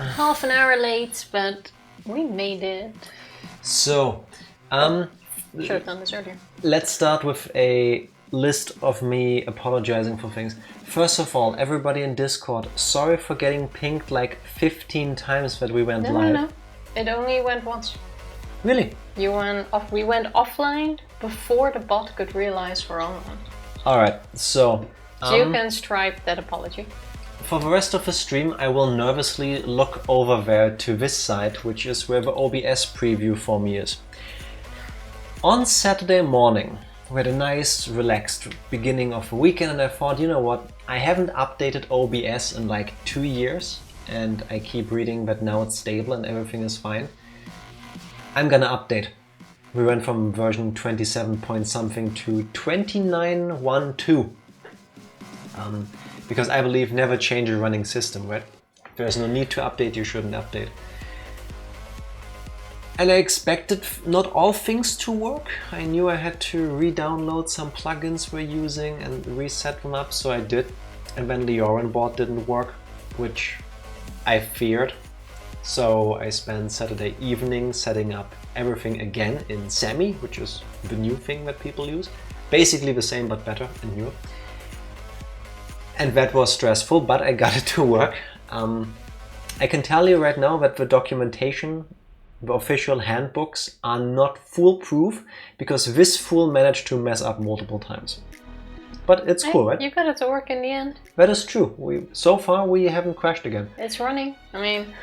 half an hour late, but we made it. So, Should have done this earlier. let's start with a list of me apologizing for things. First of all, everybody in Discord, sorry for getting pinged like 15 times that we went live. No. It only went once. Really? We went offline before the bot could realize we're online. Alright, so... you can stripe that apology. For the rest of the stream, I will nervously look over there to this side, which is where the OBS preview for me is. On Saturday morning, we had a nice, relaxed beginning of the weekend, and I thought, you know what, I haven't updated OBS in like 2 years, and I keep reading that now it's stable and everything is fine. I'm gonna update. We went from version 27 point something to 29.12. Because I believe never change a running system, right? If there's no need to update, you shouldn't update. And I expected not all things to work. I knew I had to re-download some plugins we're using and reset them up, so I did. And then the Oran board didn't work, which I feared. So I spent Saturday evening setting up everything again in Semi, which is the new thing that people use. Basically the same but better and newer. And that was stressful, but I got it to work. I can tell you right now that the documentation, the official handbooks, are not foolproof, because this fool managed to mess up multiple times. But it's cool, right? You got it to work in the end. That is true. So far we haven't crashed again. It's running. I mean,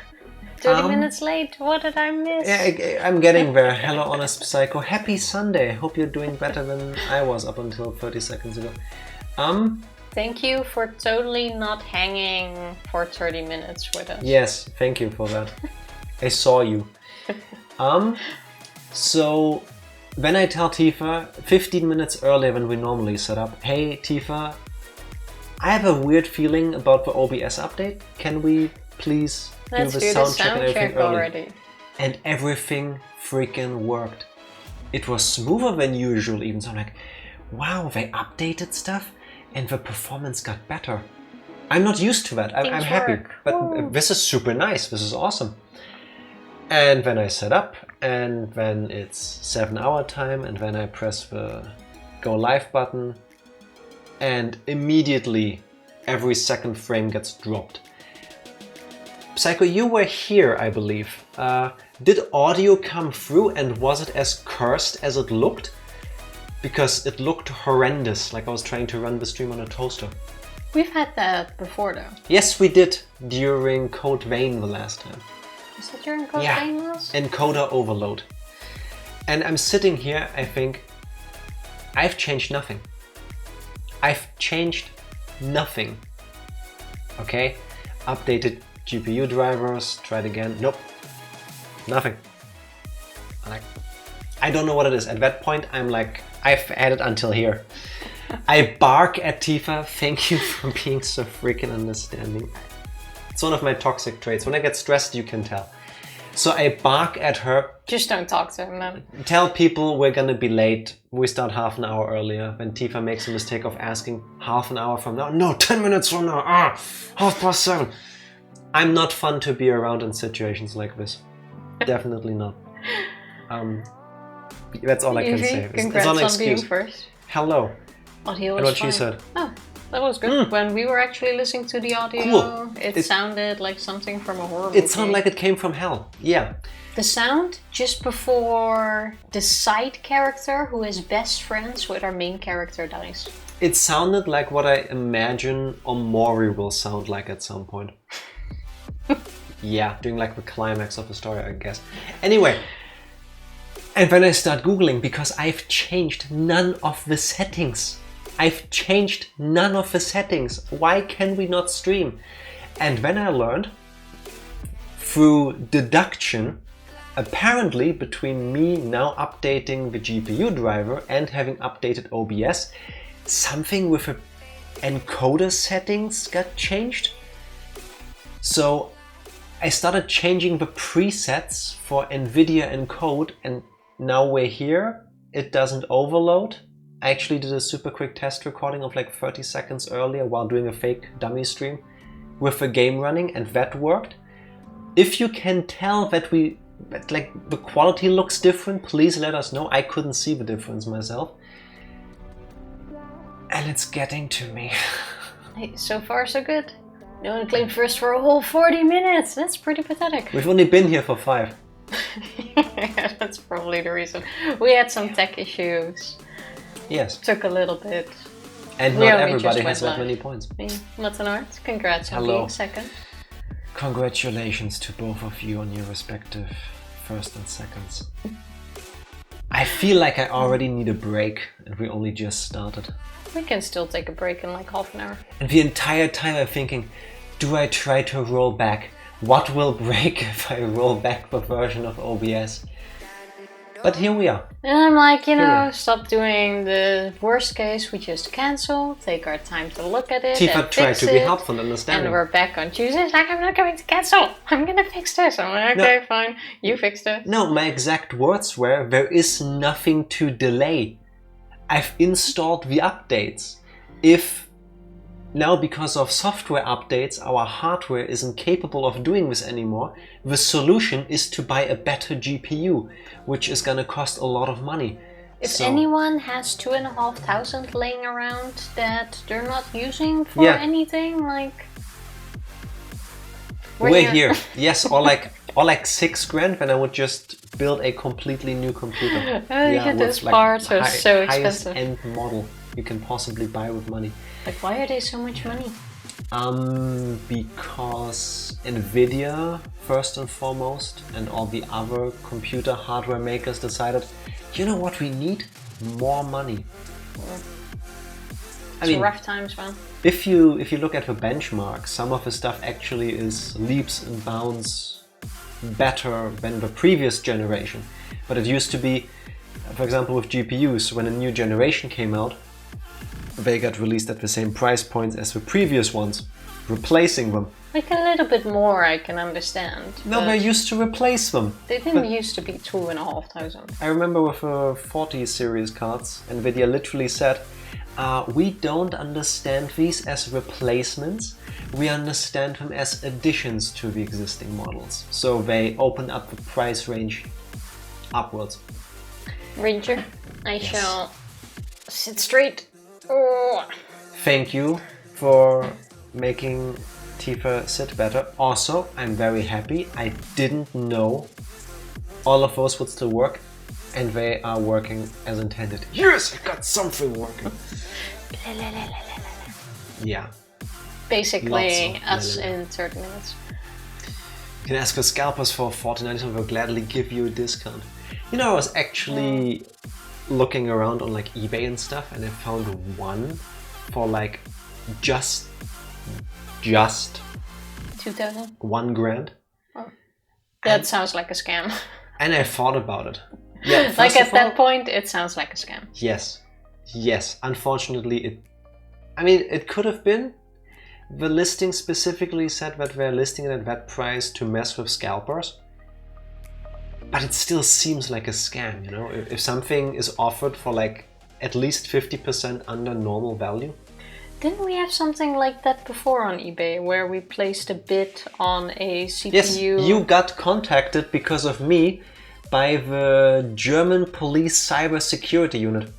30 minutes late. What did I miss? Yeah, I'm getting there. Hello, Honest Psycho. Happy Sunday. I hope you're doing better than I was up until 30 seconds ago. Thank you for totally not hanging for 30 minutes with us. Yes, thank you for that. I saw you. So when I tell Tifa 15 minutes earlier than we normally set up, hey Tifa, I have a weird feeling about the OBS update. Can we please do the sound check and everything early? Already. And everything freaking worked. It was smoother than usual even, so I'm like, wow, they updated stuff and the performance got better. I'm not used to that. I'm happy. But this is super nice. This is awesome. And then I set up, and then it's 7-hour time, and then I press the go live button, and immediately every second frame gets dropped. Psycho, you were here, I believe. Did audio come through, and was it as cursed as it looked? Because it looked horrendous, like I was trying to run the stream on a toaster. We've had that before though. Yes, we did during Code Vein the last time. Was it during Code Vein? Encoder overload. And I'm sitting here, I think, I've changed nothing. I've changed nothing. Okay? Updated GPU drivers, tried again. Nope. Nothing. I don't know what it is. At that point, I'm like, I've added until here. I bark at Tifa. Thank you for being so freaking understanding. It's one of my toxic traits. When I get stressed, you can tell. So I bark at her. Just don't talk to him then. Tell people we're gonna be late. We start half an hour earlier. When Tifa makes a mistake of asking half an hour from now. No, 10 minutes from now. 7:30. I'm not fun to be around in situations like this. Definitely not. That's all I can say. Congrats on being first. Hello. Audio and was what fine. she said. Oh, that was good. When we were actually listening to the audio, cool. it sounded like something from a horror movie. It sounded like it came from hell. Yeah. The sound just before the side character who is best friends with our main character dies. It sounded like what I imagine Omori will sound like at some point. Yeah, doing like the climax of the story, I guess. Anyway, and then I start Googling because I've changed none of the settings. I've changed none of the settings. Why can we not stream? And then I learned through deduction, apparently between me now updating the GPU driver and having updated OBS, something with the encoder settings got changed. So I started changing the presets for NVIDIA encode, and now we're here. It doesn't overload. I actually did a super quick test recording of like 30 seconds earlier while doing a fake dummy stream with the game running, and that worked. If you can tell that the quality looks different, please let us know. I couldn't see the difference myself. And it's getting to me. Hey, so far so good. No one claimed first for a whole 40 minutes. That's pretty pathetic. We've only been here for 5. Yeah, that's probably the reason. We had some tech issues. Yes. Took a little bit. And We not only everybody just has went that live. many points. What's an art? Congrats on Hello. being second. Congratulations to both of you on your respective first and seconds. I feel like I already need a break and we only just started. We can still take a break in like half an hour. And the entire time I'm thinking, do I try to roll back? What will break if I roll back the version of OBS? But here we are. And I'm like, you know, Sure. stop doing the worst case, we just cancel, take our time to look at it Tifa and tried fix to be it. helpful and understanding. And we're back on Tuesday. It's like, I'm not going to cancel. I'm gonna fix this. I'm like, okay, fine. You fixed it. No, my exact words were, there is nothing to delay. I've installed the updates. If now, because of software updates, our hardware isn't capable of doing this anymore, the solution is to buy a better GPU, which is gonna cost a lot of money. If anyone has 2,500 laying around that they're not using for Yeah. anything, like... We're here. Yes, or like 6 grand, then I would just build a completely new computer. Yeah, those parts are so expensive. Highest end model you can possibly buy with money. Like, why are they so much money? Because Nvidia, first and foremost, and all the other computer hardware makers decided, you know what we need? More money. It's rough times, man. If you look at the benchmark, some of the stuff actually is leaps and bounds better than the previous generation. But it used to be, for example, with GPUs, when a new generation came out, they got released at the same price points as the previous ones, replacing them. Like a little bit more, I can understand. No, they used to replace them. They didn't used to be 2,500. I remember with the 40 series cards, Nvidia literally said, we don't understand these as replacements, we understand them as additions to the existing models. So they open up the price range upwards. Ranger, I shall sit straight. Oh. Thank you for making Tifa sit better. Also, I'm very happy. I didn't know all of those would still work, and they are working as intended. Yes, I got something working. Yeah. Basically, Lots us of in 30 minutes. You can ask for scalpers for 49, so they'll gladly give you a discount. You know, I was actually looking around on like eBay and stuff, and I found one for like just 2,000? 1 grand. Oh. That sounds like a scam. And I thought about it. Yeah, Like at that point, it sounds like a scam. Yes. Unfortunately, it could have been. The listing specifically said that they're listing it at that price to mess with scalpers. But it still seems like a scam, you know? If something is offered for like at least 50% under normal value. Didn't we have something like that before on eBay, where we placed a bid on a CPU? Yes, you got contacted because of me by the German police cybersecurity unit.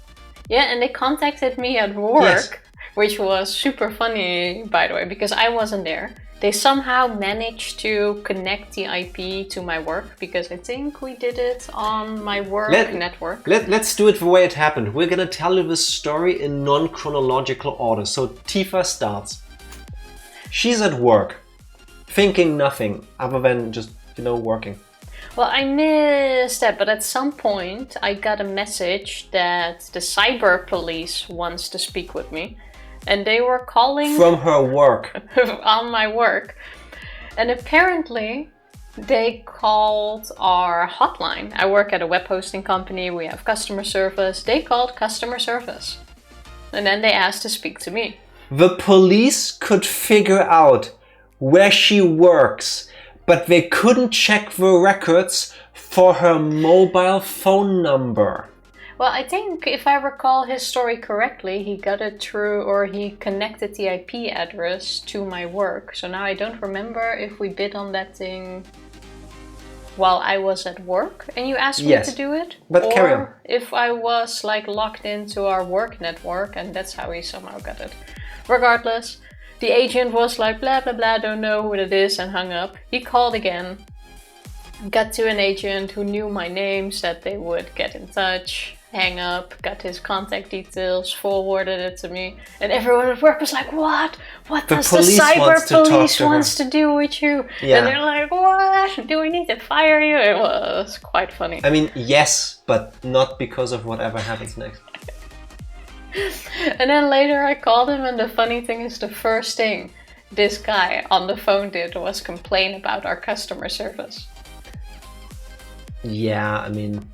Yeah, and they contacted me at work, Yes. which was super funny, by the way, because I wasn't there. They somehow managed to connect the IP to my work, because I think we did it on my work network. Let's do it the way it happened. We're gonna tell you this story in non-chronological order. So Tifa starts. She's at work, thinking nothing other than just, working. Well, I missed that, but at some point I got a message that the cyber police wants to speak with me. And they were calling from her work on my work. And apparently they called our hotline. I work at a web hosting company. We have customer service. They called customer service. And then they asked to speak to me. The police could figure out where she works, but they couldn't check the records for her mobile phone number. Well, I think if I recall his story correctly, he got it through, or he connected the IP address to my work. So now I don't remember if we bid on that thing while I was at work and you asked me Yes. to do it. But or carry on. if I was like logged into our work network and that's how he somehow got it. Regardless, the agent was like blah blah blah, don't know what it is, and hung up. He called again, got to an agent who knew my name, said they would get in touch. Hang up, got his contact details, forwarded it to me, and everyone at work was like, what does the cyber police wants to do with you? Yeah. And they're like, what, do we need to fire you? It was quite funny. I mean, yes, but not because of whatever happens next. And then later I called him, and the funny thing is, the first thing this guy on the phone did was complain about our customer service. Yeah, I mean,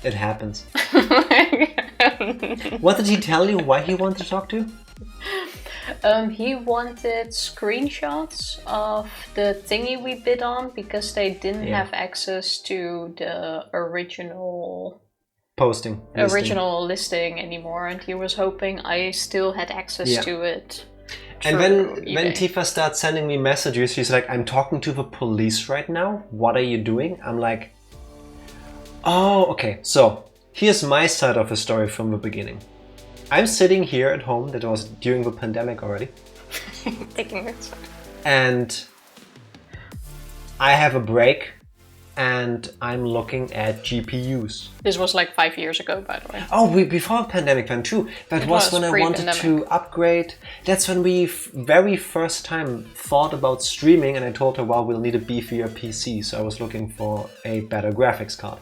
it happens. What did he tell you? Why he wanted to talk to you? He wanted screenshots of the thingy we bid on because they didn't have access to the original listing anymore, and he was hoping I still had access to it. And when Tifa starts sending me messages, she's like, I'm talking to the police right now. What are you doing? I'm like, oh, okay. So here's my side of the story from the beginning. I'm sitting here at home. That was during the pandemic already. Taking it. And I have a break and I'm looking at GPUs. This was like 5 years ago, by the way. Oh, before the pandemic then too. That was when I wanted to upgrade. That's when we very first time thought about streaming, and I told her, well, we'll need a beefier PC. So I was looking for a better graphics card.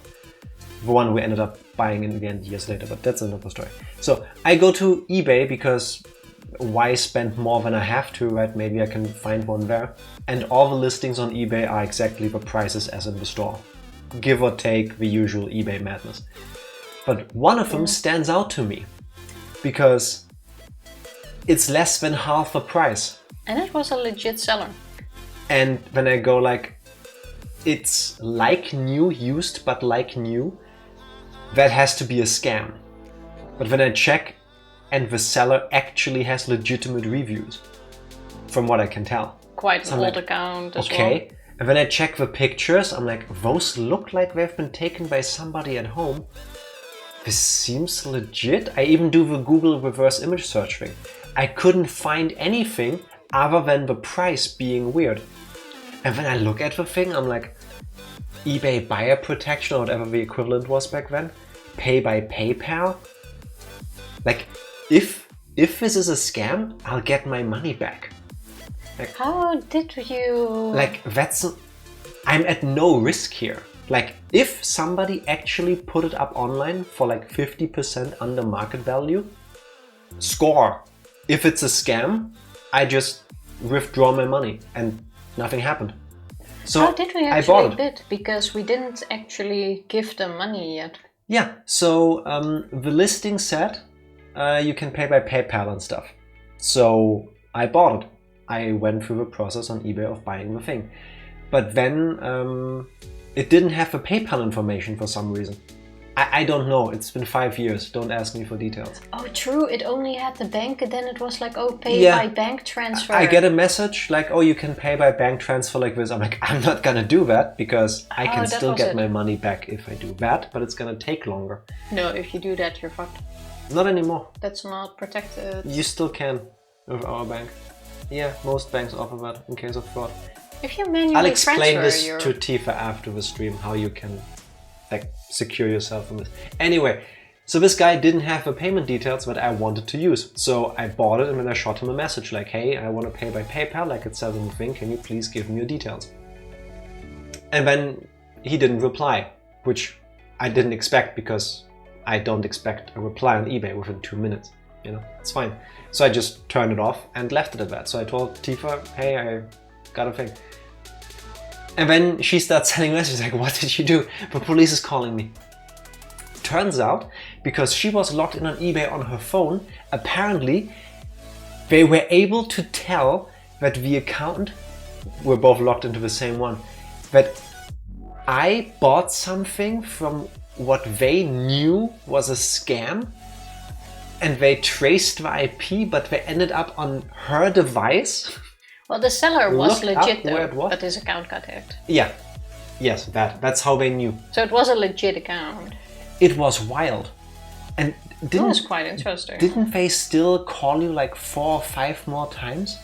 The one we ended up buying in the end years later, but that's another story. So I go to eBay because why spend more than I have to, right? Maybe I can find one there. And all the listings on eBay are exactly the prices as in the store. Give or take the usual eBay madness. But one of them stands out to me because it's less than half the price. And it was a legit seller. And when I go like, it's like new, used, but like new, that has to be a scam. But when I check, and the seller actually has legitimate reviews, from what I can tell. Quite an old account as well. Okay, and when I check the pictures, I'm like, those look like they've been taken by somebody at home. This seems legit. I even do the Google reverse image search thing. I couldn't find anything other than the price being weird. And when I look at the thing, I'm like, eBay buyer protection, or whatever the equivalent was back then, pay by PayPal. Like, if this is a scam, I'll get my money back. Like, how did you... Like, I'm at no risk here. Like, if somebody actually put it up online for like 50% under market value, score. If it's a scam, I just withdraw my money and nothing happened. So how did we actually bid? Because we didn't actually give them money yet. Yeah, so the listing said you can pay by PayPal and stuff. So I bought it. I went through the process on eBay of buying the thing. But then it didn't have the PayPal information for some reason. I don't know. It's been 5 years. Don't ask me for details. Oh, true. It only had the bank, and then it was like, oh, pay by bank transfer. I get a message like, oh, you can pay by bank transfer like this. I'm like, I'm not gonna do that because I can still get my money back if I do that, but it's gonna take longer. No, if you do that, you're fucked. Not anymore. That's not protected. You still can with our bank. Yeah, most banks offer that in case of fraud. If you manually I'll explain this your... to Tifa after the stream, how you can like secure yourself from this. Anyway, so this guy didn't have the payment details that I wanted to use. So I bought it, and then I shot him a message like, hey, I want to pay by PayPal like it says in the thing. Can you please give me your details? And then he didn't reply, which I didn't expect because I don't expect a reply on eBay within 2 minutes. You know, it's fine. So I just turned it off and left it at that. So I told Tifa, hey, I got a thing. And then she starts sending messages like, what did you do? The police is calling me. Turns out, because she was logged in on eBay on her phone, apparently they were able to tell that the account, we're both logged into the same one, that I bought something from what they knew was a scam, and they traced the IP, but they ended up on her device. Well, the seller was legit though, but his account got hacked. Yeah. Yes, that's how they knew. So it was a legit account. It was wild. And That was quite interesting. Didn't they still call you like 4 or 5 more times?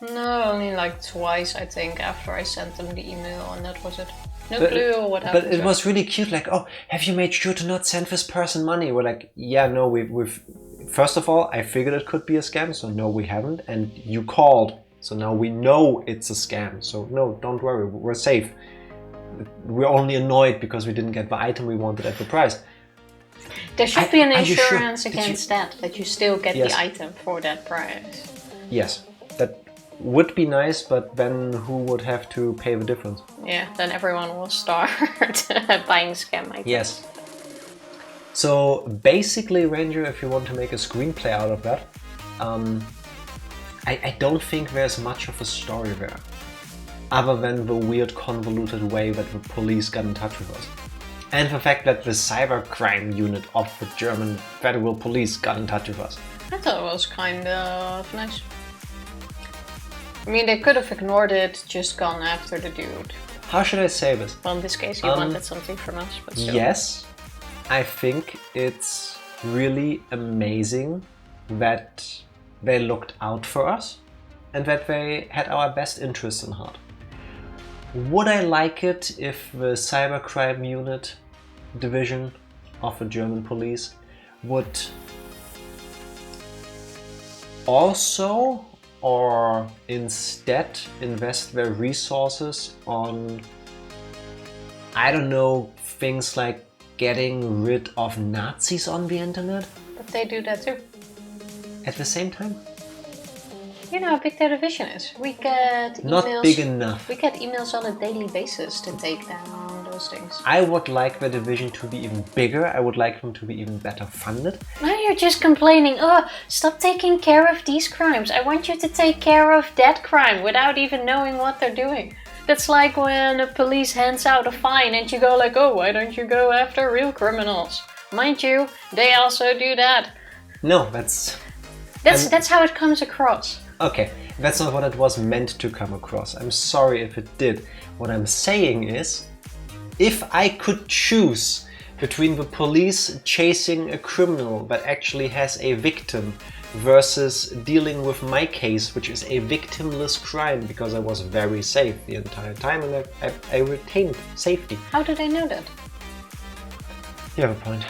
No, only like twice, I think, after I sent them the email, and that was it. No clue what happened. But it was really cute, like, oh, have you made sure to not send this person money? We're like, yeah, no, we've... First of all, I figured it could be a scam, so no, we haven't. And you called, so now we know it's a scam. So no, don't worry, we're safe. We're only annoyed because we didn't get the item we wanted at the price. There should be an insurance against that you still get the item for that price. Yes, that would be nice, but then who would have to pay the difference? Yeah, then everyone will start buying scam items. Yes. So basically, Ranger, if you want to make a screenplay out of that, I don't think there's much of a story there, other than the weird convoluted way that the police got in touch with us. And the fact that the cybercrime unit of the German federal police got in touch with us. I thought it was kind of nice. I mean, they could have ignored it, just gone after the dude. How should I say this? Well, in this case, he wanted something from us, but still. Yes, I think it's really amazing that they looked out for us and that they had our best interests in heart. Would I like it if the cybercrime unit division of the German police would also or instead invest their resources on, I don't know, things like getting rid of Nazis on the internet? But they do that too. At the same time? You know how big their division is. We get emails. Not big enough. We get emails on a daily basis to take down those things. I would like the division to be even bigger. I would like them to be even better funded. Now you're just complaining, oh, stop taking care of these crimes. I want you to take care of that crime without even knowing what they're doing. That's like when the police hands out a fine and you go like, oh, why don't you go after real criminals? Mind you, they also do that. No, That's how it comes across. Okay, that's not what it was meant to come across. I'm sorry if it did. What I'm saying is, if I could choose between the police chasing a criminal that actually has a victim versus dealing with my case, which is a victimless crime because I was very safe the entire time and I retained safety. How do they know that? You have a point.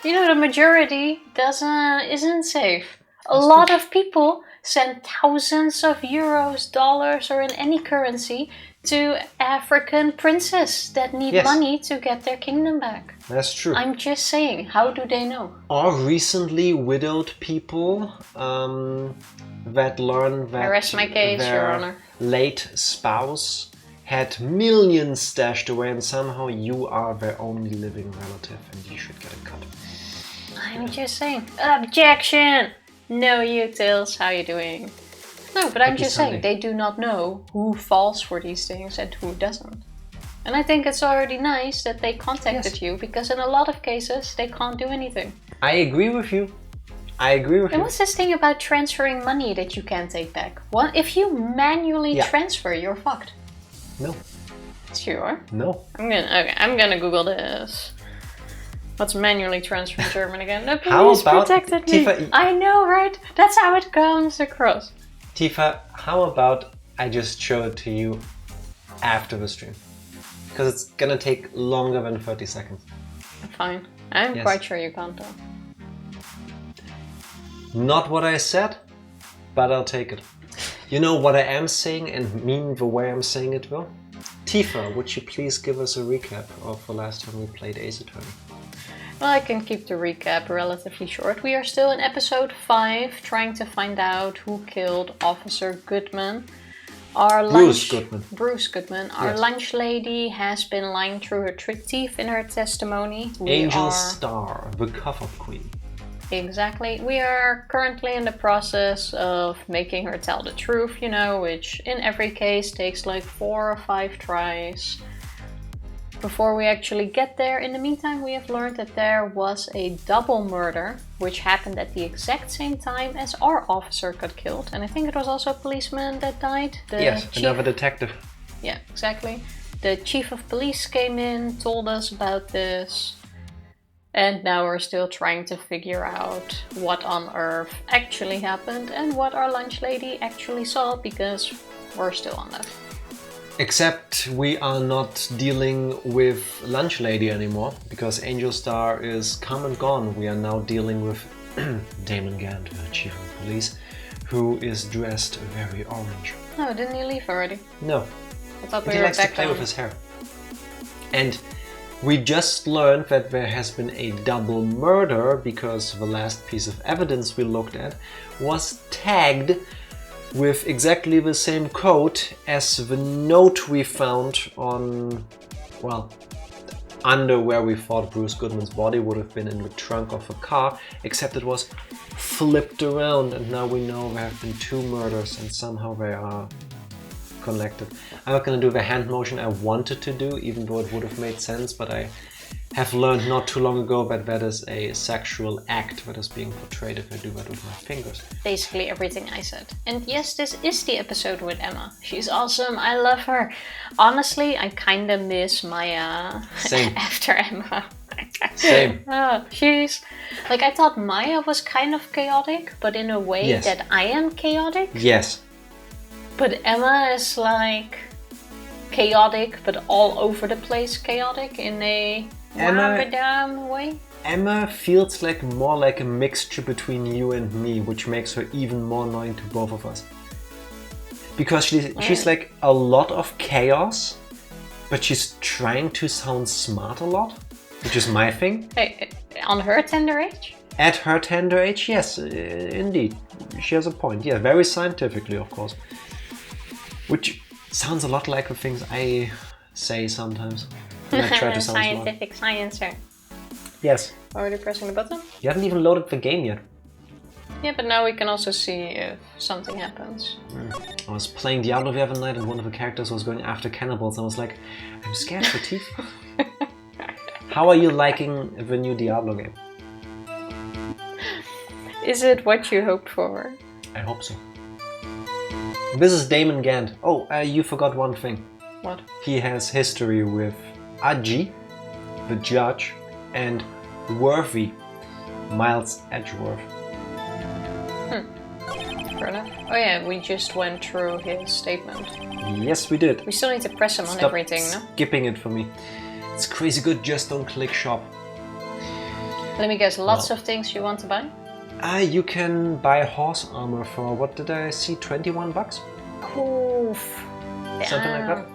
You know, the majority isn't safe. A lot of people send thousands of euros, dollars, or in any currency to African princes that need money to get their kingdom back. That's true. I'm just saying, how do they know? Or recently widowed people that learn that I rest my case, Your Honor. Late spouse had millions stashed away and somehow you are their only living relative and you should get a cut. I'm just saying, objection! No, you Tails, how you doing? No, but I'm just saying, they do not know who falls for these things and who doesn't. And I think it's already nice that they contacted you, because in a lot of cases, they can't do anything. I agree with you. And what's this thing about transferring money that you can't take back? Well, if you manually transfer, you're fucked. No. Sure? No. I'm gonna Google this. What's manually transfer in German again? The police protected me. Tifa, I know, right? That's how it comes across. Tifa, how about I just show it to you after the stream? Because it's gonna take longer than 30 seconds. Fine. I'm quite sure you can't though. Not what I said, but I'll take it. You know what I am saying and mean the way I'm saying it though? Tifa, would you please give us a recap of the last time we played Ace Attorney? Well, I can keep the recap relatively short. We are still in episode 5, trying to find out who killed Officer Goodman. Bruce Goodman. Our lunch lady has been lying through her teeth in her testimony. Angel Star, the cover queen. Exactly. We are currently in the process of making her tell the truth, you know, which in every case takes like 4 or 5 tries before we actually get there. In the meantime, we have learned that there was a double murder, which happened at the exact same time as our officer got killed. And I think it was also a policeman that died. Yes, another detective. Yeah, exactly. the chief of police came in, told us about this. And now we're still trying to figure out what on earth actually happened and what our lunch lady actually saw, because we're still on that. Except we are not dealing with Lunch Lady anymore, because Angel Star is come and gone. We are now dealing with Damon Gant, the chief of police, who is dressed very orange. Oh, didn't he leave already? No. I thought we He were likes to back play on. with his hair. And we just learned that there has been a double murder because the last piece of evidence we looked at was tagged with exactly the same code as the note we found on, well, under where we thought Bruce Goodman's body would have been, in the trunk of a car, except it was flipped around, and now we know there have been 2 murders and somehow they are connected. I'm not going to do the hand motion I wanted to do, even though it would have made sense, but I have learned not too long ago that that is a sexual act that is being portrayed if I do that with my fingers. Basically everything I said. And yes, this is the episode with Emma. She's awesome. I love her. Honestly, I kind of miss Maya. Same. After Emma. Same. She's like, I thought Maya was kind of chaotic, but in a way Yes. that I am chaotic. Yes. But Emma is like chaotic, but all over the place chaotic in a Rabadam way. Emma feels like more like a mixture between you and me, which makes her even more annoying to both of us. Because she's like a lot of chaos, but she's trying to sound smart a lot, which is my thing. Hey, on her tender age? At her tender age, yes, indeed. She has a point. Yeah, very scientifically, of course. Which sounds a lot like the things I say sometimes. When I try to sound Scientific sciencer. Yes. Already pressing the button? You haven't even loaded the game yet. Yeah, but now we can also see if something happens. I was playing Diablo the other night and one of the characters was going after cannibals. I was like, I'm scared for Tifa. How are you liking the new Diablo game? Is it what you hoped for? I hope so. This is Damon Gant. Oh, you forgot one thing. What? He has history with Aji, the judge, and Worthy, Miles Edgeworth. Fair enough. Oh yeah, we just went through his statement. Yes, we did. We still need to press him on everything, no? Skipping it for me. It's crazy good, just don't click shop. Let me guess, lots of things you want to buy? You can buy horse armor for, what did I see, 21 bucks? Oof. Something like that?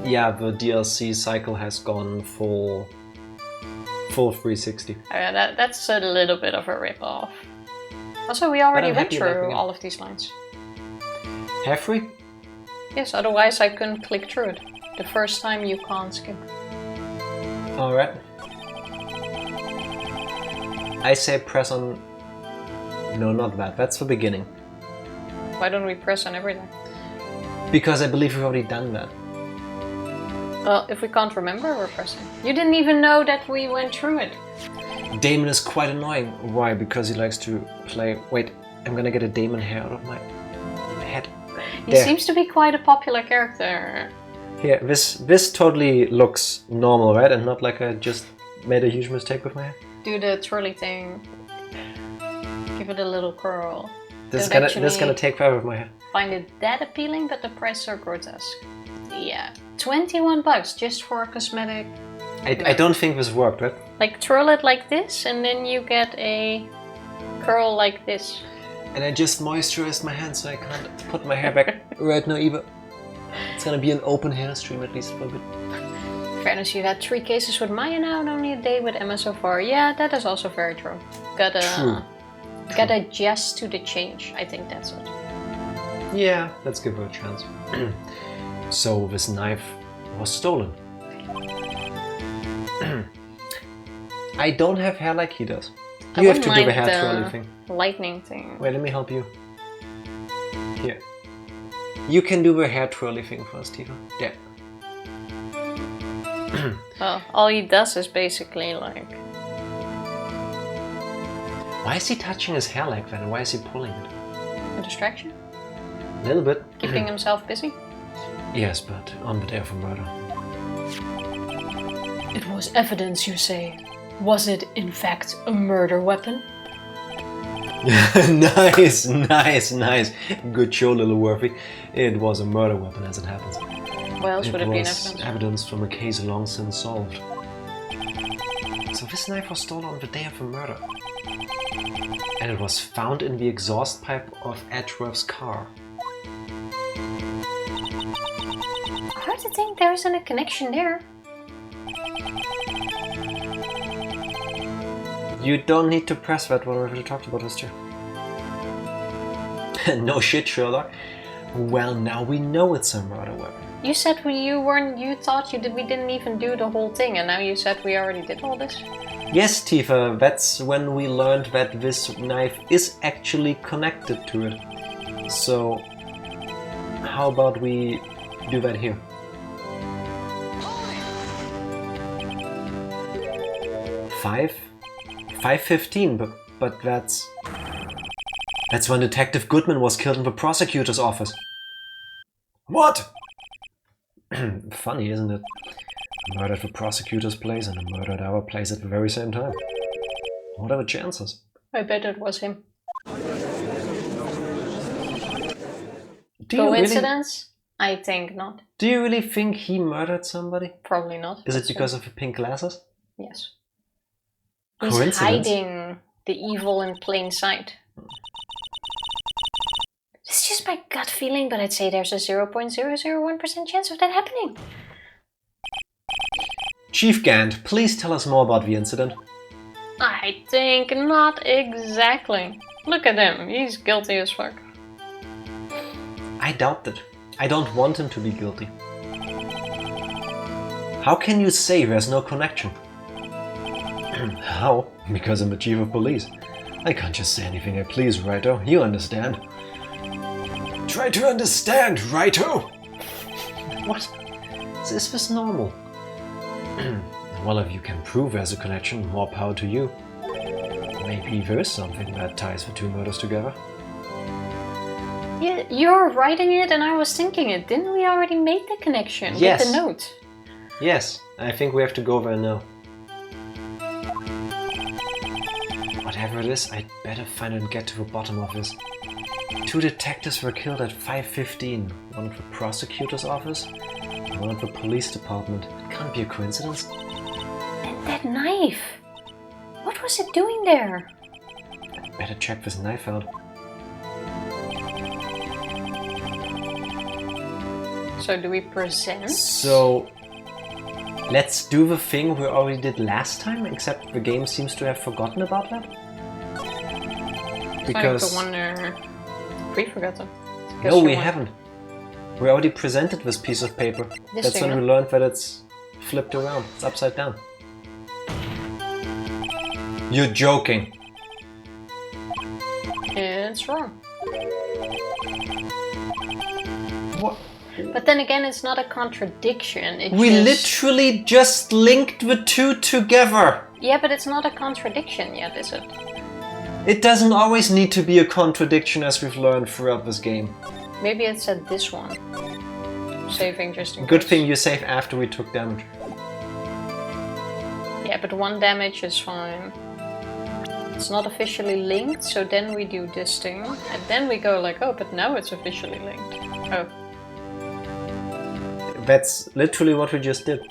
Yeah, the DLC cycle has gone full 360. Yeah, that's a little bit of a rip-off. Also, we already went through all of these lines. Have we? Yes, otherwise I couldn't click through it. The first time you can't skip. Alright. I say press on... No, not that. That's the beginning. Why don't we press on everything? Because I believe we've already done that. Well, if we can't remember, we're pressing. You didn't even know that we went through it. Damon is quite annoying. Why? Because he likes to play... Wait, I'm gonna get a Damon hair out of my head. He seems to be quite a popular character. Here, this totally looks normal, right? And not like I just made a huge mistake with my hair. Do the twirly thing. Give it a little curl. This is gonna take forever with my hair. Find it that appealing, but the prices are grotesque. Yeah, 21 bucks just for a cosmetic. I don't think this worked, right? Like twirl it like this, and then you get a curl like this. And I just moisturized my hands, so I can't put my hair back right now either. It's gonna be an open hair stream at least for a bit. Fairness, you've had 3 cases with Maya now and only a day with Emma so far. Yeah, that is also very true. Gotta adjust to the change. I think that's it. Yeah, let's give her a chance. So this knife was stolen. I don't have hair like he does. You have to do the hair twirling thing. Lightning thing. Wait, let me help you. Here. You can do the hair twirly thing first, Tifa. Yeah. Well, all he does is basically like... Why is he touching his hair like that? And why is he pulling it? a distraction? A little bit. Keeping himself busy? Yes, but on the day of a murder. It was evidence, you say. Was it, in fact, a murder weapon? Nice, nice, nice. Good show, little Worthy. It was a murder weapon, as it happens. What else would it be an was evidence? evidence from a case long since solved. So this knife was stolen on the day of a murder. And it was found in the exhaust pipe of Edgeworth's car. Hard to think there isn't a connection there. You don't need to press that one, we already talked about this too. No shit, Sherlock. Well, now we know it's a murder weapon. You said you thought we didn't even do the whole thing, and now you said we already did all this? Yes, Tifa, that's when we learned that this knife is actually connected to it. So, how about we do that here? Five? 5:15, but that's when Detective Goodman was killed in the prosecutor's office. What? Funny, isn't it? A murder at the prosecutor's place and a murder at our place at the very same time. What are the chances? I bet it was him. Coincidence? Really, I think not. Do you really think he murdered somebody? Probably not. Is it because of the pink glasses? Yes. Coincidence? He's hiding the evil in plain sight. It's just my gut feeling, but I'd say there's a 0.001% chance of that happening. Chief Gant, please tell us more about the incident. I think not exactly. Look at him, he's guilty as fuck. I doubt it. I don't want him to be guilty. How can you say there's no connection? How? Because I'm the chief of police. I can't just say anything I please, righto? You understand. Try to understand, righto! What? Is this normal? Well, if you can prove there's a connection, more power to you. Maybe there is something that ties the two murders together. Yeah, you're writing it and I was thinking it. Didn't we already make the connection with the note? Yes, I think we have to go there now. Whatever it is, I'd better find and get to the bottom of this. 2 detectives were killed at 5:15. One at the prosecutor's office, and one at the police department. It can't be a coincidence. And that knife! What was it doing there? I'd better check this knife out. So do we present? So, let's do the thing we already did last time, except the game seems to have forgotten about that. Because... I wonder... We forgot it. No, we haven't. We already presented this piece of paper. That's when we learned that it's flipped around. It's upside down. You're joking. It's wrong. What? But then again, it's not a contradiction. We literally just linked the two together. Yeah, but it's not a contradiction yet, is it? It doesn't always need to be a contradiction, as we've learned throughout this game. Maybe it said this one. Saving just in case. Good thing you saved after we took damage. Yeah, but 1 damage is fine. It's not officially linked, so then we do this thing. And then we go like, oh, but now it's officially linked. Oh. That's literally what we just did.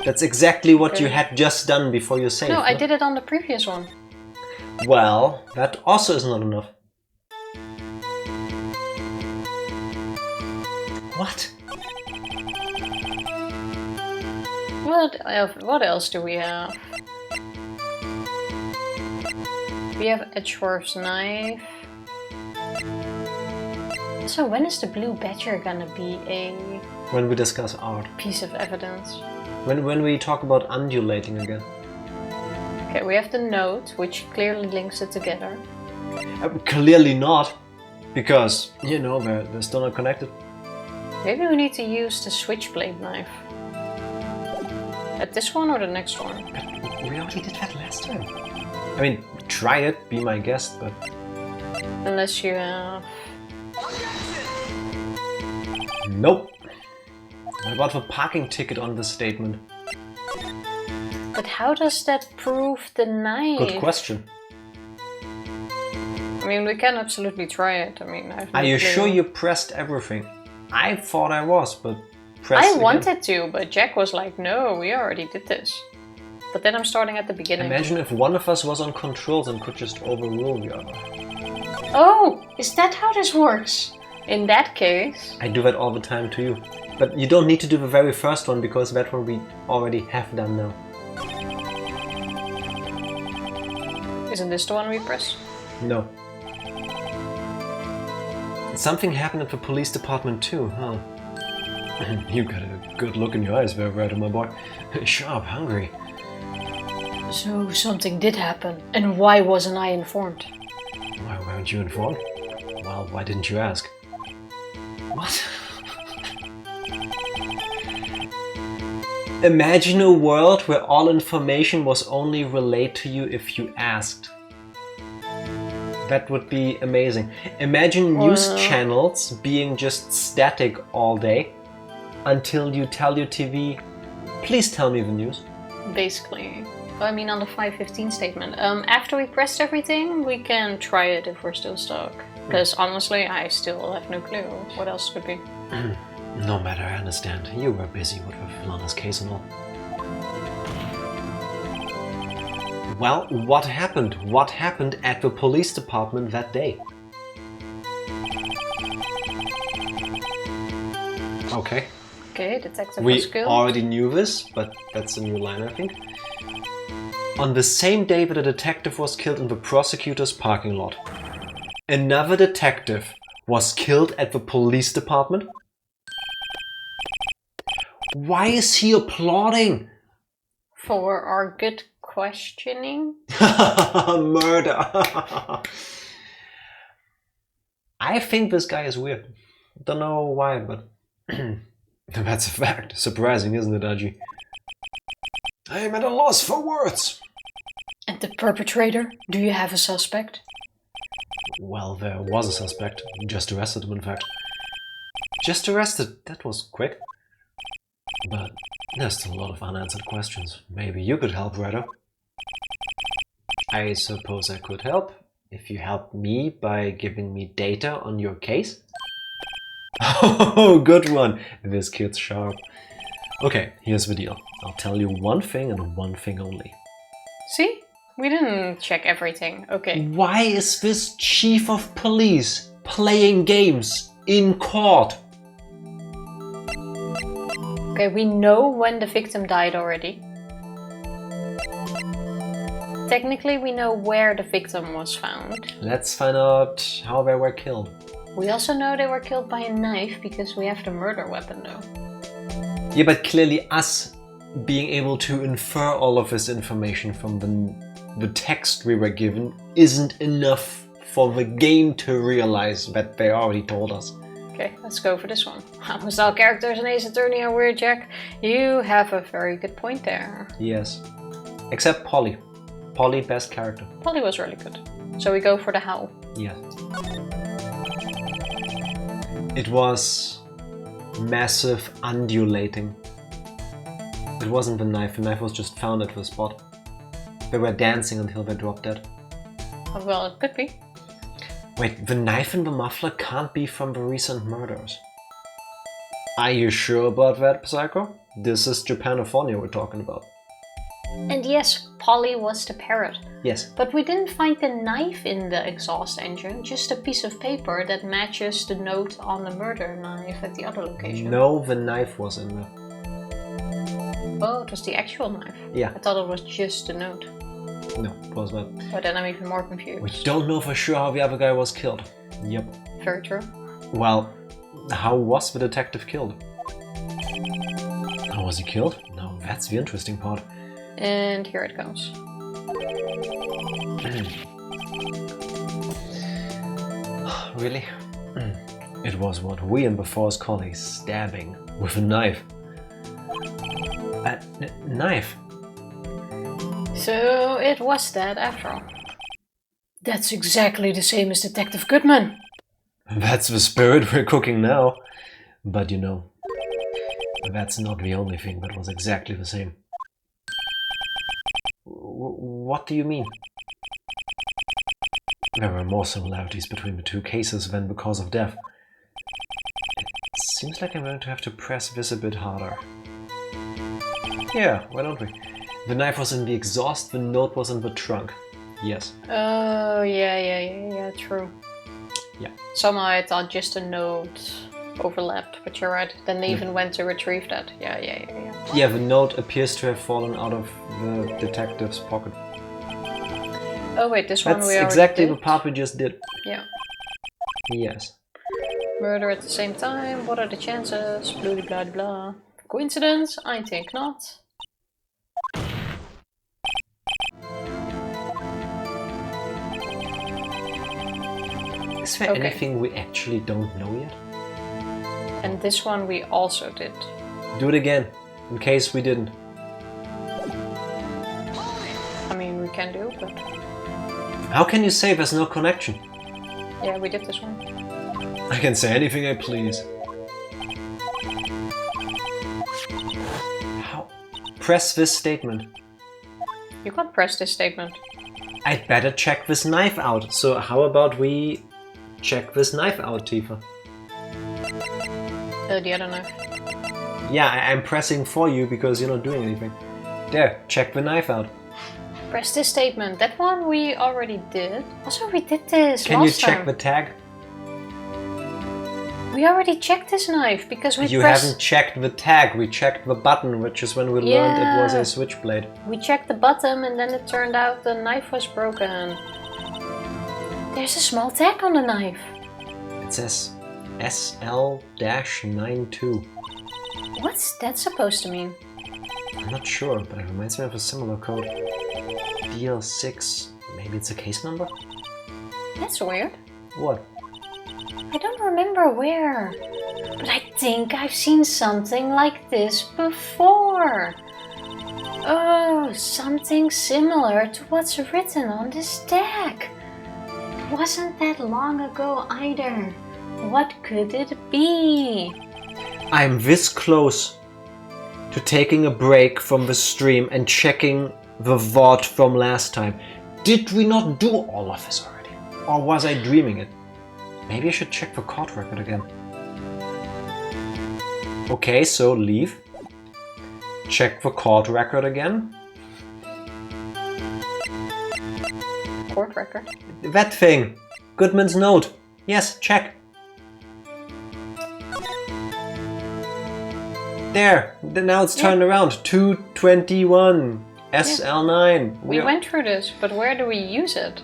That's exactly what you had just done before you saved. No, I did it on the previous one. Well, that also is not enough. What? What else do we have? We have Edgeworth's knife. So when is the blue badger gonna be a... When we discuss art. Piece of evidence. When we talk about undulating again. Okay, we have the note, which clearly links it together. Clearly not. Because, you know, they're still not connected. Maybe we need to use the switchblade knife. At this one or the next one? But we already did that last time. I mean, try it, be my guest, but... Unless you have... Nope. What about the parking ticket on the statement? But how does that prove the knife? Good question. I mean, we can absolutely try it. I mean, I have no Are you clue. sure you pressed everything? I thought I was, but I wanted to, but Jack was like, no, we already did this. But then I'm starting at the beginning. Imagine if one of us was on controls and could just overrule the other. Oh, is that how this works? In that case... I do that all the time to you. But you don't need to do the very first one, because that one we already have done now. Isn't this the one we press? No. Something happened at the police department too, huh? You got a good look in your eyes there, Ryder, my boy. Sharp, hungry. So something did happen, and why wasn't I informed? Why weren't you informed? Well, why didn't you ask? What? Imagine a world where all information was only relayed to you if you asked. That would be amazing. Imagine news channels being just static all day until you tell your TV, please tell me the news. Basically. I mean, on the 515 statement. After we pressed everything, we can try it if we're still stuck. Because honestly, I still have no clue what else could be. No matter, I understand. You were busy with the Lana's case and all. Well, what happened? What happened at the police department that day? Okay. Okay, detective was We killed. already knew this, but that's a new line, I think. On the same day that a detective was killed in the prosecutor's parking lot, another detective was killed at the police department? Why is he applauding? For our good questioning? Murder! I think this guy is weird. Don't know why, but that's a fact. Surprising, isn't it, Aji? I am at a loss for words. And the perpetrator? Do you have a suspect? Well, there was a suspect. Just arrested him, in fact. Just arrested? That was quick. But there's still a lot of unanswered questions. Maybe you could help, Ryder. I suppose I could help if you help me by giving me data on your case. Oh, good one. This kid's sharp. Okay, here's the deal. I'll tell you one thing and one thing only. See? We didn't check everything. Okay. Why is this chief of police playing games in court? Okay, we know when the victim died already. Technically, we know where the victim was found. Let's find out how they were killed. We also know they were killed by a knife because we have the murder weapon though. Yeah, but clearly us being able to infer all of this information from the text we were given isn't enough for the game to realize that they already told us. Okay, let's go for this one. Almost all characters in Ace Attorney are weird, Jack. You have a very good point there. Yes. Except Polly. Polly, best character. Polly was really good. So we go for the how. Yes. It was massive undulating. It wasn't the knife was just found at the spot. They were dancing until they dropped dead. Oh, well, it could be. Wait, the knife and the muffler can't be from the recent murders. Are you sure about that, Psycho? This is Japanophobia we're talking about. And yes, Polly was the parrot. Yes. But we didn't find the knife in the exhaust engine, just a piece of paper that matches the note on the murder knife at the other location. No, the knife was in there. Oh, it was the actual knife. Yeah. I thought it was just the note. No, it was not. But then I'm even more confused. We don't know for sure how the other guy was killed. Yep. Very true. Well, how was the detective killed? How was he killed? No, that's the interesting part. And here it comes. Really? It was what we in Beforce call a stabbing with a knife. A knife? So it was that after all. That's exactly the same as Detective Goodman. That's the spirit we're cooking now. But you know, that's not the only thing that was exactly the same. What do you mean? There were more similarities between the two cases than the cause of death. It seems like I'm going to have to press this a bit harder. Yeah, why don't we? The knife was in the exhaust, the note was in the trunk. Yes. Oh, yeah, true. Yeah. Somehow I thought just a note overlapped, but you're right. Then they even went to retrieve that. Yeah. Yeah, the note appears to have fallen out of the detective's pocket. Oh wait, this one we already That's exactly did. the part we just did. Yeah. Yes. Murder at the same time. What are the chances? Blah blah blah. Coincidence? I think not. Is there anything we actually don't know yet? And this one we also did. Do it again, in case we didn't. I mean, we can do, but... How can you say there's no connection? Yeah, we did this one. I can say anything I please. How? Press this statement. You can't press this statement. I'd better check this knife out. So how about we check this knife out, Tifa? The other knife. Yeah, I'm pressing for you because you're not doing anything. There, check the knife out. Press this statement. That one we already did. Also, we did this Can you last check time. the tag? We already checked this knife because we You haven't checked the tag. We checked the button, which is when we learned it was a switchblade. We checked the bottom and then it turned out the knife was broken. There's a small tag on the knife. It says SL-92. What's that supposed to mean? I'm not sure, but it reminds me of a similar code. DL6. Maybe it's a case number? That's weird. What? I don't remember where, but I think I've seen something like this before. Oh, something similar to what's written on this tag. It wasn't that long ago either. What could it be? I'm this close to taking a break from the stream and checking the VOD from last time. Did we not do all of this already? Or was I dreaming it? Maybe I should check the court record again. Okay, so leave. Check the court record again. Court record? That thing! Goodman's note. Yes, check. There! Now it's turned around. 221. SL9. We went through this, but where do we use it?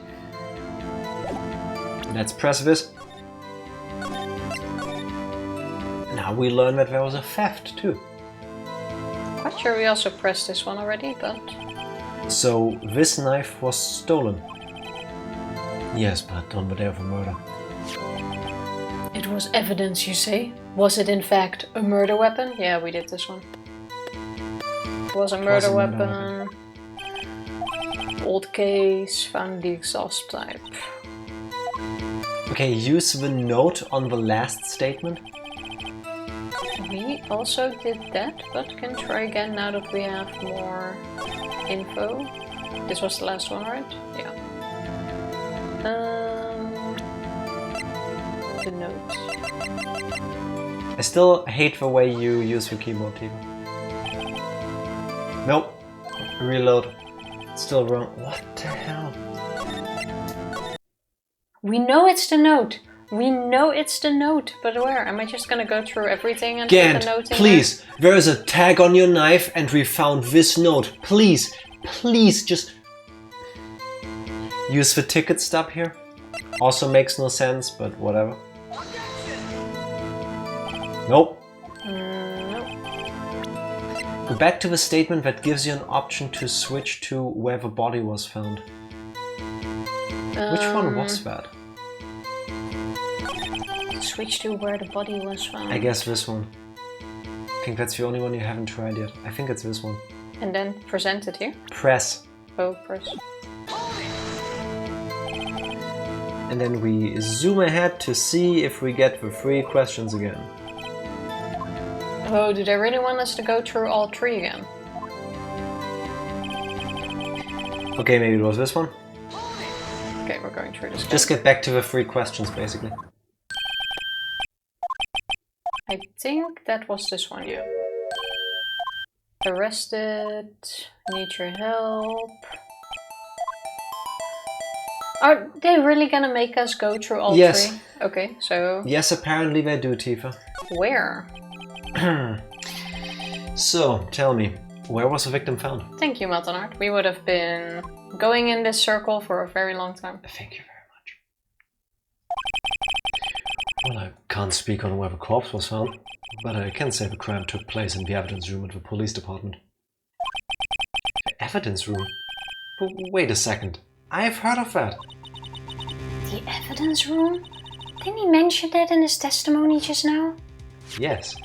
Let's press this. Now we learn that there was a theft too. Quite sure we also pressed this one already, but... So this knife was stolen. Yes, but on the day of the murder. It was evidence, you say? Was it in fact a murder weapon? Yeah, we did this one. It was a murder weapon. Old case, found the exhaust type. Okay, use the note on the last statement. We also did that, but can try again now that we have more info. This was the last one, right? Yeah. The notes. I still hate the way you use your keyboard, Tifa. Nope. Reload. Still wrong. What the hell? We know it's the note. We know it's the note, but where? Am I just gonna go through everything and put the note in please! There is a tag on your knife and we found this note. Please! Please just... Use the ticket stub here. Also makes no sense, but whatever. Nope. Nope. Go back to the statement that gives you an option to switch to where the body was found. Which one was that? Switch to where the body was found. I guess this one. I think that's the only one you haven't tried yet. I think it's this one. And then present it here? Press. Oh, press. And then we zoom ahead to see if we get the 3 questions again. Oh, do they really want us to go through all 3 again? Okay, maybe it was this one. Okay, we're going through this again. Just get back to the 3 questions, basically. I think that was this one, yeah. Arrested, need your help. Are they really gonna make us go through all 3? Okay, so... Yes, apparently they do, Tifa. Where? So, tell me, where was the victim found? Thank you, Matanart. We would have been going in this circle for a very long time. Thank you very much. Well, I can't speak on where the corpse was found, but I can say the crime took place in the evidence room at the police department. The evidence room? But wait a second. I've heard of that. The evidence room? Didn't he mention that in his testimony just now? Yes.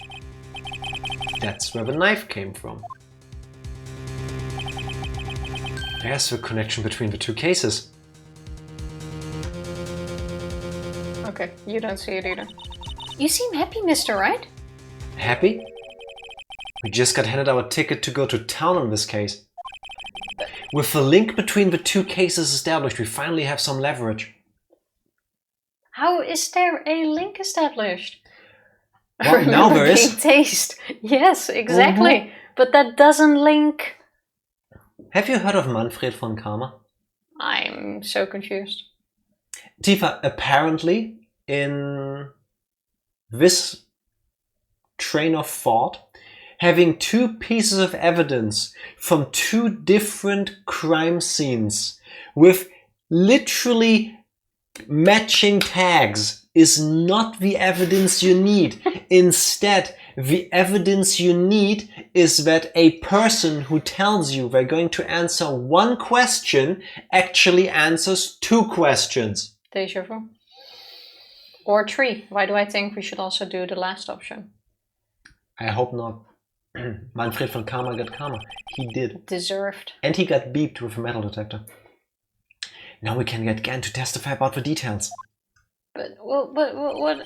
That's where the knife came from. There's the connection between the 2 cases. Okay, you don't see it either. You seem happy, Mr. Wright. Happy? We just got handed our ticket to go to town on this case. With the link between the 2 cases established, we finally have some leverage. How is there a link established? Well, now there is. Taste. Yes, exactly. But that doesn't link. Have you heard of Manfred von Karma? I'm so confused. Tifa, apparently in this train of thought, having 2 pieces of evidence from 2 different crime scenes with literally matching tags is not the evidence you need. Instead, the evidence you need is that a person who tells you they're going to answer 1 question actually answers 2 questions. Deja vu. Or 3. Why do I think we should also do the last option? I hope not. Manfred von Karma got karma. He did. Deserved. And he got beeped with a metal detector. Now we can get Gan to testify about the details. But what?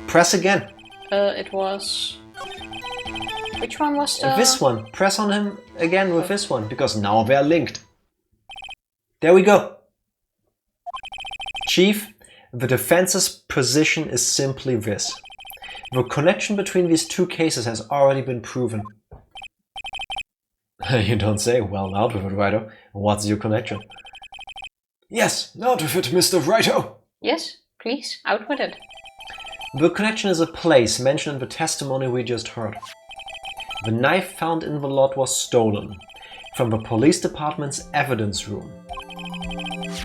Press again. It was... Which one was the... This one. Press on him again with this one, because now they're linked. There we go. Chief, the defense's position is simply this. The connection between these 2 cases has already been proven. You don't say. Well, out with it, Righto. What's your connection? Yes, out with it, Mr. Righto. Yes, please, out with it. The connection is a place mentioned in the testimony we just heard. The knife found in the lot was stolen from the police department's evidence room.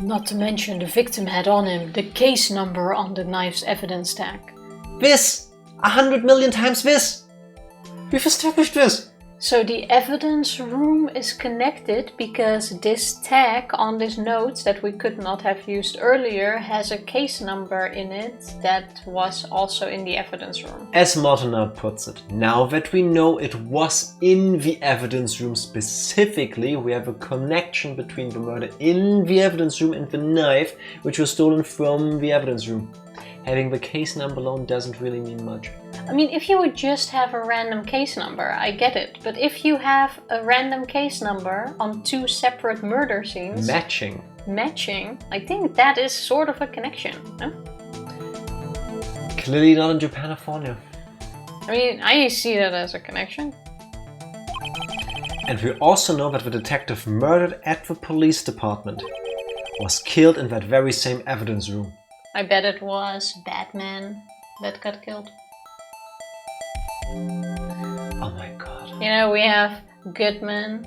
Not to mention the victim had on him the case number on the knife's evidence tag. This! 100 million times this! We've established this! So the evidence room is connected because this tag on this note that we could not have used earlier has a case number in it that was also in the evidence room. As Mortenard puts it, now that we know it was in the evidence room specifically, we have a connection between the murder in the evidence room and the knife which was stolen from the evidence room. Having the case number alone doesn't really mean much. I mean, if you would just have a random case number, I get it. But if you have a random case number on 2 separate murder scenes... Matching, I think that is sort of a connection, no? Clearly not in Japan-California. I mean, I see that as a connection. And we also know that the detective murdered at the police department was killed in that very same evidence room. I bet it was Batman that got killed. Oh my god. You know, we have Goodman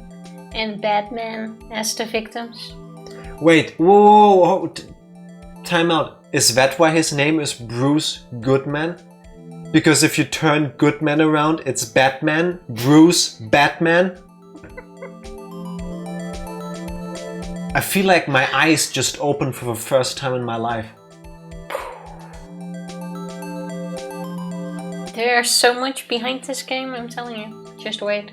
and Batman as the victims. Wait, whoa, time out. Is that why his name is Bruce Goodman? Because if you turn Goodman around, it's Batman, Bruce, Batman? I feel like my eyes just opened for the first time in my life. There's so much behind this game, I'm telling you. Just wait.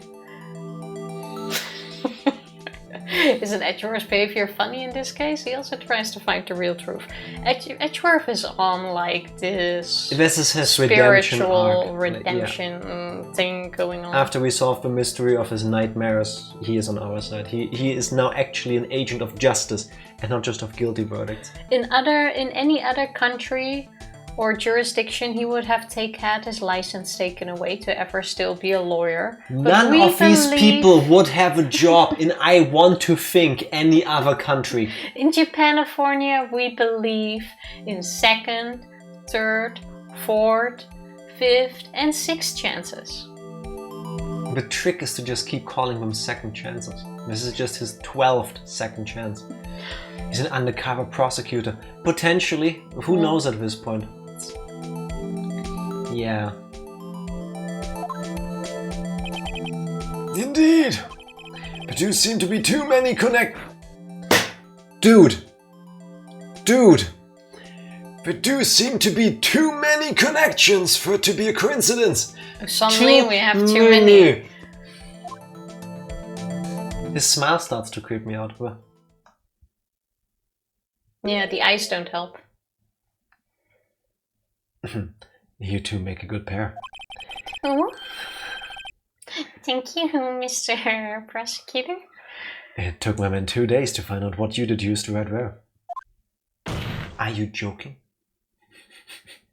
Isn't Edgeworth's behavior funny in this case? He also tries to find the real truth. Edgeworth is on like this is his spiritual redemption thing going on. After we solve the mystery of his nightmares, he is on our side. He is now actually an agent of justice and not just of guilty verdicts. In any other country or jurisdiction, he would have had his license taken away to ever still be a lawyer. None of these people would have a job in, I want to think, any other country. In Japanifornia, we believe in second, third, fourth, fifth, and sixth chances. The trick is to just keep calling them second chances. This is just his 12th second chance. He's an undercover prosecutor. Potentially. Who knows at this point? Yeah. Indeed. But there seem to be too many Dude. But there seem to be too many connections for it to be a coincidence. Suddenly we have too many. His smile starts to creep me out. Yeah, the eyes don't help. You two make a good pair. Oh. Thank you, Mr. Prosecutor. It took my men 2 days to find out what you deduced right there. Are you joking?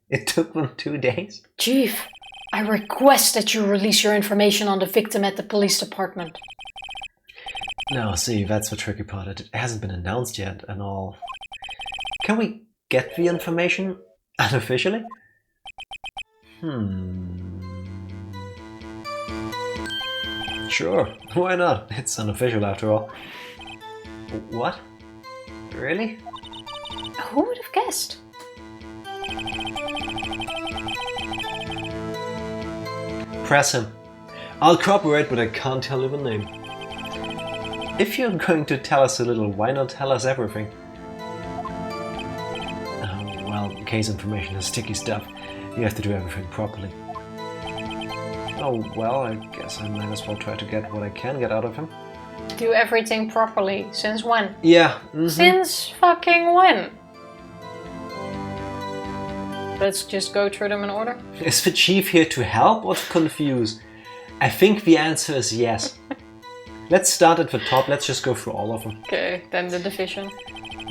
It took them 2 days? Chief, I request that you release your information on the victim at the police department. No, see, that's the tricky part. It hasn't been announced yet and all. Can we get the information unofficially? Sure, why not? It's unofficial after all. What? Really? Who would have guessed? Press him. I'll cooperate, but I can't tell you the name. If you're going to tell us a little, why not tell us everything? Well, case information is sticky stuff. You have to do everything properly. Oh, well, I guess I might as well try to get what I can get out of him. Do everything properly. Since when? Yeah. Since fucking when? Let's just go through them in order. Is the chief here to help or to confuse? I think the answer is yes. Let's start at the top. Let's just go through all of them. Okay, then the division.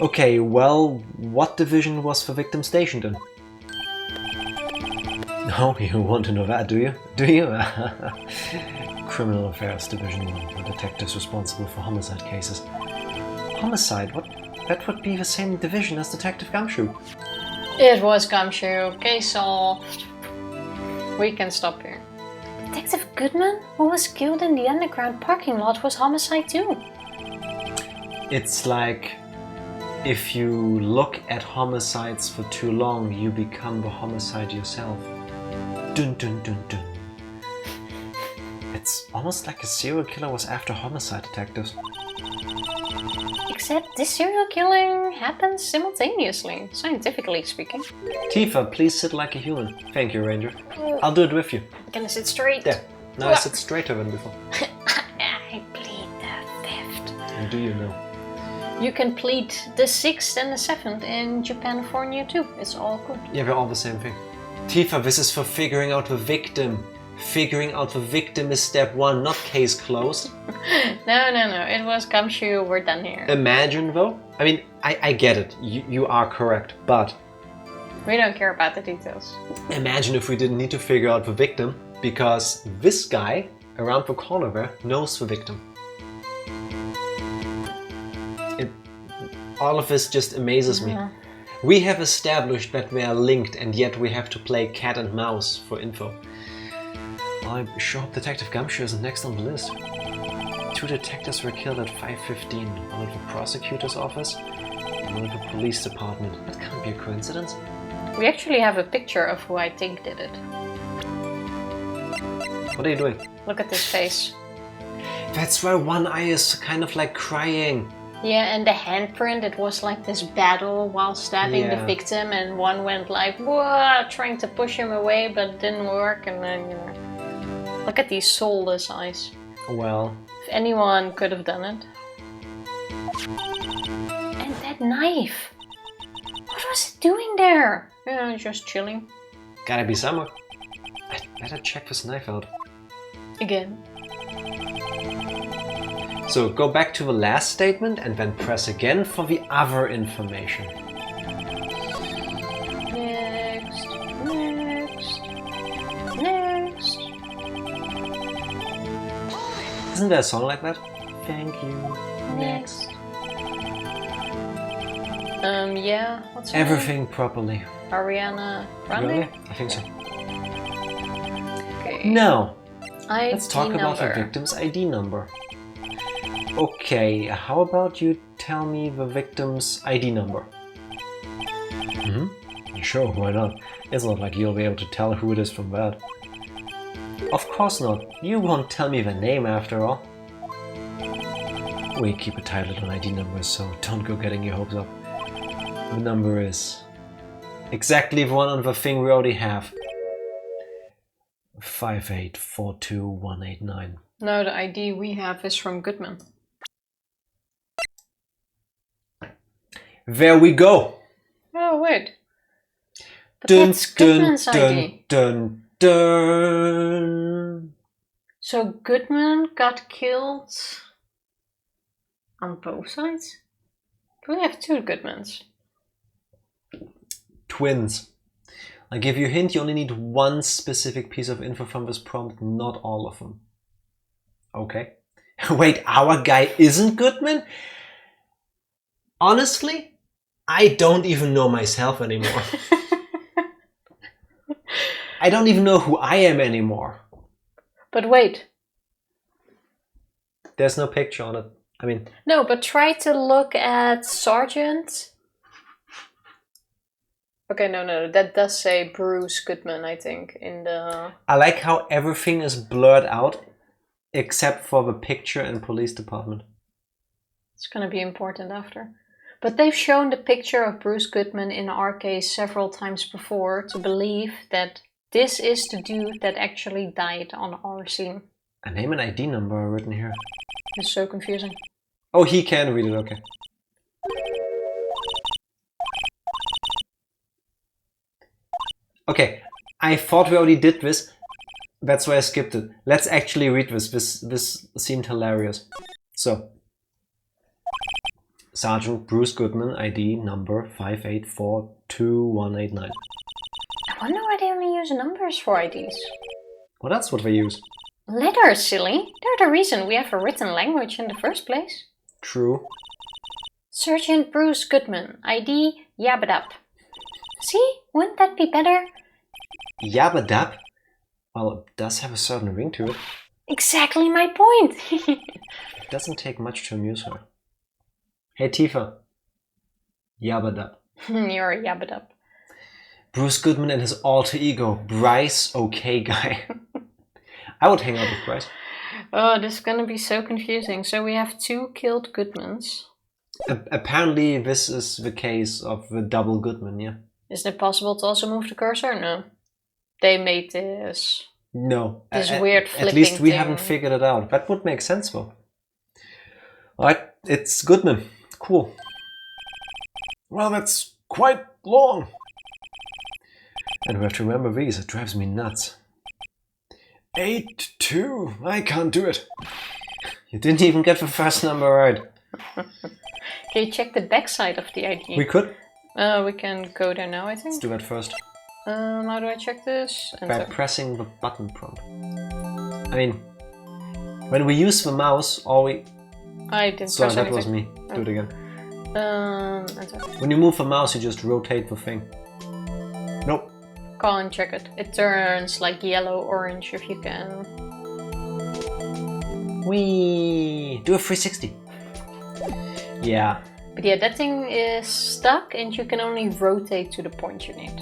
Okay, well, what division was the victim stationed in? Oh, you want to know that, do you? Do you? Criminal Affairs Division 1, the detectives responsible for homicide cases. Homicide? What? That would be the same division as Detective Gumshoe. It was Gumshoe. Case solved. We can stop here. Detective Goodman, who was killed in the underground parking lot, was homicide too. It's like if you look at homicides for too long, you become the homicide yourself. Dun dun dun dun. It's almost like a serial killer was after homicide detectives. Except this serial killing happens simultaneously, scientifically speaking. Tifa, please sit like a human. Thank you, Ranger. I'll do it with you. Can I sit straight? There. Now I sit straighter than before. I plead the fifth. And do you know? You can plead the 6th and the 7th in Japanifornia too. It's all good. Yeah, we're all the same thing. Tifa, this is for figuring out the victim. Figuring out the victim is step 1, not case closed. No. It was Gumshoe. We're done here. Imagine though. I mean, I get it. You are correct, but we don't care about the details. Imagine if we didn't need to figure out the victim because this guy around the corner there knows the victim. All of this just amazes me. We have established that we are linked and yet we have to play cat and mouse for info. I'm sure Detective Gumshoe isn't next on the list. 2 detectives were killed at 5:15. One at the prosecutor's office, and one at the police department. That can't be a coincidence. We actually have a picture of who I think did it. What are you doing? Look at this face. That's why one eye is kind of like crying. Yeah, and the handprint, it was like this battle while stabbing the victim, and one went like, whoa, trying to push him away, but it didn't work, and then, you know. Look at these soulless eyes. Well. If anyone could have done it. And that knife. What was it doing there? Yeah, just chilling. Gotta be somewhere. I'd better check this knife out. Again. So go back to the last statement and then press again for the other information. Next. Next. Next. Isn't there a song like that? Thank you. Next. Yeah. What's her Everything name? properly. Ariana Grande? Really? I think so. Okay. Now, ID let's talk about the number. victim's ID number. Okay, how about you tell me the victim's ID number? Sure, why not? It's not like you'll be able to tell who it is from that. Of course not. You won't tell me the name after all. We keep a tight little ID number, so don't go getting your hopes up. The number is exactly the one on the thing we already have. 5842189. No, the ID we have is from Goodman. There we go! Oh, wait. But Dun, that's Goodman's ID. dun, dun. So Goodman got killed on both sides? Do we have two Goodmans? Twins. I'll give you a hint, you only need one specific piece of info from this prompt, not all of them. Okay. Wait, our guy isn't Goodman? Honestly, I don't even know myself anymore. I don't even know who I am anymore. But wait. There's no picture on it. I mean... No, but try to look at Sergeant. Okay, no, that does say Bruce Goodman, I think, in the... I like how everything is blurred out, except for the picture and police department. It's gonna be important after. But they've shown the picture of Bruce Goodman in our case several times before to believe that this is the dude that actually died on our scene. A name and ID number are written here. It's so confusing. Oh, he can read it, okay. Okay, I thought we already did this. That's why I skipped it. Let's actually read this. This seemed hilarious. So, Sergeant Bruce Goodman, ID number 5842189. I wonder why they only use numbers for IDs. Well, that's what they use. Letters, silly. They're the reason we have a written language in the first place. True. Sergeant Bruce Goodman, ID Yabadab. See? Wouldn't that be better? Yabadab? Well, it does have a certain ring to it. Exactly my point. It doesn't take much to amuse her. Hey Tifa. Yabadab. You're a Yabadab. Bruce Goodman and his alter ego, Bryce OK Guy. I would hang out with Bryce. Oh, this is gonna be so confusing. So we have two killed Goodmans. Apparently this is the case of the double Goodman, yeah? Is it possible to also move the cursor? No. They made this... No. This weird flipping At least we thing. haven't figured it out. That would make sense though. Alright, it's Goodman. Cool. Well, that's quite long. And we have to remember these, it drives me nuts. 82. I can't do it. You didn't even get the first number right. Can you check the backside of the ID? We could. We can go there now, I think. Let's do that first. How do I check this? By Enter. pressing the button prompt. I mean, when we use the mouse, all we... I didn't Sorry, press that anything. was me. Do it again. Enter. When you move the mouse, you just rotate the thing. Nope. Go and check it. It turns like yellow-orange if you can. Whee! Do a 360. Yeah. But yeah, that thing is stuck and you can only rotate to the point you need.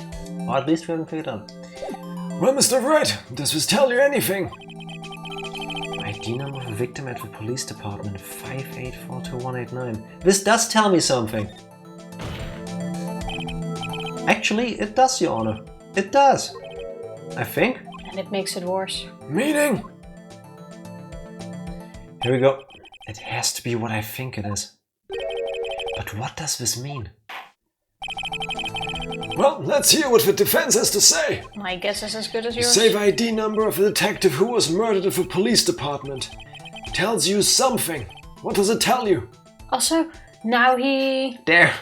Or at least we haven't figured it out. Well, Mr. Wright, does this tell you anything? ID number of the victim at the police department, 5842189. This does tell me something. Actually, it does, Your Honor. It does. I think. And it makes it worse. Meaning? Here we go. It has to be what I think it is. But what does this mean? Well, let's hear what the defense has to say. My guess is as good as The yours. save ID number of the detective who was murdered at the police department tells you something. What does it tell you? Also, now he... There.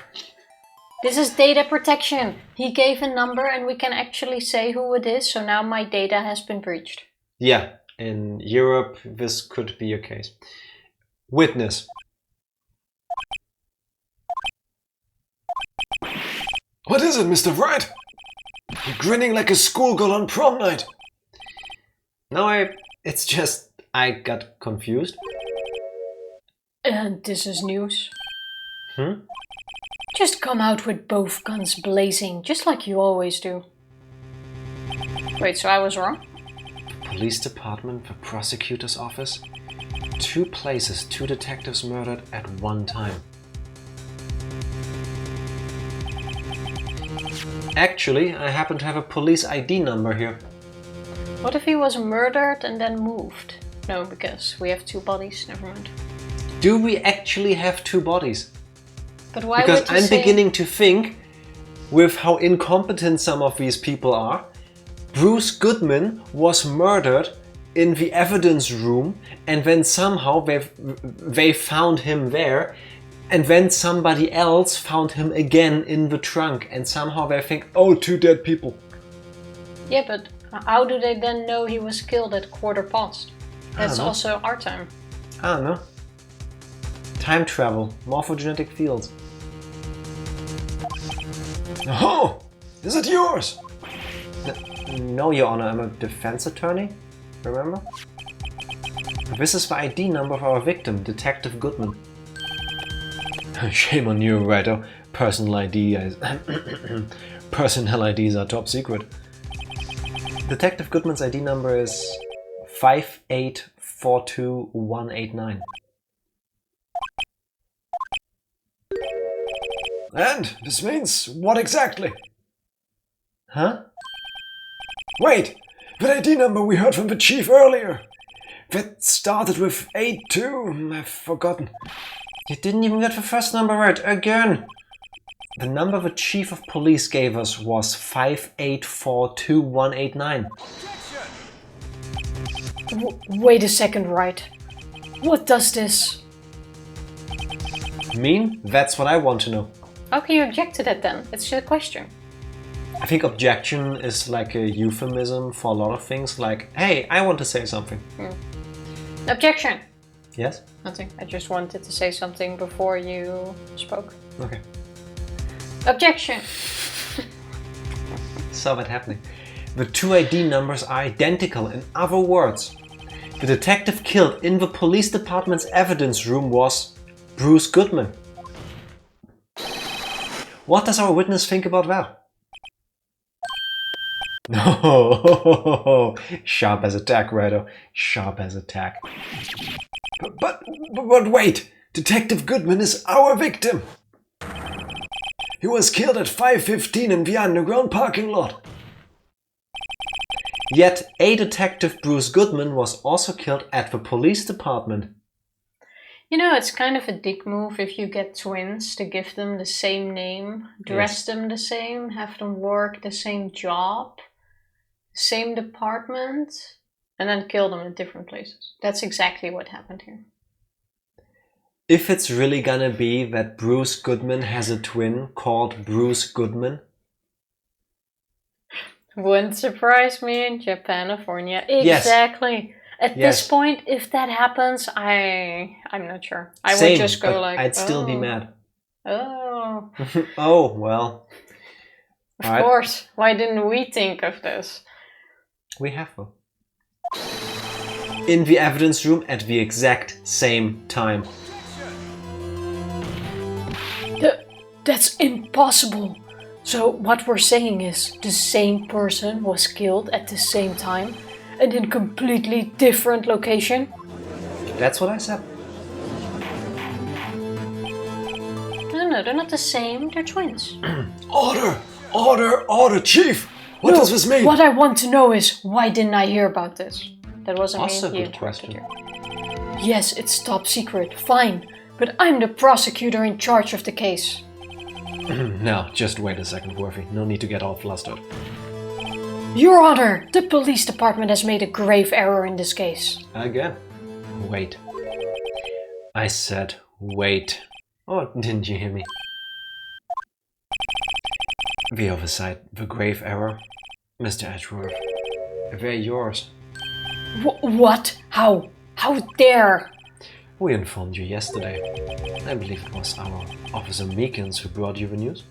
This is data protection. He gave a number and we can actually say who it is, so now my data has been breached. Yeah, in Europe this could be a case. Witness. What is it, Mr. Wright? You're grinning like a schoolgirl on prom night. No, it's just I got confused. And this is news. Hmm? Just come out with both guns blazing, just like you always do. Wait, so I was wrong? Police department, the prosecutor's office. 2 places, 2 detectives murdered at one time. Actually, I happen to have a police ID number here. What if he was murdered and then moved? No, because we have 2 bodies, never mind. Do we actually have 2 bodies? But why Because would you I'm say... beginning to think, with how incompetent some of these people are, Bruce Goodman was murdered in the evidence room and then somehow they found him there and then somebody else found him again in the trunk and somehow they think, oh, 2 dead people. Yeah, but how do they then know he was killed at 15:15? That's also our time. I don't know. Time travel, morphogenetic fields. Oh, is it yours? No, Your Honor, I'm a defense attorney, remember? This is the ID number of our victim, Detective Goodman. Shame on you, Writer. Personal IDs are top secret. Detective Goodman's ID number is 5842189. And this means what exactly? Huh? Wait, that ID number we heard from the chief earlier. That started with 82. I've forgotten. You didn't even get the first number right, again! The number the chief of police gave us was 5842189. Wait a second, Wright. What does this... Mean? That's what I want to know. How can you object to that then? It's just a question. I think objection is like a euphemism for a lot of things, like, hey, I want to say something. Objection! Yes? Nothing. I just wanted to say something before you spoke. Okay. Objection! Saw that happening. The 2 ID numbers are identical. In other words, the detective killed in the police department's evidence room was Bruce Goodman. What does our witness think about that? No, sharp as a tack, Writer. Sharp as a tack. But wait! Detective Goodman is our victim! He was killed at 5:15 in the underground parking lot. Yet a detective, Bruce Goodman, was also killed at the police department. You know, it's kind of a dick move if you get twins to give them the same name, dress them the same, have them work the same job, same department, and then kill them at different places. That's exactly what happened here. If it's really gonna be that Bruce Goodman has a twin called Bruce Goodman. Wouldn't surprise me in Japanifornia. Exactly. At this point, if that happens, I'm not sure. I would just go like, I'd still be mad. Oh. Oh, well. Of course. Why didn't we think of this? We have one. In the evidence room at the exact same time. That's impossible. So what we're saying is the same person was killed at the same time and in completely different location? That's what I said. No, they're not the same. They're twins. Order! Order! Order! Chief! What does this mean? What I want to know is, why didn't I hear about this? That wasn't Also me. a good question. Yes, it's top secret. Fine. But I'm the prosecutor in charge of the case. Now, just wait a second, Worthy. No need to get all flustered. Your Honor, the police department has made a grave error in this case. Again. Wait. I said wait. Oh, didn't you hear me? The oversight, the grave error. Mr. Edgeworth, they're yours. What? How? How dare? We informed you yesterday. I believe it was our Officer Meekins who brought you the news.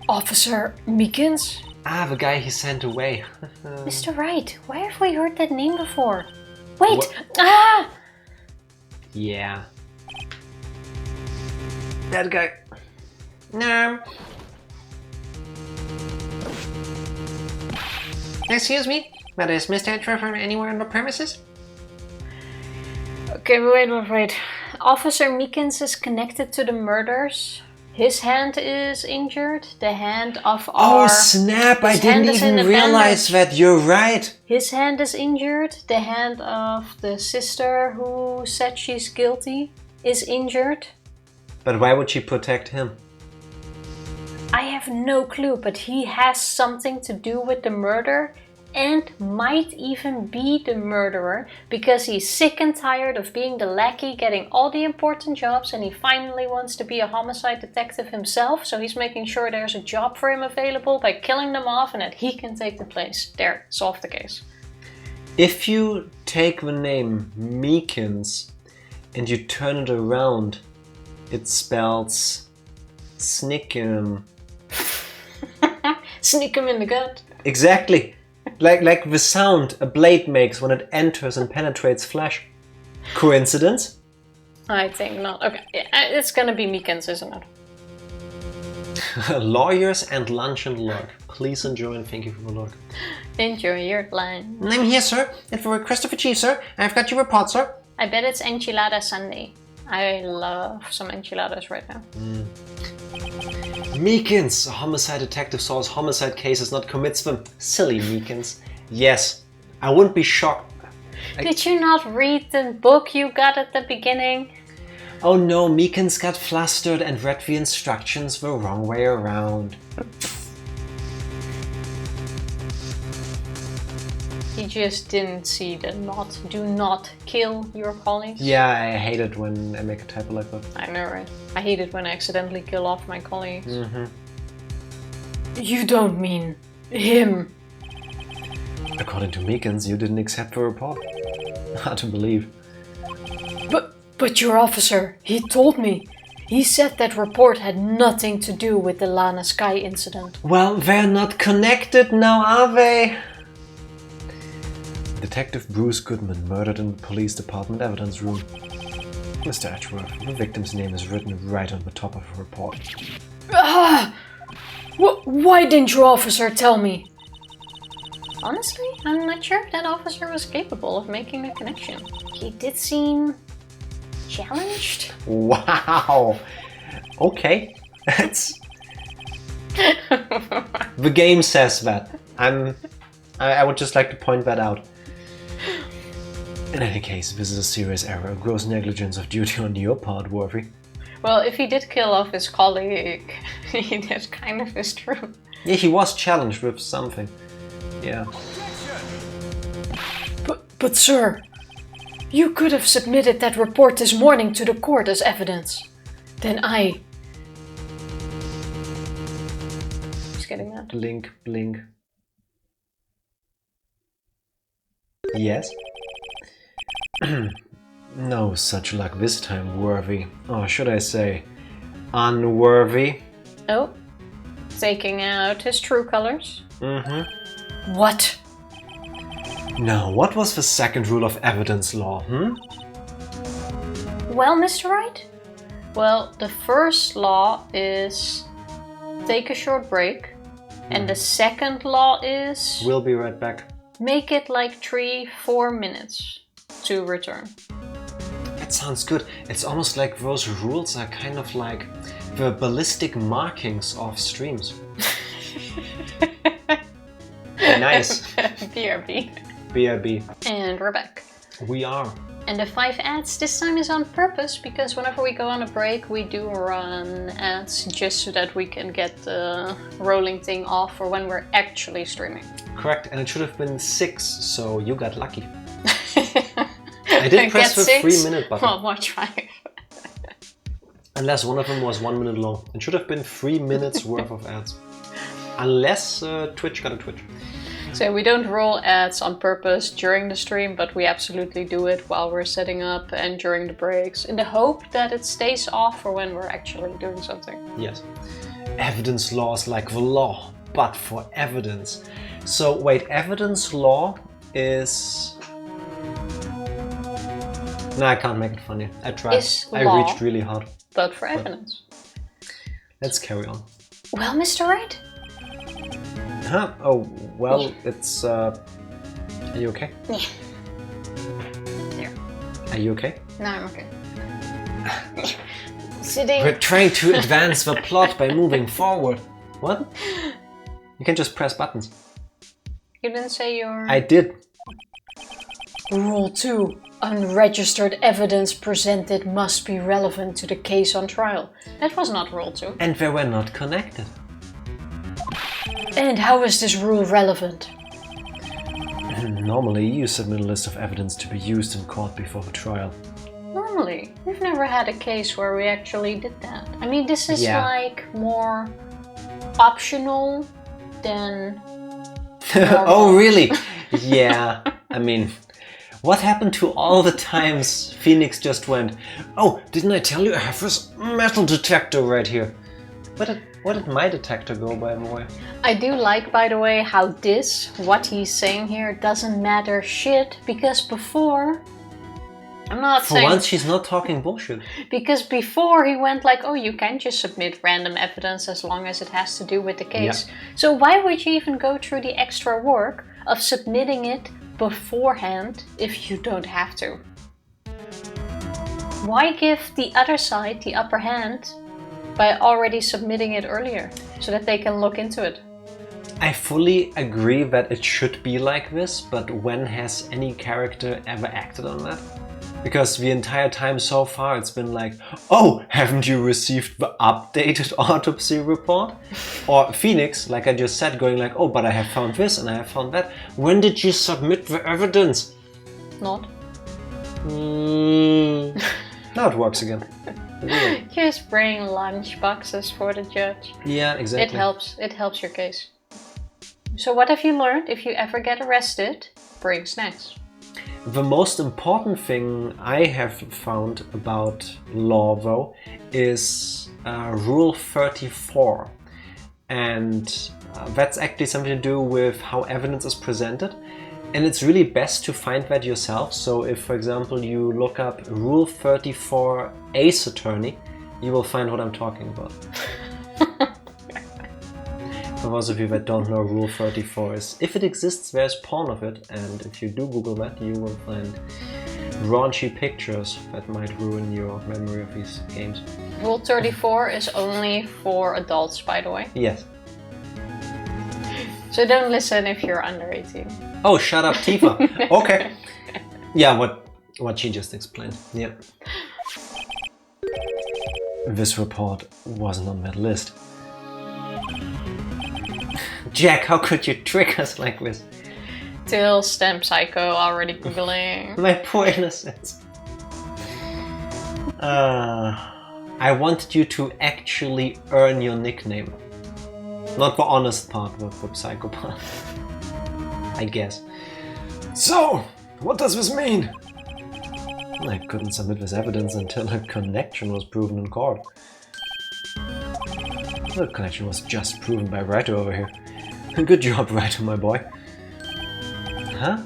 Officer Meekins? Ah, the guy he sent away. Mr. Wright, where have we heard that name before? Wait! What? Ah! Yeah. That guy. No. Excuse me, but is Mr. Edgeworth anywhere on the premises? Okay, wait. Officer Meekins is connected to the murders. His hand is injured. The hand of our... Oh snap, I didn't even realize that, you're right. His hand is injured. The hand of the sister who said she's guilty is injured. But why would she protect him? I have no clue, but he has something to do with the murder and might even be the murderer because he's sick and tired of being the lackey getting all the important jobs and he finally wants to be a homicide detective himself, so he's making sure there's a job for him available by killing them off and that he can take the place. There, solve the case. If you take the name Meekins and you turn it around, it spells Snickum. Sneak him in the gut. Exactly. Like the sound a blade makes when it enters and penetrates flesh. Coincidence? I think not. Okay, yeah, it's gonna be Meekins, isn't it? Lawyers and lunch and lurk. Please enjoy and thank you for the lurk. Enjoy your line. I'm here, sir. At the request of the chief, sir. I've got your report, sir. I bet it's Enchilada Sunday. I love some enchiladas right now. Meekins! A homicide detective solves homicide cases, not commits them. Silly Meekins. Yes, I wouldn't be shocked. Did you not read the book you got at the beginning? Oh no, Meekins got flustered and read the instructions the wrong way around. He just didn't see the do not kill your colleagues. Yeah, I hate it when I make a typo like that. I know, right? I hate it when I accidentally kill off my colleagues. Mm-hmm. You don't mean him. According to Meekins, you didn't accept the report. Hard to believe. But your officer, he told me. He said that report had nothing to do with the Lana Sky incident. Well, they're not connected now, are they? Detective Bruce Goodman murdered in the police department evidence room. Mr. Edgeworth, the victim's name is written right on the top of the report. Why didn't your officer tell me? Honestly, I'm not sure if that officer was capable of making a connection. He did seem challenged. Wow! Okay, that's... The game says that. I would just like to point that out. In any case, this is a serious error, gross negligence of duty on your part, Worthy. Well, if he did kill off his colleague, that kind of is true. Yeah, he was challenged with something. Yeah. But sir, you could have submitted that report this morning to the court as evidence. Then I... He's getting that. Blink, blink. Yes? No such luck this time, Worthy. Or should I say, unworthy? Oh, taking out his true colors. Mm-hmm. What? Now, what was the second rule of evidence law, Well, Mr. Wright? Well, the first law is take a short break. And the second law is... We'll be right back. Make it like 3-4 minutes to return. That sounds good. It's almost like those rules are kind of like the ballistic markings of streams. Nice. BRB. BRB. And we're back. We are. And the 5 ads this time is on purpose because whenever we go on a break we do run ads just so that we can get the rolling thing off for when we're actually streaming. Correct, and it should have been 6, so you got lucky. I did press the 3-minute button. Well, watch 5. Unless one of them was 1 minute long. It should have been 3 minutes worth of ads. Unless Twitch got a Twitch. So we don't roll ads on purpose during the stream, but we absolutely do it while we're setting up and during the breaks, in the hope that it stays off for when we're actually doing something. Yes. Evidence law is like the law, but for evidence. So wait, evidence law is... No, I can't make it funny. I tried. I reached really hard. But for evidence. Let's carry on. Well, Mr. Wright? Huh? Oh, well, it's... Are you okay? Yeah. There. Are you okay? No, I'm okay. Sitting. We're trying to advance the plot by moving forward. What? You can just press buttons. You didn't say your... I did. Rule 2. Unregistered evidence presented must be relevant to the case on trial. That was not Rule 2. And they were not connected. And how is this rule relevant? Normally, you submit a list of evidence to be used in court before the trial. Normally. We've never had a case where we actually did that. I mean, this is like more optional than... Oh, really? Yeah, I mean... What happened to all the times Phoenix just went, "Oh, didn't I tell you I have this metal detector right here?" What did my detector go, by the way? I do like, by the way, how what he's saying here, doesn't matter shit, because before... I'm not saying... For once, she's not talking bullshit. Because before he went like, oh, you can just submit random evidence as long as it has to do with the case. Yeah. So why would you even go through the extra work of submitting it beforehand if you don't have to? Why give the other side the upper hand by already submitting it earlier so that they can look into it? I fully agree that it should be like this, but when has any character ever acted on that? Because the entire time so far it's been like, "Oh, haven't you received the updated autopsy report?" Or Phoenix, like I just said, going like, "Oh, but I have found this and I have found that. When did you submit the evidence?" Not. Now it works again. Weird. Just bring lunch boxes for the judge. Yeah, exactly. It helps your case. So what have you learned? If you ever get arrested, bring snacks. The most important thing I have found about law, though, is Rule 34. And that's actually something to do with how evidence is presented. And it's really best to find that yourself. So if, for example, you look up Rule 34 Ace Attorney, you will find what I'm talking about. For those of you that don't know, Rule 34 is, if it exists, there's porn of it, and if you do Google that, you will find raunchy pictures that might ruin your memory of these games. Rule 34 is only for adults, by the way. Yes. So don't listen if you're under 18. Oh, shut up, Tifa. Okay. Yeah, what she just explained. Yeah. This report wasn't on that list. Jack, how could you trick us like this? Till Stem Psycho already googling. My poor innocence. I wanted you to actually earn your nickname. Not the honest part, but the psychopath. I guess. So, what does this mean? I couldn't submit this evidence until a connection was proven in court. The connection was just proven by Writer over here. Good job, Writer, my boy. Huh?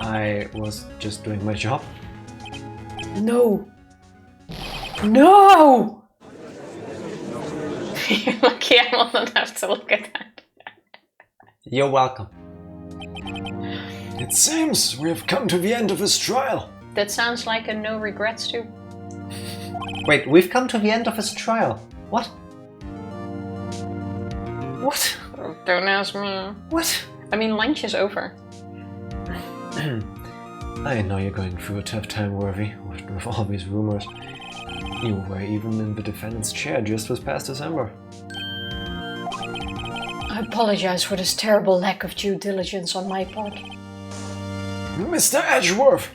I was just doing my job. No! No! You're lucky I will not have to look at that. You're welcome. It seems we have come to the end of this trial. That sounds like a no regrets too. Wait, we've come to the end of his trial. What? What? Don't ask me. What? I mean, lunch is over. I know you're going through a tough time, Worthy, with all these rumors. You were even in the defendant's chair just this past December. I apologize for this terrible lack of due diligence on my part. Mr. Edgeworth!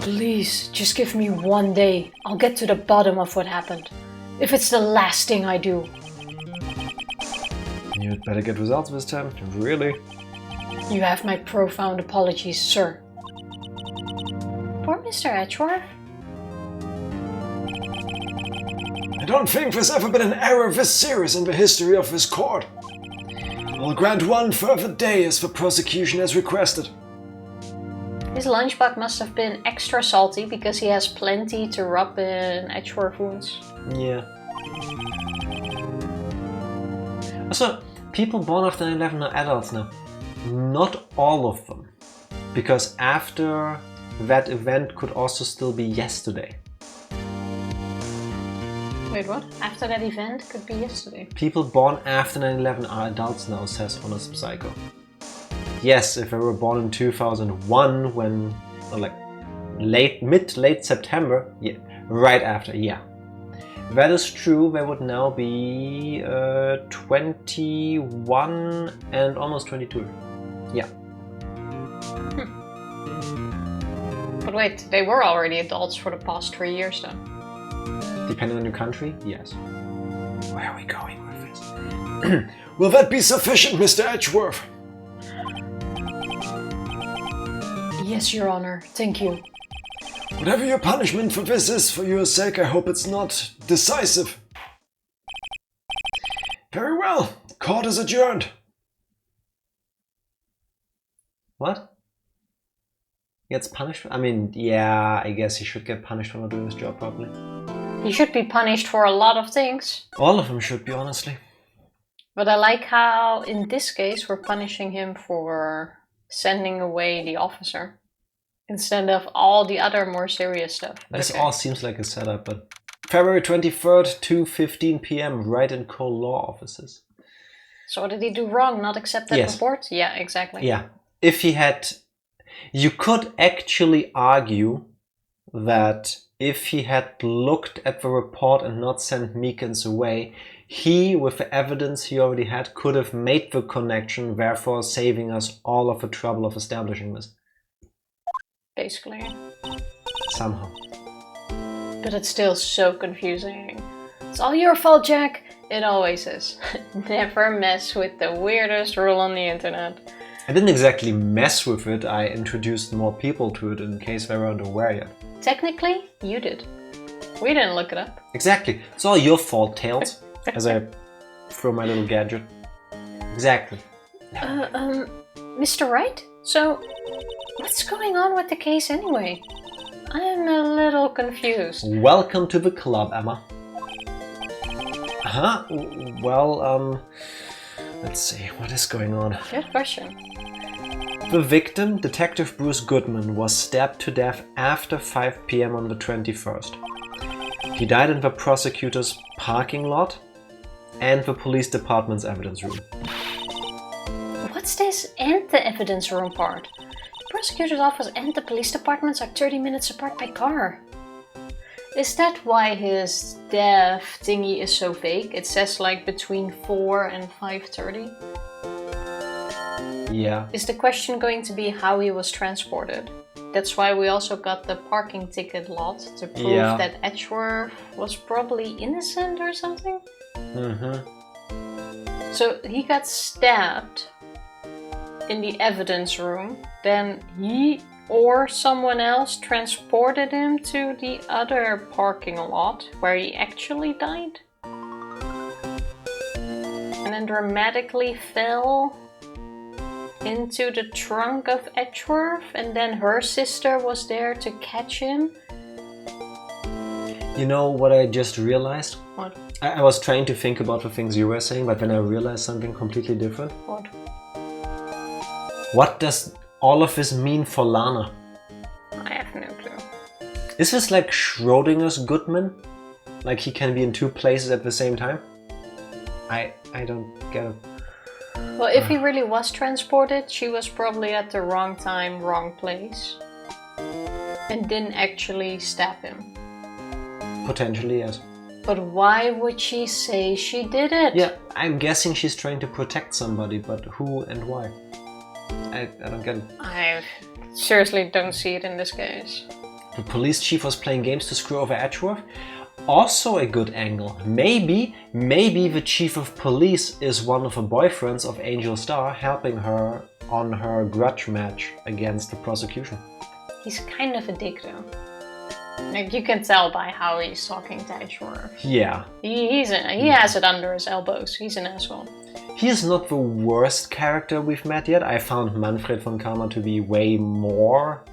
Please, just give me 1 day. I'll get to the bottom of what happened. If it's the last thing I do. You'd better get results this time, really. You have my profound apologies, sir. Poor Mr. Edgeworth. I don't think there's ever been an error this serious in the history of this court. I'll grant 1 further day as the prosecution has requested. His lunchbox must have been extra salty because he has plenty to rub in Edgeworth wounds. Yeah. Also, people born after 9/11 are adults now. Not all of them. Because after that event could also still be yesterday. Wait, what? After that event could be yesterday. People born after 9/11 are adults now, says Honest Psycho. Yes, if they were born in 2001, when, or like late September, yeah, right after, yeah. That is true, they would now be 21 and almost 22. Yeah. But wait, they were already adults for the past 3 years though. Depending on your country, yes. Where are we going with this? Will that be sufficient, Mr. Edgeworth? Yes, Your Honor. Thank you. Whatever your punishment for this is, for your sake, I hope it's not decisive. Very well. Court is adjourned. What? Gets punished? I mean, yeah, I guess he should get punished for not doing his job properly. He should be punished for a lot of things. All of them should be, honestly. But I like how, in this case, we're punishing him for sending away the officer. Instead of all the other more serious stuff. This all seems like a setup, but... February 23rd, 2:15 p.m. right in Cole Law offices. So what did he do wrong? Not accept that report? Yeah, exactly. Yeah. If he had... You could actually argue that if he had looked at the report and not sent Meekins away, he, with the evidence he already had, could have made the connection, therefore saving us all of the trouble of establishing this. Basically. Somehow. But it's still so confusing. It's all your fault, Jack. It always is. Never mess with the weirdest rule on the internet. I didn't exactly mess with it, I introduced more people to it in case they weren't aware yet. Technically, you did. We didn't look it up. Exactly. It's all your fault, Tails. As I throw my little gadget. Exactly. Mr. Wright? So, what's going on with the case anyway? I'm a little confused. Welcome to the club, Emma. Well, let's see, what is going on? Good question. The victim, Detective Bruce Goodman, was stabbed to death after 5 p.m. on the 21st. He died in the prosecutor's parking lot and the police department's evidence room. What's this and the evidence room part? The prosecutor's office and the police departments are 30 minutes apart by car. Is that why his death thingy is so vague? It says like between 4 and 5:30. Yeah. Is the question going to be how he was transported? That's why we also got the parking ticket lot to prove that Edgeworth was probably innocent or something? Mm-hmm. So he got stabbed in the evidence room, then he or someone else transported him to the other parking lot where he actually died? And then dramatically fell into the trunk of Edgeworth, and then her sister was there to catch him? You know what I just realized? What? I was trying to think about the things you were saying, but then I realized something completely different. What? What does all of this mean for Lana? I have no clue. Is this like Schrodinger's Goodman? Like he can be in two places at the same time? I don't get it. Well, if he really was transported, she was probably at the wrong time, wrong place. And didn't actually stab him. Potentially, yes. But why would she say she did it? Yeah, I'm guessing she's trying to protect somebody, but who and why? I don't get it. I seriously don't see it in this case. The police chief was playing games to screw over Edgeworth. Also a good angle. Maybe the chief of police is one of the boyfriends of Angel Star, helping her on her grudge match against the prosecution. He's kind of a dick though. Like, you can tell by how he's talking to Edgeworth. Yeah. He has it under his elbows. He's an asshole. He is not the worst character we've met yet. I found Manfred von Karma to be way more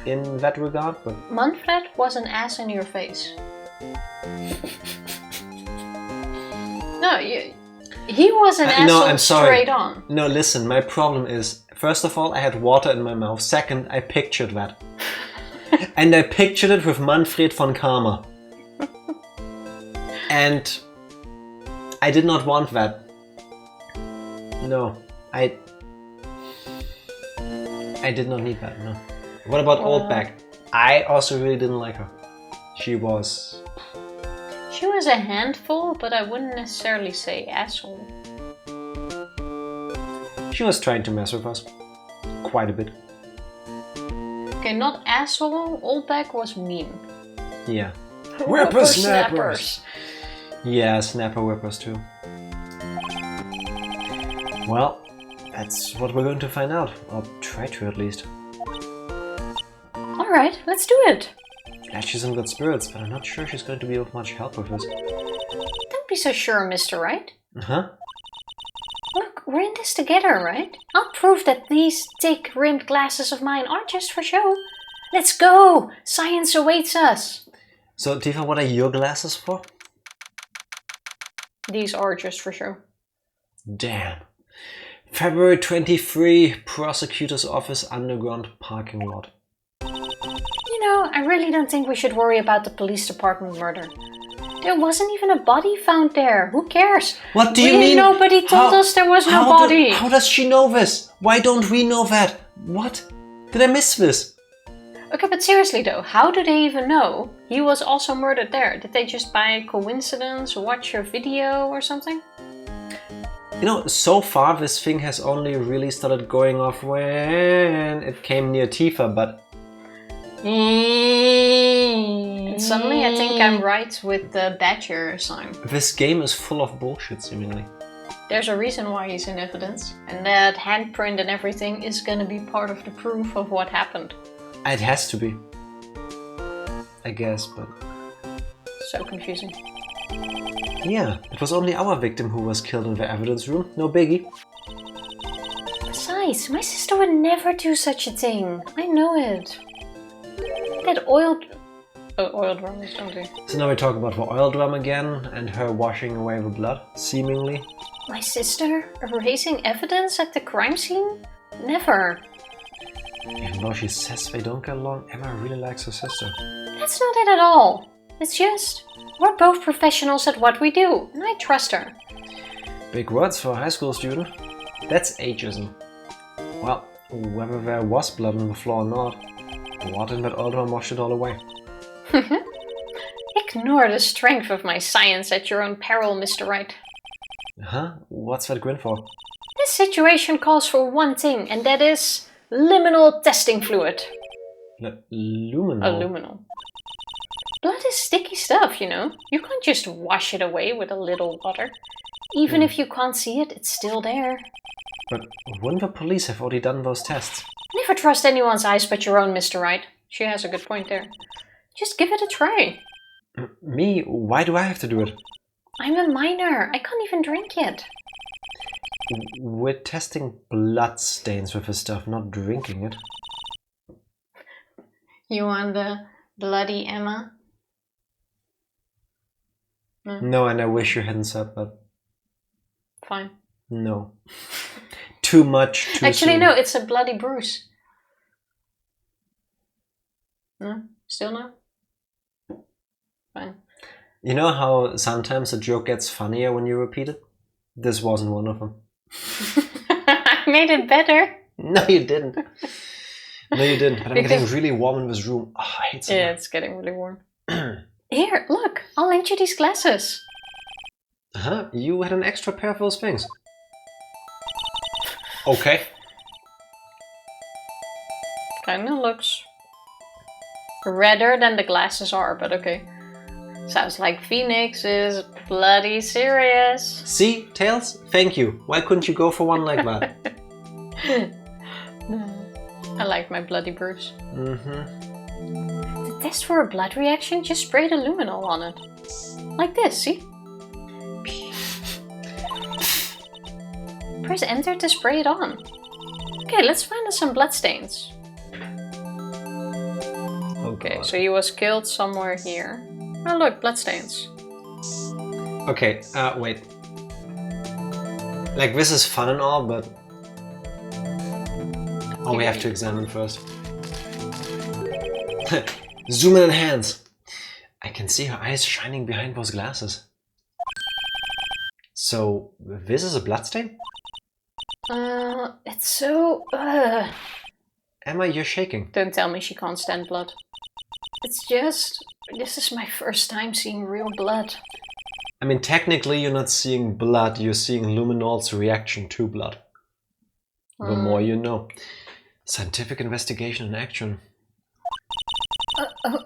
in that regard, but... Manfred was an ass in your face. No, he was an asshole. No, I'm sorry. Straight on. No, listen, my problem is, first of all, I had water in my mouth. Second, I pictured that. And I pictured it with Manfred von Karma. And I did not want that. No, I did not need that, no. What about Oldback? I also really didn't like her. She was a handful, but I wouldn't necessarily say asshole. She was trying to mess with us. Quite a bit. Okay, not asshole, Oldback was mean. Yeah. Whippersnappers! Yeah, snapper whippers too. Well, that's what we're going to find out. Or try to at least. Alright, let's do it! Yeah, she's in good spirits, but I'm not sure she's going to be of much help with this. Don't be so sure, Mr. Wright. Huh? Look, we're in this together, right? I'll prove that these thick-rimmed glasses of mine aren't just for show. Let's go! Science awaits us! So, Tifa, what are your glasses for? These are just for show. Damn. February 23, Prosecutor's Office underground parking lot. You know, I really don't think we should worry about the police department murder. There wasn't even a body found there. Who cares? What do you mean? Nobody told us there was no body. How does she know this? Why don't we know that? What? Did I miss this? Okay, but seriously though, how do they even know he was also murdered there? Did they just by coincidence watch your video or something? You know, so far this thing has only really started going off when it came near Tifa, but... And suddenly I think I'm right with the Badger sign. This game is full of bullshit, seemingly. There's a reason why he's in evidence, and that handprint and everything is gonna be part of the proof of what happened. It has to be. I guess, but... So confusing. Yeah, it was only our victim who was killed in the evidence room, no biggie. Besides, my sister would never do such a thing. I know it. That oil drum is empty. So now we talk about the oil drum again and her washing away the blood, seemingly. My sister? Erasing evidence at the crime scene? Never. Even though she says they don't get along, Emma really likes her sister. That's not it at all. It's just, we're both professionals at what we do, and I trust her. Big words for a high school student. That's ageism. Well, whether there was blood on the floor or not, the water in that oil drum washed it all away. Ignore the strength of my science at your own peril, Mr. Wright. Huh? What's that grin for? This situation calls for one thing, and that is liminal testing fluid. Luminal? Luminal. Blood is sticky stuff, you know. You can't just wash it away with a little water. Even if you can't see it, it's still there. But wouldn't the police have already done those tests? Never trust anyone's eyes but your own, Mr. Wright. She has a good point there. Just give it a try. Me? Why do I have to do it? I'm a minor. I can't even drink yet. We're testing blood stains with this stuff, not drinking it. You want the bloody Emma? No, and I wish you hadn't said that. Fine. No. Too much, too Actually, soon. no, it's a bloody Bruce. No? Still no? Fine. You know how sometimes a joke gets funnier when you repeat it? This wasn't one of them. I made it better. No, you didn't. No, you didn't. But I'm getting really warm in this room. Oh, I hate summer. Yeah, it's getting really warm. Here, look. I'll lend you these glasses. Huh? You had an extra pair of those things. Okay. Kinda looks redder than the glasses are, but okay. Sounds like Phoenix is bloody serious. See, Tails? Thank you. Why couldn't you go for one like that? I like my bloody Bruce. Mm-hmm. The test for a blood reaction, just spray the luminol on it. Like this, see? Press enter to spray it on. Okay, let's find us some bloodstains. Okay, so he was killed somewhere here. Oh look, bloodstains. Okay, wait. Like, this is fun and all, but... Oh, we have to examine first. Zoom in and hands. I can see her eyes shining behind those glasses. So, this is a bloodstain? It's so... Emma, you're shaking. Don't tell me she can't stand blood. It's just... This is my first time seeing real blood. I mean, technically you're not seeing blood, you're seeing luminol's reaction to blood. The more you know. Scientific investigation in action.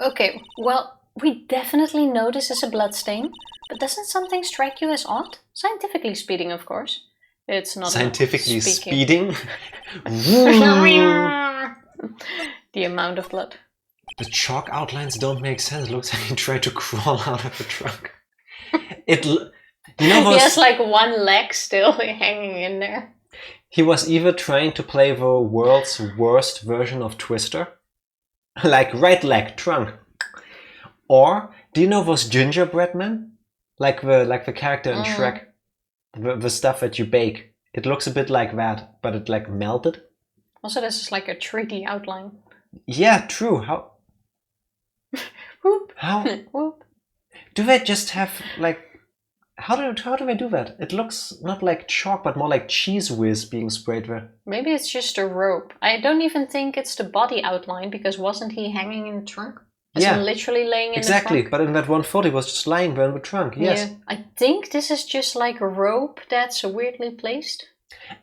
Okay, well, we definitely know this is a bloodstain, but doesn't something strike you as odd? Scientifically speaking, of course. It's not scientifically speeding? The amount of blood. The chalk outlines don't make sense. It looks like he tried to crawl out of the trunk. He has like one leg still hanging in there. He was either trying to play the world's worst version of Twister, like right leg, trunk, or do you know those gingerbread men, like the character in Shrek, the stuff that you bake? It looks a bit like that, but it like melted. Also, this is like a 3D outline. Yeah, true. How? Whoop. How? Whoop. Do they just have like? How do they do that? It looks not like chalk, but more like cheese whiz being sprayed there. Maybe it's just a rope. I don't even think it's the body outline, because wasn't he hanging in the trunk? Yeah, literally laying in exactly. the trunk? But in that one photo, he was just lying there in the trunk. Yes. Yeah. I think this is just like a rope that's weirdly placed.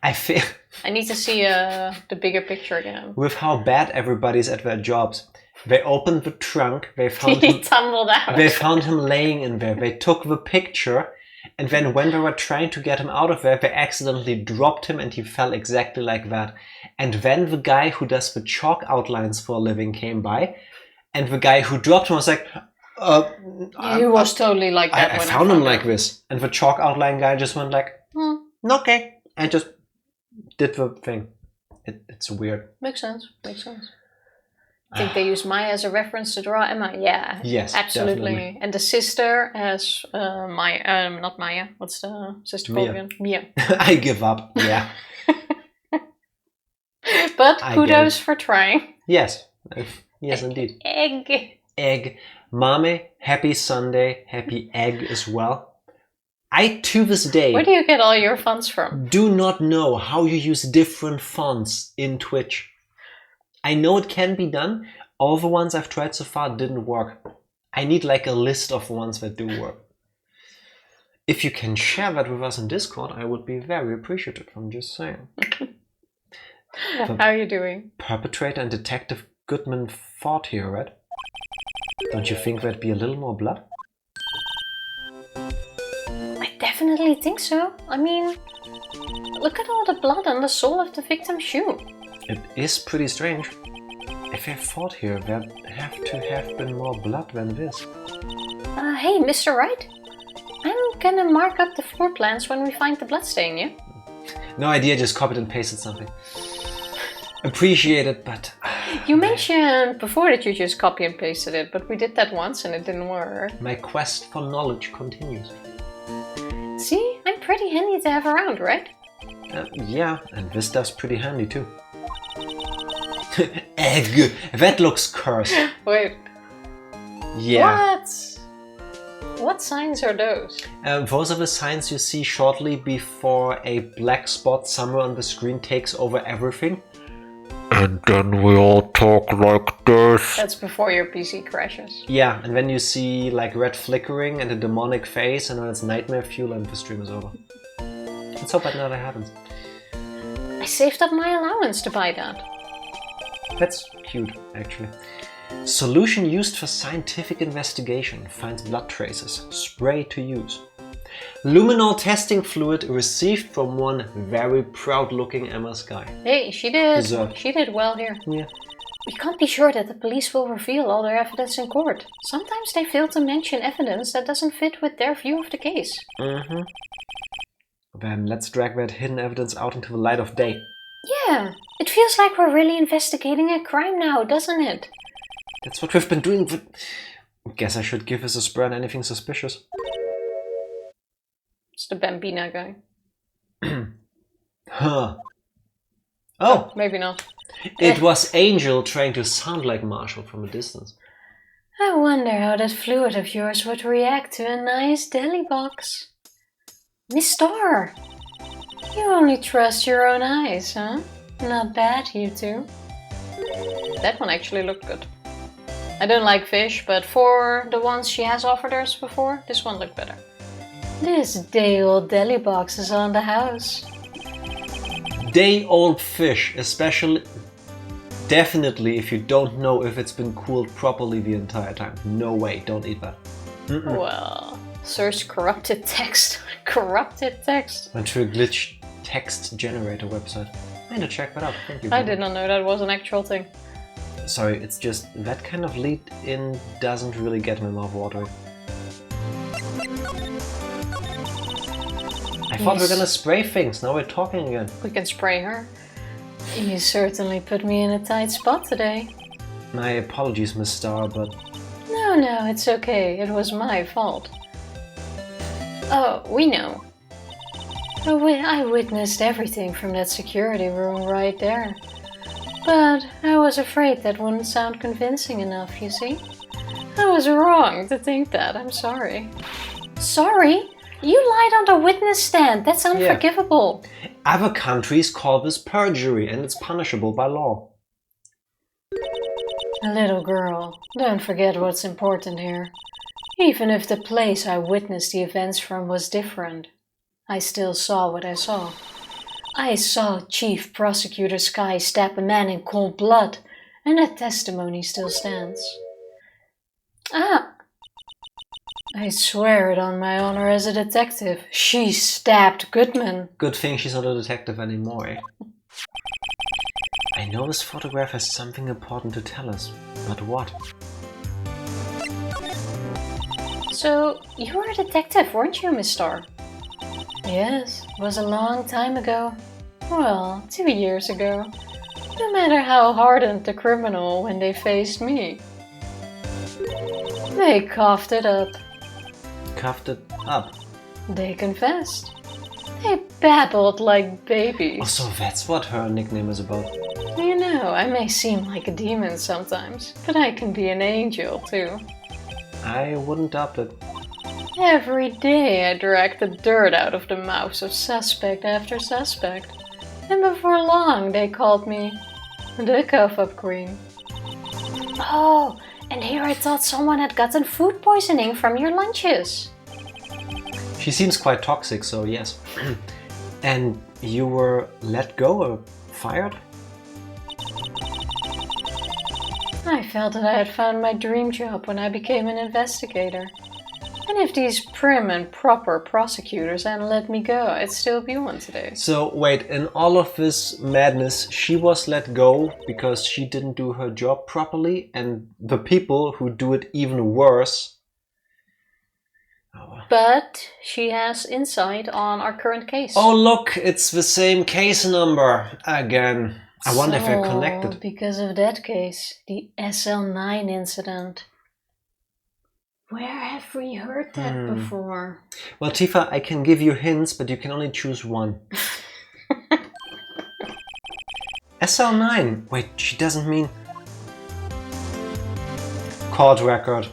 I feel. I need to see the bigger picture again. With how bad everybody's at their jobs. They opened the trunk. They found he tumbled out. They found him laying in there. They took the picture. And then when they were trying to get him out of there, they accidentally dropped him and he fell exactly like that. And then the guy who does the chalk outlines for a living came by. And the guy who dropped him was like... he was totally like that. I found him like this. And the chalk outline guy just went like, okay. And just did the thing. It's weird. Makes sense. Makes sense. I think they used Maya as a reference to draw Emma. Yeah. Yes, absolutely. Definitely. And the sister as Maya. Not Maya. What's the sister called again? Mia. I give up. Yeah. But kudos for trying. Yes. Yes, indeed. Egg. Mommy, happy Sunday. Happy egg as well. I, to this day... Where do you get all your fonts from? Do not know how you use different fonts in Twitch. I know it can be done. All the ones I've tried so far didn't work. I need like a list of ones that do work. If you can share that with us in Discord, I would be very appreciative. I'm just saying. How are you doing? Perpetrator and Detective Goodman fought here, right? Don't you think there'd be a little more blood? I definitely think so. I mean, look at all the blood on the sole of the victim's shoe. It is pretty strange. If they fought here, there'd have to have been more blood than this. Hey, Mr. Wright. I'm gonna mark up the floor plans when we find the bloodstain, yeah? No idea, just copied and pasted something. Appreciate it, but... You mentioned before that you just copy and pasted it, but we did that once and it didn't work. My quest for knowledge continues. See? I'm pretty handy to have around, right? Yeah, and this stuff's pretty handy too. Egg! That looks cursed. Wait. Yeah. What signs are those? Those are the signs you see shortly before a black spot somewhere on the screen takes over everything. And then we all talk like this. That's before your PC crashes. Yeah, and then you see like red flickering and a demonic face, and then it's nightmare fuel and the stream is over. Let's hope that never happens. I saved up my allowance to buy that. That's cute, actually. Solution used for scientific investigation. Finds blood traces. Spray to use. Luminol testing fluid received from one very proud-looking MS guy. Hey, she did. Deserved. She did well here. Yeah. We can't be sure that the police will reveal all their evidence in court. Sometimes they fail to mention evidence that doesn't fit with their view of the case. Mm-hmm. Then let's drag that hidden evidence out into the light of day. Yeah, it feels like we're really investigating a crime now, doesn't it? That's what we've been doing. Guess I should give us a spray on anything suspicious. It's the Bambina guy. Huh. Oh, maybe not. It was Angel trying to sound like Marshall from a distance. I wonder how that fluid of yours would react to a nice deli box. Miss Star, you only trust your own eyes, huh? Not bad, you two. That one actually looked good. I don't like fish, but for the ones she has offered us before, this one looked better. This day-old deli box is on the house. Day-old fish, especially, definitely if you don't know if it's been cooled properly the entire time. No way, don't eat that. Mm-mm. Well, search corrupted text. Corrupted text. Went to a glitch text generator website. I need to check that out. Thank you. I did not know that was an actual thing. Sorry, it's just that kind of lead-in doesn't really get my mouth watering. I thought we were gonna spray things, now we're talking again. We can spray her. You certainly put me in a tight spot today. My apologies, Miss Star, but... No, it's okay. It was my fault. Oh, we know. I witnessed everything from that security room right there. But I was afraid that wouldn't sound convincing enough, you see? I was wrong to think that. I'm sorry. Sorry? You lied on the witness stand. That's unforgivable. Yeah. Other countries call this perjury and it's punishable by law. Little girl, don't forget what's important here. Even if the place I witnessed the events from was different, I still saw what I saw. I saw Chief Prosecutor Sky stab a man in cold blood, and that testimony still stands. I swear it on my honor as a detective. She stabbed Goodman. Good thing she's not a detective anymore, eh? I know this photograph has something important to tell us, but what? So, you were a detective, weren't you, Miss Star? Yes, it was a long time ago. Well, 2 years ago. No matter how hardened the criminal when they faced me. They coughed it up. Coughed it up? They confessed. They babbled like babies. Oh, so that's what her nickname is about. You know, I may seem like a demon sometimes, but I can be an angel too. I wouldn't doubt it. Every day I drag the dirt out of the mouths of suspect after suspect. And before long they called me the cough-up queen. Oh, and here I thought someone had gotten food poisoning from your lunches. She seems quite toxic, so yes. And you were let go or fired? I felt that I had found my dream job when I became an investigator. And if these prim and proper prosecutors hadn't let me go, I'd still be one today. So wait, in all of this madness, she was let go because she didn't do her job properly, and the people who do it even worse... But she has insight on our current case. Oh look, it's the same case number again. I wonder if they're connected. Because of that case, the SL9 incident. Where have we heard that before? Well, Tifa, I can give you hints, but you can only choose one. SL9. Wait, she doesn't mean... Court record.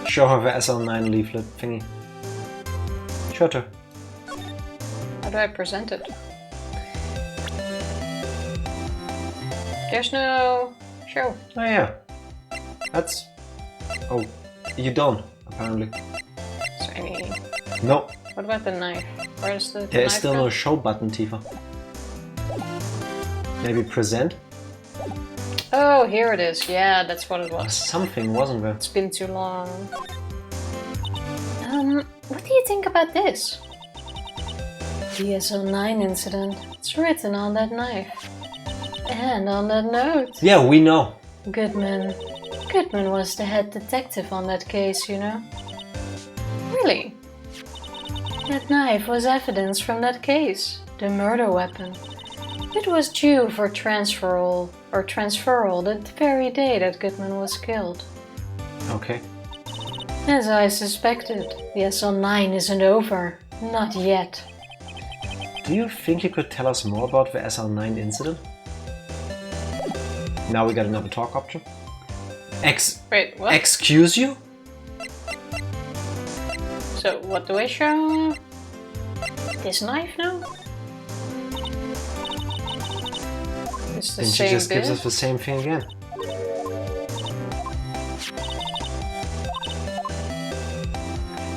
Show her the SL9 leaflet thingy. Show it to her. How do I present it? There's no show. Oh yeah. That's... Oh, you don't, apparently. Sorry. No. What about the knife? Where's the There is knife still go? no show button, Tifa. Maybe present? Oh, here it is. Yeah, that's what it Or was. something, wasn't there? It's been too long. What do you think about this? The SL9 incident. It's written on that knife. And on that note. Yeah, we know. Goodman. Goodman was the head detective on that case, you know? Really? That knife was evidence from that case. The murder weapon. It was due for transferal the very day that Goodman was killed. Okay. As I suspected, the SL9 isn't over. Not yet. Do you think you could tell us more about the SL9 incident? Now we got another talk option. Wait, what? Excuse you? So, what do I show? This knife now? It's the Then she same just gives bit. us the same thing again.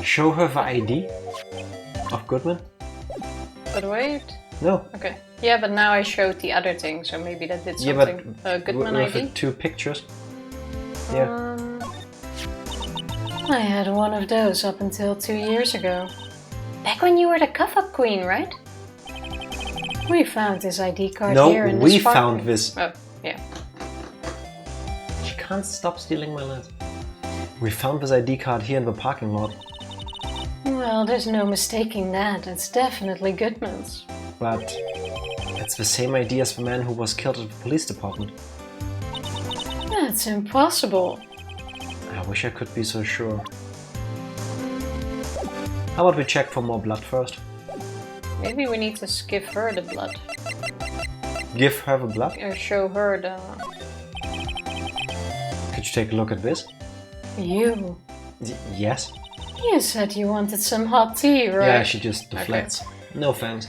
Show her the ID of Goodman? But wait. No. Okay. Yeah, but now I showed the other thing, so maybe that did Yeah, something. but Goodman with the ID? two pictures. Yeah. I had one of those up until 2 years ago. Back when you were the cuff-up queen, right? We found this ID card here in No, this we park. found this. Oh, yeah. She can't stop stealing my lines. We found this ID card here in the parking lot. Well, there's no mistaking that. It's definitely Goodman's. But it's the same ID as the man who was killed at the police department. That's impossible. I wish I could be so sure. How about we check for more blood first? Maybe we need to give her the blood. Give her the blood? Or show her the... Could you take a look at this? You. Yes? You said you wanted some hot tea, right? Yeah, she just deflects. No thanks.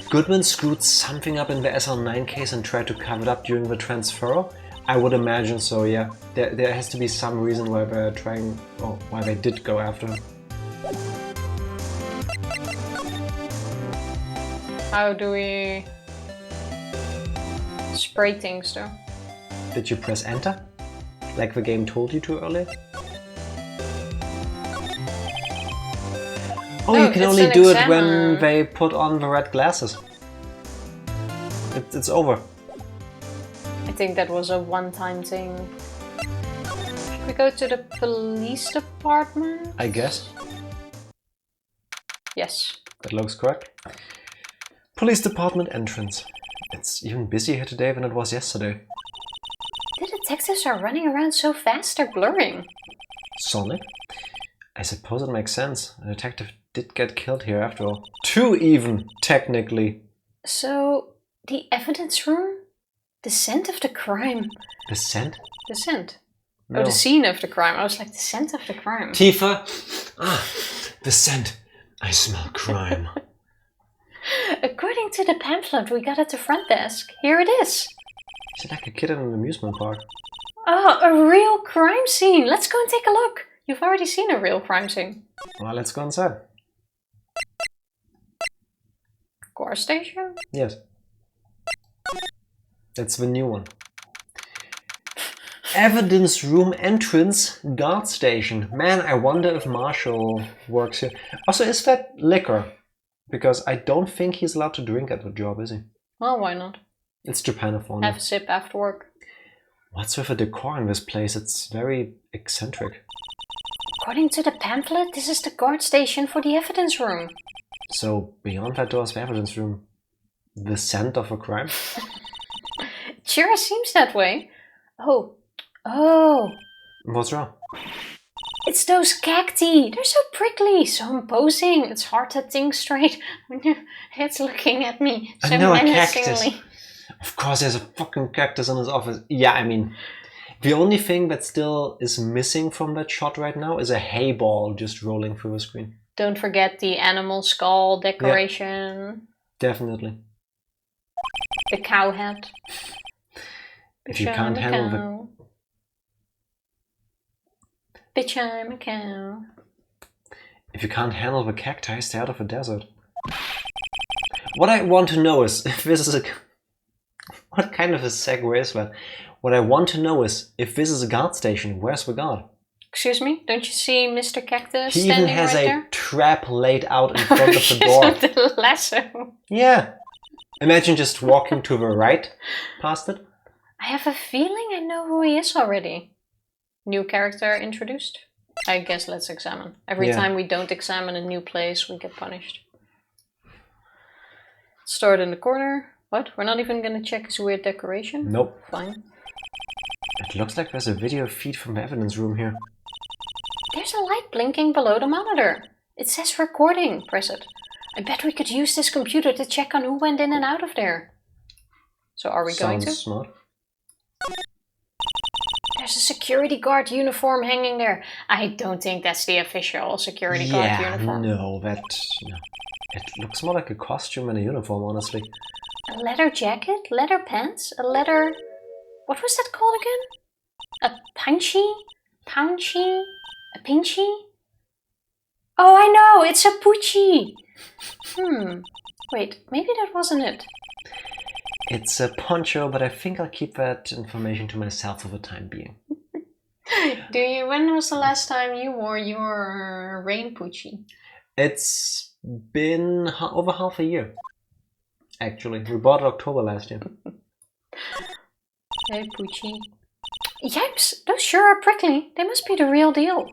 Goodman screwed something up in the SL9 case and tried to cover it up during the transfer? I would imagine so, yeah. There has to be some reason why they're trying... or why they did go after him. How do we... spray things though? Did you press enter? Like the game told you to earlier? Oh, you can it's only an do it examiner. when they put on the red glasses. It's over. I think that was a one-time thing. Should we go to the police department? I guess. Yes. That looks correct. Police department entrance. It's even busier here today than it was yesterday. The detectives are running around so fast they're blurring. Sonic? I suppose it makes sense. A detective did get killed here after all. 2 even, technically. So, the evidence room? The scent of the crime. The scent? The scent. No. Oh, the scene of the crime. I was like, the scent of the crime. Tifa? Ah, the scent. I smell crime. According to the pamphlet we got at the front desk, here it is. She's like a kid in an amusement park. Oh, a real crime scene. Let's go and take a look. You've already seen a real crime scene. Well, let's go inside. Car station? Yes. That's the new one. Evidence room entrance guard station. Man, I wonder if Marshall works here. Also, is that liquor? Because I don't think he's allowed to drink at the job, is he? Well, why not? It's Japanophone. Have a sip after work. What's with the decor in this place? It's very eccentric. According to the pamphlet, this is the guard station for the evidence room. So, beyond that door is the evidence room. The scent of a crime? It sure seems that way. Oh, What's wrong? it's those cacti. They're so prickly, so imposing. It's hard to think straight when your head's looking at me so I know, a cactus. menacingly. Of course there's a fucking cactus in his office. Yeah, I mean, The only thing that still is missing from that shot right now is a hay ball just rolling through the screen. Don't forget the animal skull decoration. Yeah, definitely. The cow head. If you can't handle Bitch, I'm a cow. If you can't handle the cacti, stay out of the desert. What I want to know is if this is a... What kind of a segue is that? What I want to know is if this is a guard station, where's the guard? Excuse me? Don't you see Mr. Cactus he standing even has right a there? trap laid out in front of the door. The lasso. Yeah. Imagine just walking to the right past it. I have a feeling I know who he is already. New character introduced? I guess let's examine. Every time we don't examine a new place, we get punished. Start in the corner. What? We're not even gonna check his weird decoration? Nope. Fine. It looks like there's a video feed from the evidence room here. There's a light blinking below the monitor. It says recording. Press it. I bet we could use this computer to check on who went in and out of there. So are we going to? Sounds smart. There's a security guard uniform hanging there. I don't think that's the official security guard uniform. No, no. It looks more like a costume than a uniform, honestly. A leather jacket? Leather pants? A leather... What was that called again? A punchy? Pounchy? A pinchy? Oh, I know! It's a poochie! Wait, maybe that wasn't it. It's a poncho, but I think I'll keep that information to myself for the time being. When was the last time you wore your rain poochie? It's been over half a year. Actually, we bought it October last year. Hey, poochie. Yipes! Those sure are prickly. They must be the real deal.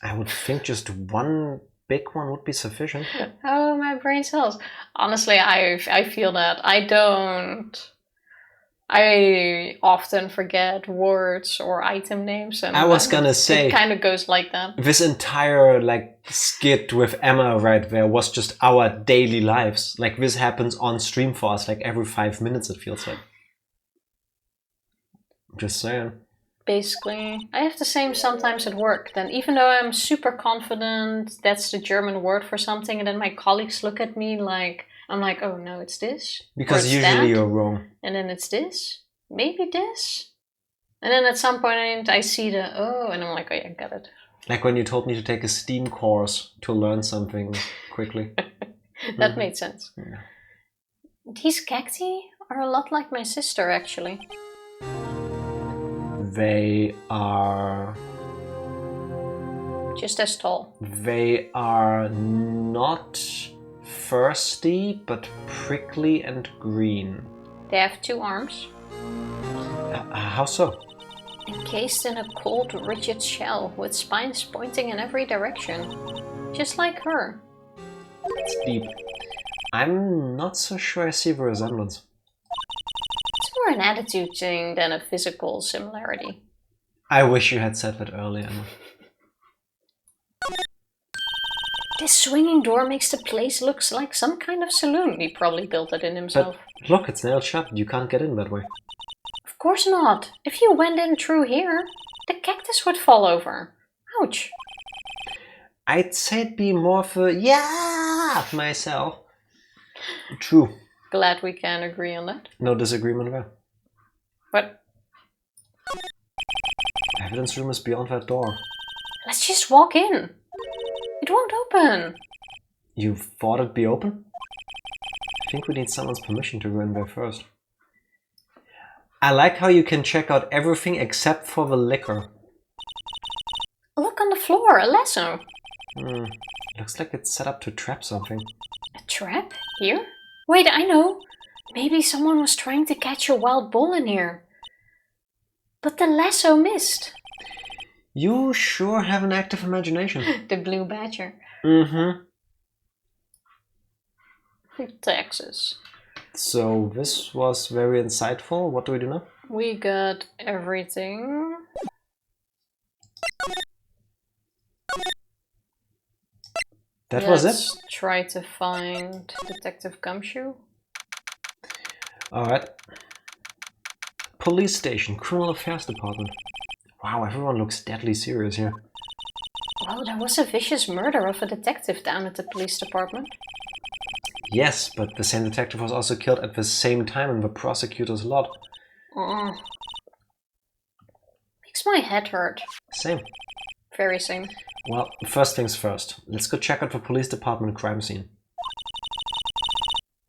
I would think just one big one would be sufficient. Oh, my brain cells. Honestly, I feel that. I often forget words or item names. And I was gonna say... It kind of goes like that. This entire, skit with Emma right there was just our daily lives. Like, this happens on stream for us, every 5 minutes it feels like. Just saying. Basically, I have the same sometimes at work. Then even though I'm super confident that's the German word for something, and then my colleagues look at me like, I'm like, oh no, it's this. Because usually you're wrong. And then it's this. Maybe this. And then at some point I see the, oh, and I'm like, oh yeah, got it. Like when you told me to take a STEAM course to learn something quickly. That made sense. Yeah. These cacti are a lot like my sister, actually. They are... just as tall. They are not thirsty, but prickly and green. They have 2 arms. How so? Encased in a cold, rigid shell with spines pointing in every direction. Just like her. It's deep. I'm not so sure I see the resemblance. It's more an attitude thing than a physical similarity. I wish you had said that earlier. This swinging door makes the place look like some kind of saloon. He probably built it in himself. But look, it's nailed shut. You can't get in that way. Of course not. If you went in through here, the cactus would fall over. Ouch. I'd say it'd be more of a yeah myself. True. Glad we can agree on that. No disagreement there. What? Evidence room is beyond that door. Let's just walk in. It won't open. You thought it'd be open? I think we need someone's permission to go in there first. I like how you can check out everything except for the liquor. Look on the floor, a lasso. Looks like it's set up to trap something. A trap? Here? Wait, I know. Maybe someone was trying to catch a wild bull in here. But the lasso missed. You sure have an active imagination. The blue badger. Texas. So this was very insightful. What do we do now? We got everything. That was it? Let's try to find Detective Gumshoe. Alright. Police station, criminal affairs department. Wow, everyone looks deadly serious here. Oh, there was a vicious murder of a detective down at the police department. Yes, but the same detective was also killed at the same time in the prosecutor's lot. Makes my head hurt. Same. Very same. Well, first things first. Let's go check out the police department crime scene.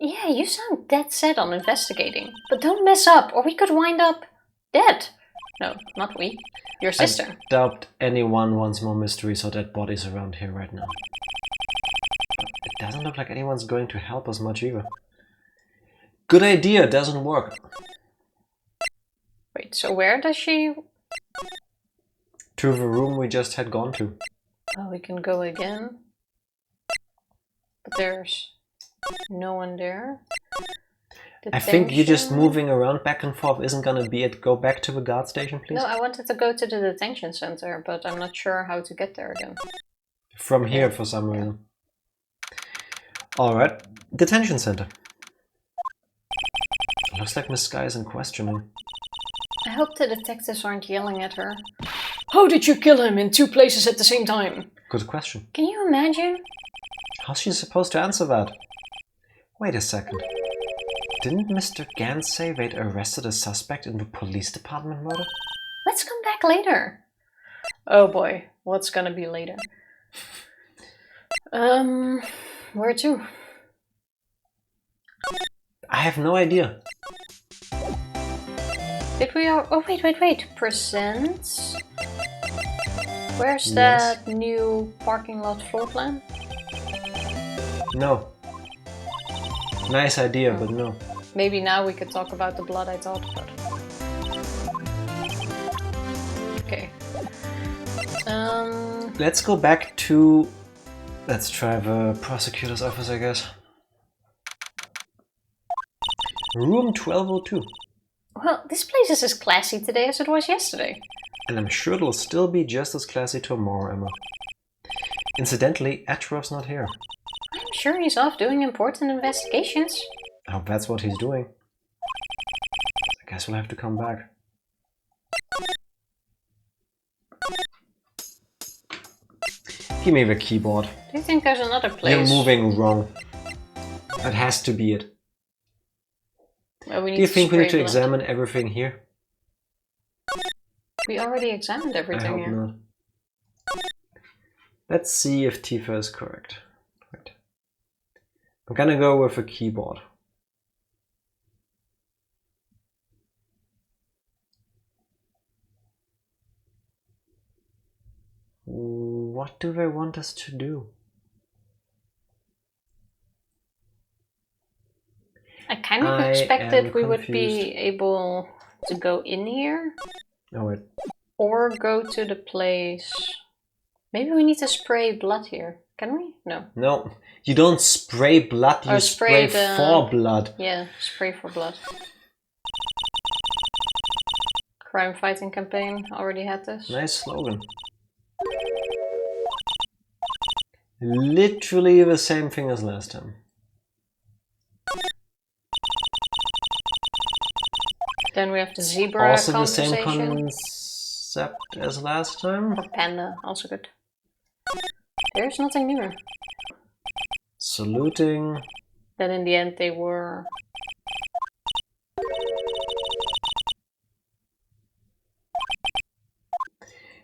Yeah, you sound dead set on investigating. But don't mess up, or we could wind up dead. No, not we. Your sister. I doubt anyone wants more mysteries or dead bodies around here right now. It doesn't look like anyone's going to help us much either. Good idea, doesn't work. Wait, so where does she... To the room we just had gone to. Oh, we can go again. But there's no one there. I think you just moving around back and forth isn't gonna be it. Go back to the guard station, please. No, I wanted to go to the detention center, but I'm not sure how to get there again. From here for some reason. Alright, detention center. Looks like Miss Sky is in questioning. I hope the detectives aren't yelling at her. How did you kill him in 2 places at the same time? Good question. Can you imagine? How's she supposed to answer that? Wait a second. Didn't Mr. Gans say they'd arrested a suspect in the police department murder? Let's come back later. Oh boy, what's gonna be later? Where to? I have no idea. Did we all... Oh, wait. Presents? Where's Yes. that new parking lot floor plan? No. Nice idea, but no. Maybe now we could talk about the blood I thought about. Okay. Let's go back to... Let's try the prosecutor's office, I guess. Room 1202. Well, this place is as classy today as it was yesterday. And I'm sure it'll still be just as classy tomorrow, Emma. Incidentally, Atrov's not here. I'm sure he's off doing important investigations. I hope that's what he's doing. I guess we'll have to come back. Give me the keyboard. Do you think there's another place? You're moving wrong. That has to be it. Well, we need Do you think we need to spray blood. examine everything here? We already examined I everything hope here. not. Let's see if Tifa is correct. Right. I'm gonna go with a keyboard. What do they want us to do? I kind of I expected am we would confused. be able to go in here Oh wait. or go to the place. Maybe we need to spray blood here. Can we? No. No, you don't spray blood, you Or spray spray the- for blood. Yeah, spray for blood. Crime fighting campaign already had this. Nice slogan. Literally the same thing as last time. Then we have the zebra Also the same conversation. concept as last time. Or panda, also good. There's nothing new. Saluting. Then in the end they were...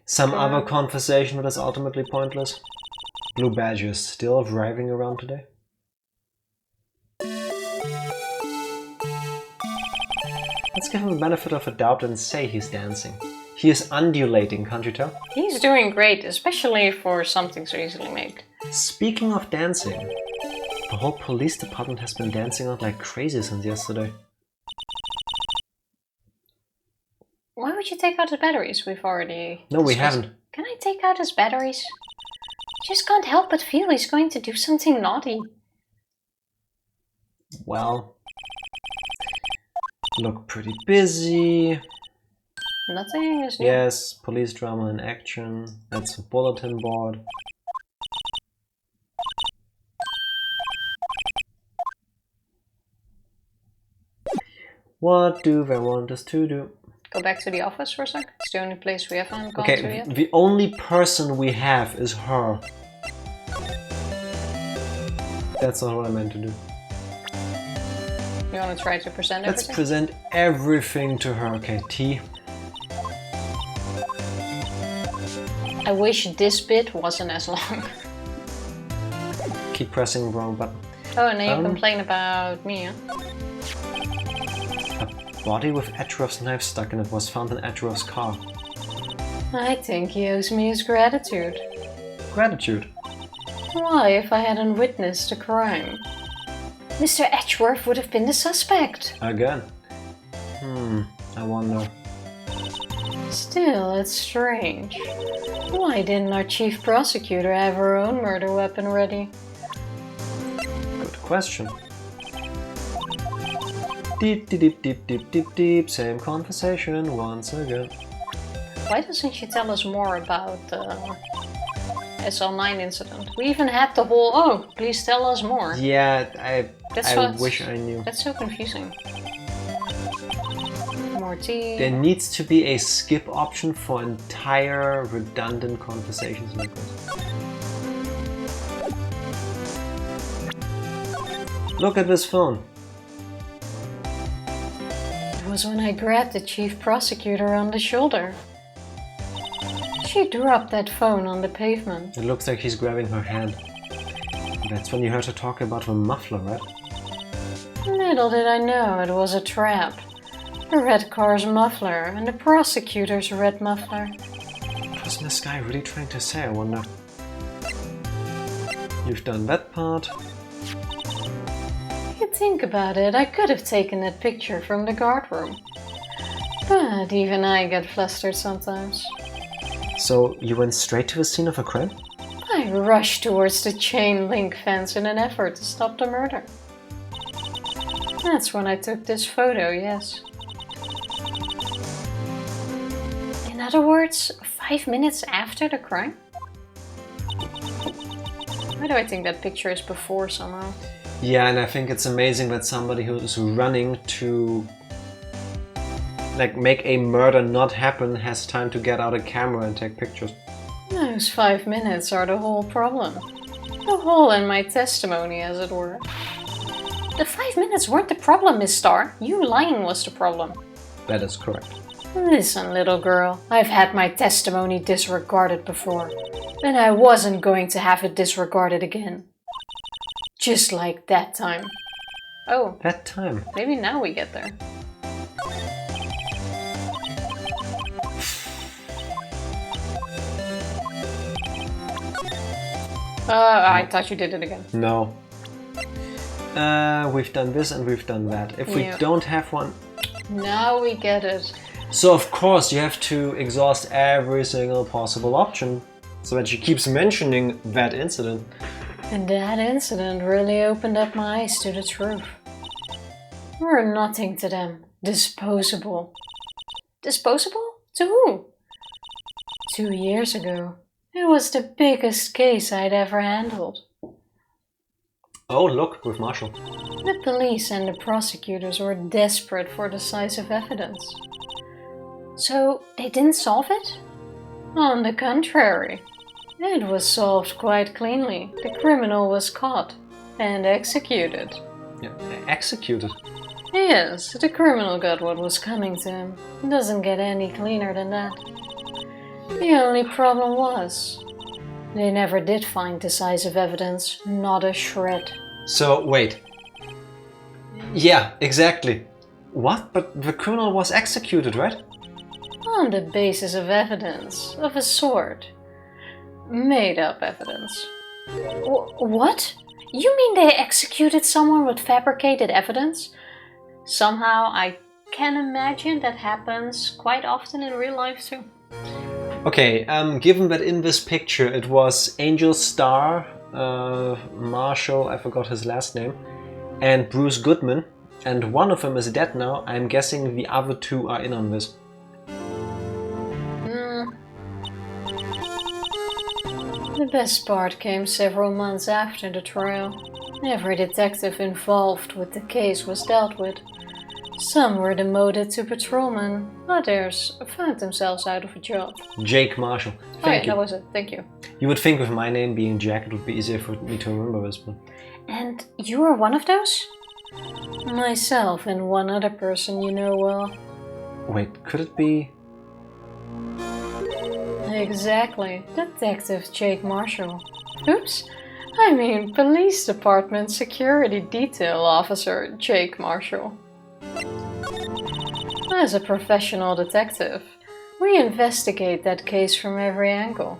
Some Yeah. other conversation that is ultimately pointless. Blue Badger is still driving around today. Let's give him the benefit of a doubt and say he's dancing. He is undulating, can't you tell? He's doing great, especially for something so easily made. Speaking of dancing, the whole police department has been dancing out like crazy since yesterday. Why would you take out his batteries? We've already... No, we discussed- haven't. Can I take out his batteries? Just can't help but feel he's going to do something naughty. Well, look pretty busy. Nothing is new. Yes, police drama in action. That's a bulletin board. What do they want us to do? Go back to the office for a sec. It's the only place we haven't gone to Okay, yet. the only person we have is her. That's not what I meant to do. You want to try to present Let's everything? present everything to her. Okay, T. I wish this bit wasn't as long. Keep pressing the wrong button. Oh, and then you complain about me, huh? A body with Edgeworth's knife stuck in it was found in Edgeworth's car. I think he owes me his gratitude. Gratitude. Why, if I hadn't witnessed the crime? Mr. Edgeworth would have been the suspect. Again. I wonder. Still, it's strange. Why didn't our chief prosecutor have her own murder weapon ready? Good question. Deep, deep, deep, deep, deep, deep, deep. Same conversation once again. Why doesn't she tell us more about the SL9 incident? We even had the whole, oh, please tell us more. Yeah, I wish I knew. That's so confusing. More tea. There needs to be a skip option for entire redundant conversations like this. Look at this phone. It was when I grabbed the chief prosecutor on the shoulder. She dropped that phone on the pavement. It looks like he's grabbing her hand. That's when you heard her talk about the muffler, right? Little did I know it was a trap. The red car's muffler and the prosecutor's red muffler. What was this guy really trying to say, I wonder? You've done that part. You think about it, I could have taken that picture from the guard room. But even I get flustered sometimes. So, you went straight to the scene of a crime? I rushed towards the chain link fence in an effort to stop the murder. That's when I took this photo, yes. In other words, 5 minutes after the crime? Why do I think that picture is before somehow? Yeah, and I think it's amazing that somebody who is running to make a murder not happen has time to get out a camera and take pictures. Those 5 minutes are the whole problem. The hole in my testimony, as it were. The 5 minutes weren't the problem, Miss Starr. You lying was the problem. That is correct. Listen, little girl, I've had my testimony disregarded before, and I wasn't going to have it disregarded again. Just like that time. Oh, That time. maybe now we get there. I thought you did it again. No. We've done this and we've done that. If we Yeah. don't have one... Now we get it. So of course you have to exhaust every single possible option, so that she keeps mentioning that incident. And that incident really opened up my eyes to the truth. We're nothing to them. Disposable. Disposable? To who? 2 years ago. It was the biggest case I'd ever handled. Oh look, with Marshall. The police and the prosecutors were desperate for decisive evidence. So they didn't solve it? On the contrary. It was solved quite cleanly. The criminal was caught and executed. Yeah, executed. Yes, the criminal got what was coming to him. It doesn't get any cleaner than that. The only problem was, they never did find decisive evidence, not a shred. So, wait. Yeah, exactly. What? But the criminal was executed, right? On the basis of evidence, of a sort. Made up evidence. What? You mean they executed someone with fabricated evidence? Somehow I can imagine that happens quite often in real life too. Okay, given that in this picture it was Angel Starr, Marshall, I forgot his last name, and Bruce Goodman, and one of them is dead now, I'm guessing the other two are in on this. The best part came several months after the trial. Every detective involved with the case was dealt with. Some were demoted to patrolmen, others found themselves out of a job. Jake Marshall. Thank you. That was it. Thank you. You would think with my name being Jack, it would be easier for me to remember this, but... And you were one of those? Myself and one other person you know well. Wait, could it be... Exactly. Detective Jake Marshall. Oops. I mean, Police Department Security Detail Officer Jake Marshall. As a professional detective, we investigate that case from every angle.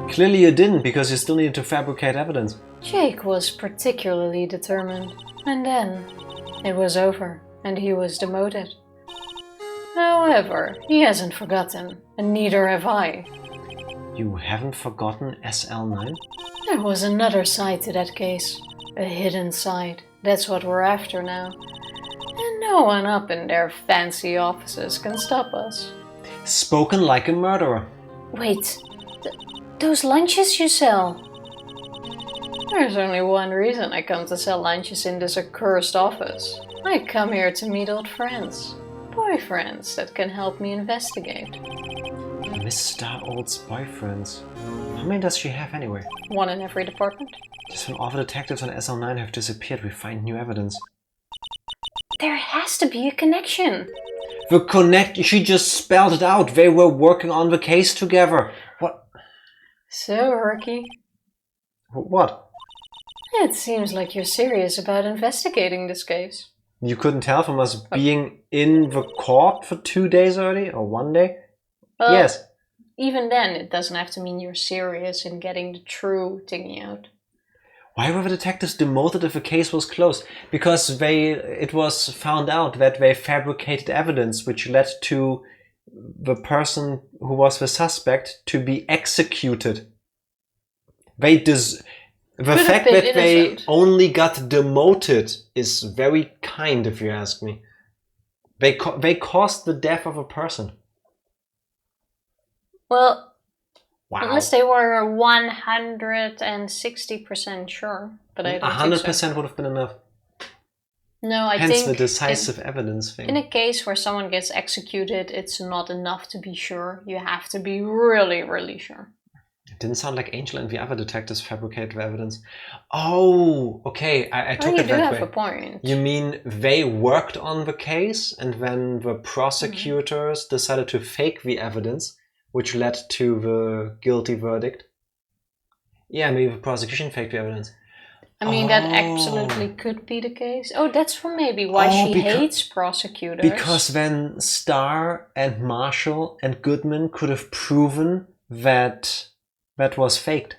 Clearly you didn't, because you still needed to fabricate evidence. Jake was particularly determined, and then it was over, and he was demoted. However, he hasn't forgotten, and neither have I. You haven't forgotten SL9? There was another side to that case. A hidden side. That's what we're after now. And no one up in their fancy offices can stop us. Spoken like a murderer. Wait, those lunches you sell? There's only one reason I come to sell lunches in this accursed office. I come here to meet old friends. Boyfriends that can help me investigate. Miss Star Old's boyfriends. How many does she have anyway? One in every department. Just when all the detectives on SL9 have disappeared, we find new evidence. There has to be a connection. The connect... She just spelled it out. They were working on the case together. What? So, Ricky. What? It seems like you're serious about investigating this case. You couldn't tell from us being in the court for 2 days already? Or 1 day? Yes. Even then, it doesn't have to mean you're serious in getting the true thingy out. Why were the detectives demoted if the case was closed? Because it was found out that they fabricated evidence which led to the person who was the suspect to be executed. The fact that they only got demoted is very kind, if you ask me. They caused the death of a person. Well, wow. Unless they were 160% sure, but I don't 100% think so. would have been enough. No, I Hence think the decisive evidence thing. In a case where someone gets executed, it's not enough to be sure. You have to be really, really sure. It didn't sound like Angel and the other detectives fabricated the evidence. Oh, okay, I took it that way. You do have a point. You mean they worked on the case and then the prosecutors decided to fake the evidence, which led to the guilty verdict? Yeah, maybe the prosecution faked the evidence. I mean, that absolutely could be the case. Oh, that's maybe why she hates prosecutors. Because then Starr and Marshall and Goodman could have proven that that was faked.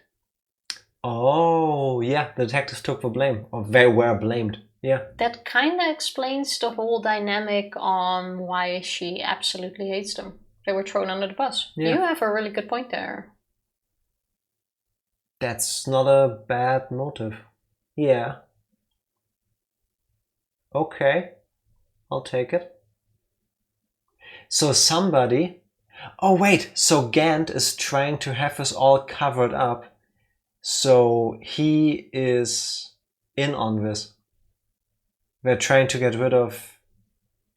Oh, yeah, the detectives took the blame. Or they were blamed. Yeah. That kind of explains the whole dynamic on why she absolutely hates them. They were thrown under the bus. Yeah. You have a really good point there. That's not a bad motive. Yeah. Okay. I'll take it. So somebody... Oh wait, so Gant is trying to have us all covered up. So he is in on this. They're trying to get rid of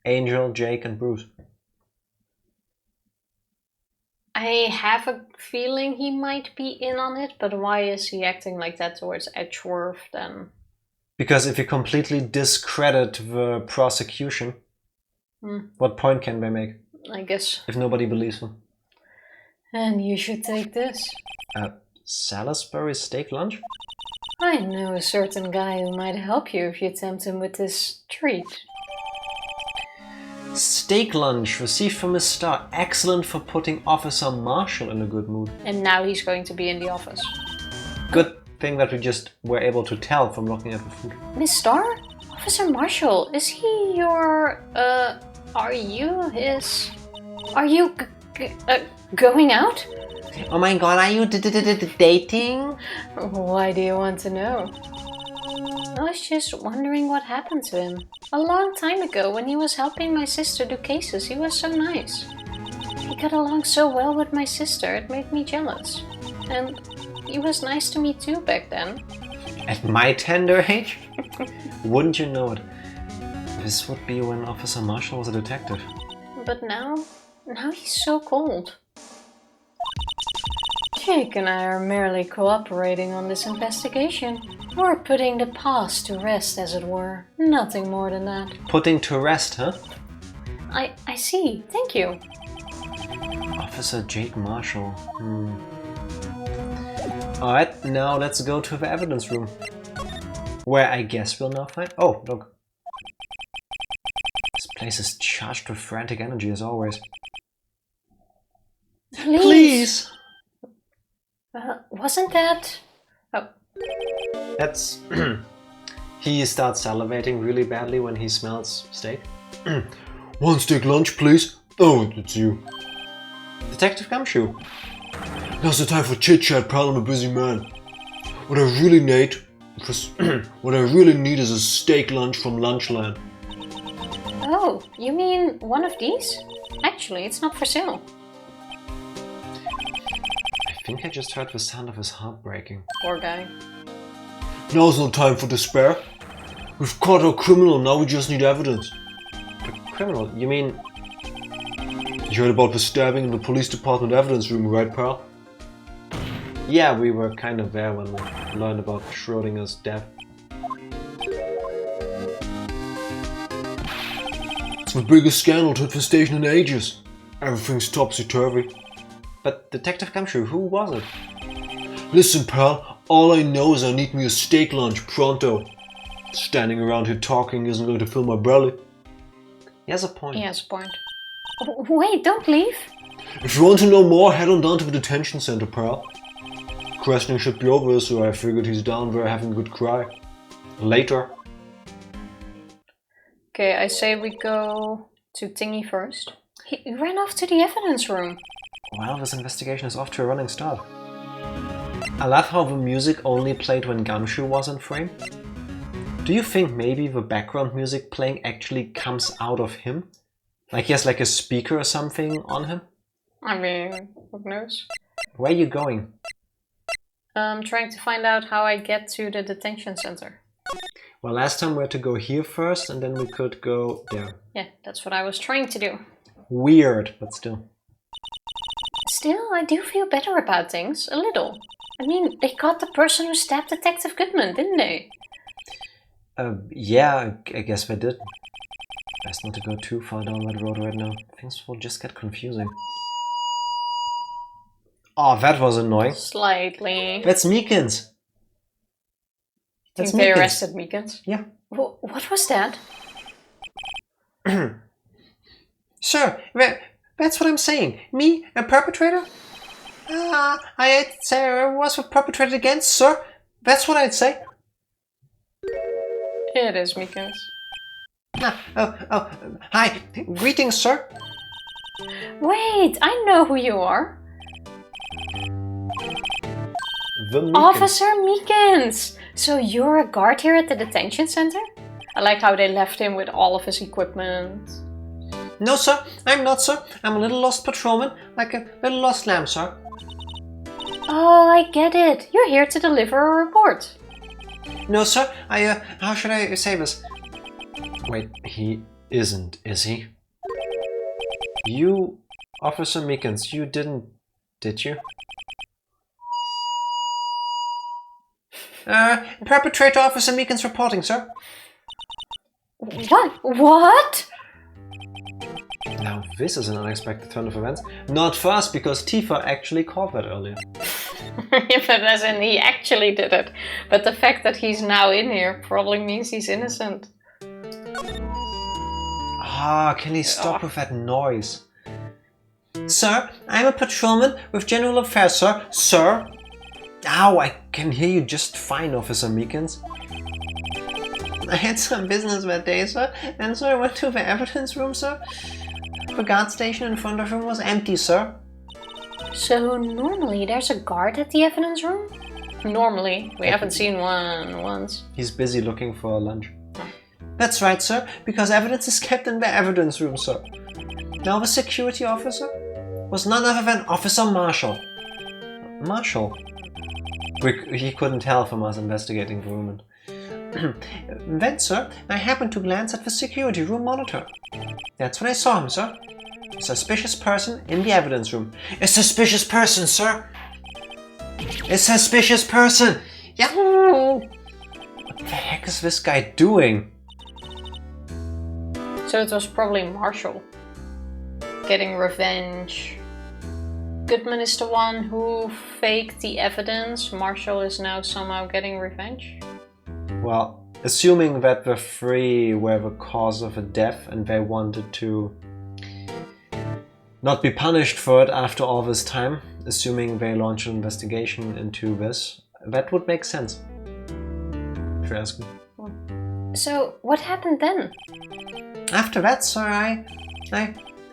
Angel, Jake and Bruce. I have a feeling he might be in on it, but why is he acting like that towards Edgeworth then? Because if you completely discredit the prosecution, what point can they make? I guess. If nobody believes them. And you should take this. Salisbury steak lunch? I know a certain guy who might help you if you tempt him with this treat. Steak lunch received from Miss Starr. Excellent for putting Officer Marshall in a good mood. And now he's going to be in the office. Good thing that we just were able to tell from looking at the food. Miss Starr? Officer Marshall, is he your, are you his... Are you going out? Oh my god, are you dating? Why do you want to know? I was just wondering what happened to him. A long time ago, when he was helping my sister do cases, he was so nice. He got along so well with my sister, it made me jealous. And he was nice to me too back then. At my tender age? Wouldn't you know it? This would be when Officer Marshall was a detective. But now he's so cold. Jake and I are merely cooperating on this investigation. We're putting the past to rest, as it were. Nothing more than that. Putting to rest, huh? I see. Thank you. Officer Jake Marshall. Alright, now let's go to the evidence room. Where I guess we'll now find... Oh, look. This place is charged with frantic energy as always. Please! Wasn't that... Oh. That's... He starts salivating really badly when he smells steak. One steak lunch, please. Oh, it's you. Detective Gumshoe. Now's the time for chit-chat, pal. I'm a busy man. What I really need is a steak lunch from Lunchland. Oh, you mean one of these? Actually, it's not for sale. I think I just heard the sound of his heart breaking. Poor guy. Now's no time for despair. We've caught our criminal, now we just need evidence. A criminal? You mean... You heard about the stabbing in the police department evidence room, right, pal? Yeah, we were kind of there when we learned about Schrodinger's death. It's the biggest scandal to hit the station in ages. Everything's topsy-turvy. But Detective Gumshoe, who was it? Listen, pal, all I know is I need me a steak lunch pronto. Standing around here talking isn't going to fill my belly. He has a point. He has a point. Wait, don't leave. If you want to know more, head on down to the detention center, pal. Questioning should be over, so I figured he's down there having a good cry. Later. Okay, I say we go to Thingy first. He ran off to the evidence room. Well, this investigation is off to a running start. I love how the music only played when Gumshoe was in frame. Do you think maybe the background music playing actually comes out of him? Like he has like a speaker or something on him? I mean, who knows? Where are you going? I'm trying to find out how I get to the detention center. Well, last time we had to go here first and then we could go there. Yeah, that's what I was trying to do. Weird, but still. Still, I do feel better about things, a little. I mean, they caught the person who stabbed Detective Goodman, didn't they? Yeah, I guess they did. Best not to go too far down that road right now. Things will just get confusing. Oh, that was annoying. Slightly. That's Meekins. Think they arrested Meekins? Yeah. What was that? Sir, that's what I'm saying. Me, a perpetrator? I'd say I was perpetrated against, sir. That's what I'd say. It is Meekins. Hi. Greetings, sir. Wait, I know who you are. The Meekins. Officer Meekins! So you're a guard here at the detention center? I like how they left him with all of his equipment. No, sir. I'm not, sir. I'm a little lost patrolman, like a little lost lamb, sir. Oh, I get it. You're here to deliver a report. No, sir. How should I say this? Wait, he isn't, is he? You, Officer Meekins, you didn't, did you? Perpetrator Officer Meekins reporting, sir. What? Now this is an unexpected turn of events. Not for us, because Tifa actually called that earlier. If it as in he actually did it. But the fact that he's now in here probably means he's innocent. Ah, can he stop with that noise? Sir, I'm a patrolman with general affairs, sir. Sir? Ow, I can hear you just fine, Officer Meekins. I had some business that day, sir, and so I went to the evidence room, sir. The guard station in front of him was empty, sir. So normally there's a guard at the evidence room? Normally. We haven't seen one once. He's busy looking for lunch. That's right, sir, because evidence is kept in the evidence room, sir. Now the security officer was none other than Officer Marshall. Marshall? He couldn't tell from us investigating the room. Then, sir, I happened to glance at the security room monitor. That's when I saw him, sir. A suspicious person in the evidence room. A suspicious person, sir! A suspicious person! Yeah! What the heck is this guy doing? So it was probably Marshall. Getting revenge. Goodman is the one who faked the evidence. Marshall is now somehow getting revenge. Well, assuming that the three were the cause of a death and they wanted to not be punished for it after all this time, assuming they launched an investigation into this, that would make sense. If you ask me. So, what happened then? After that, sir,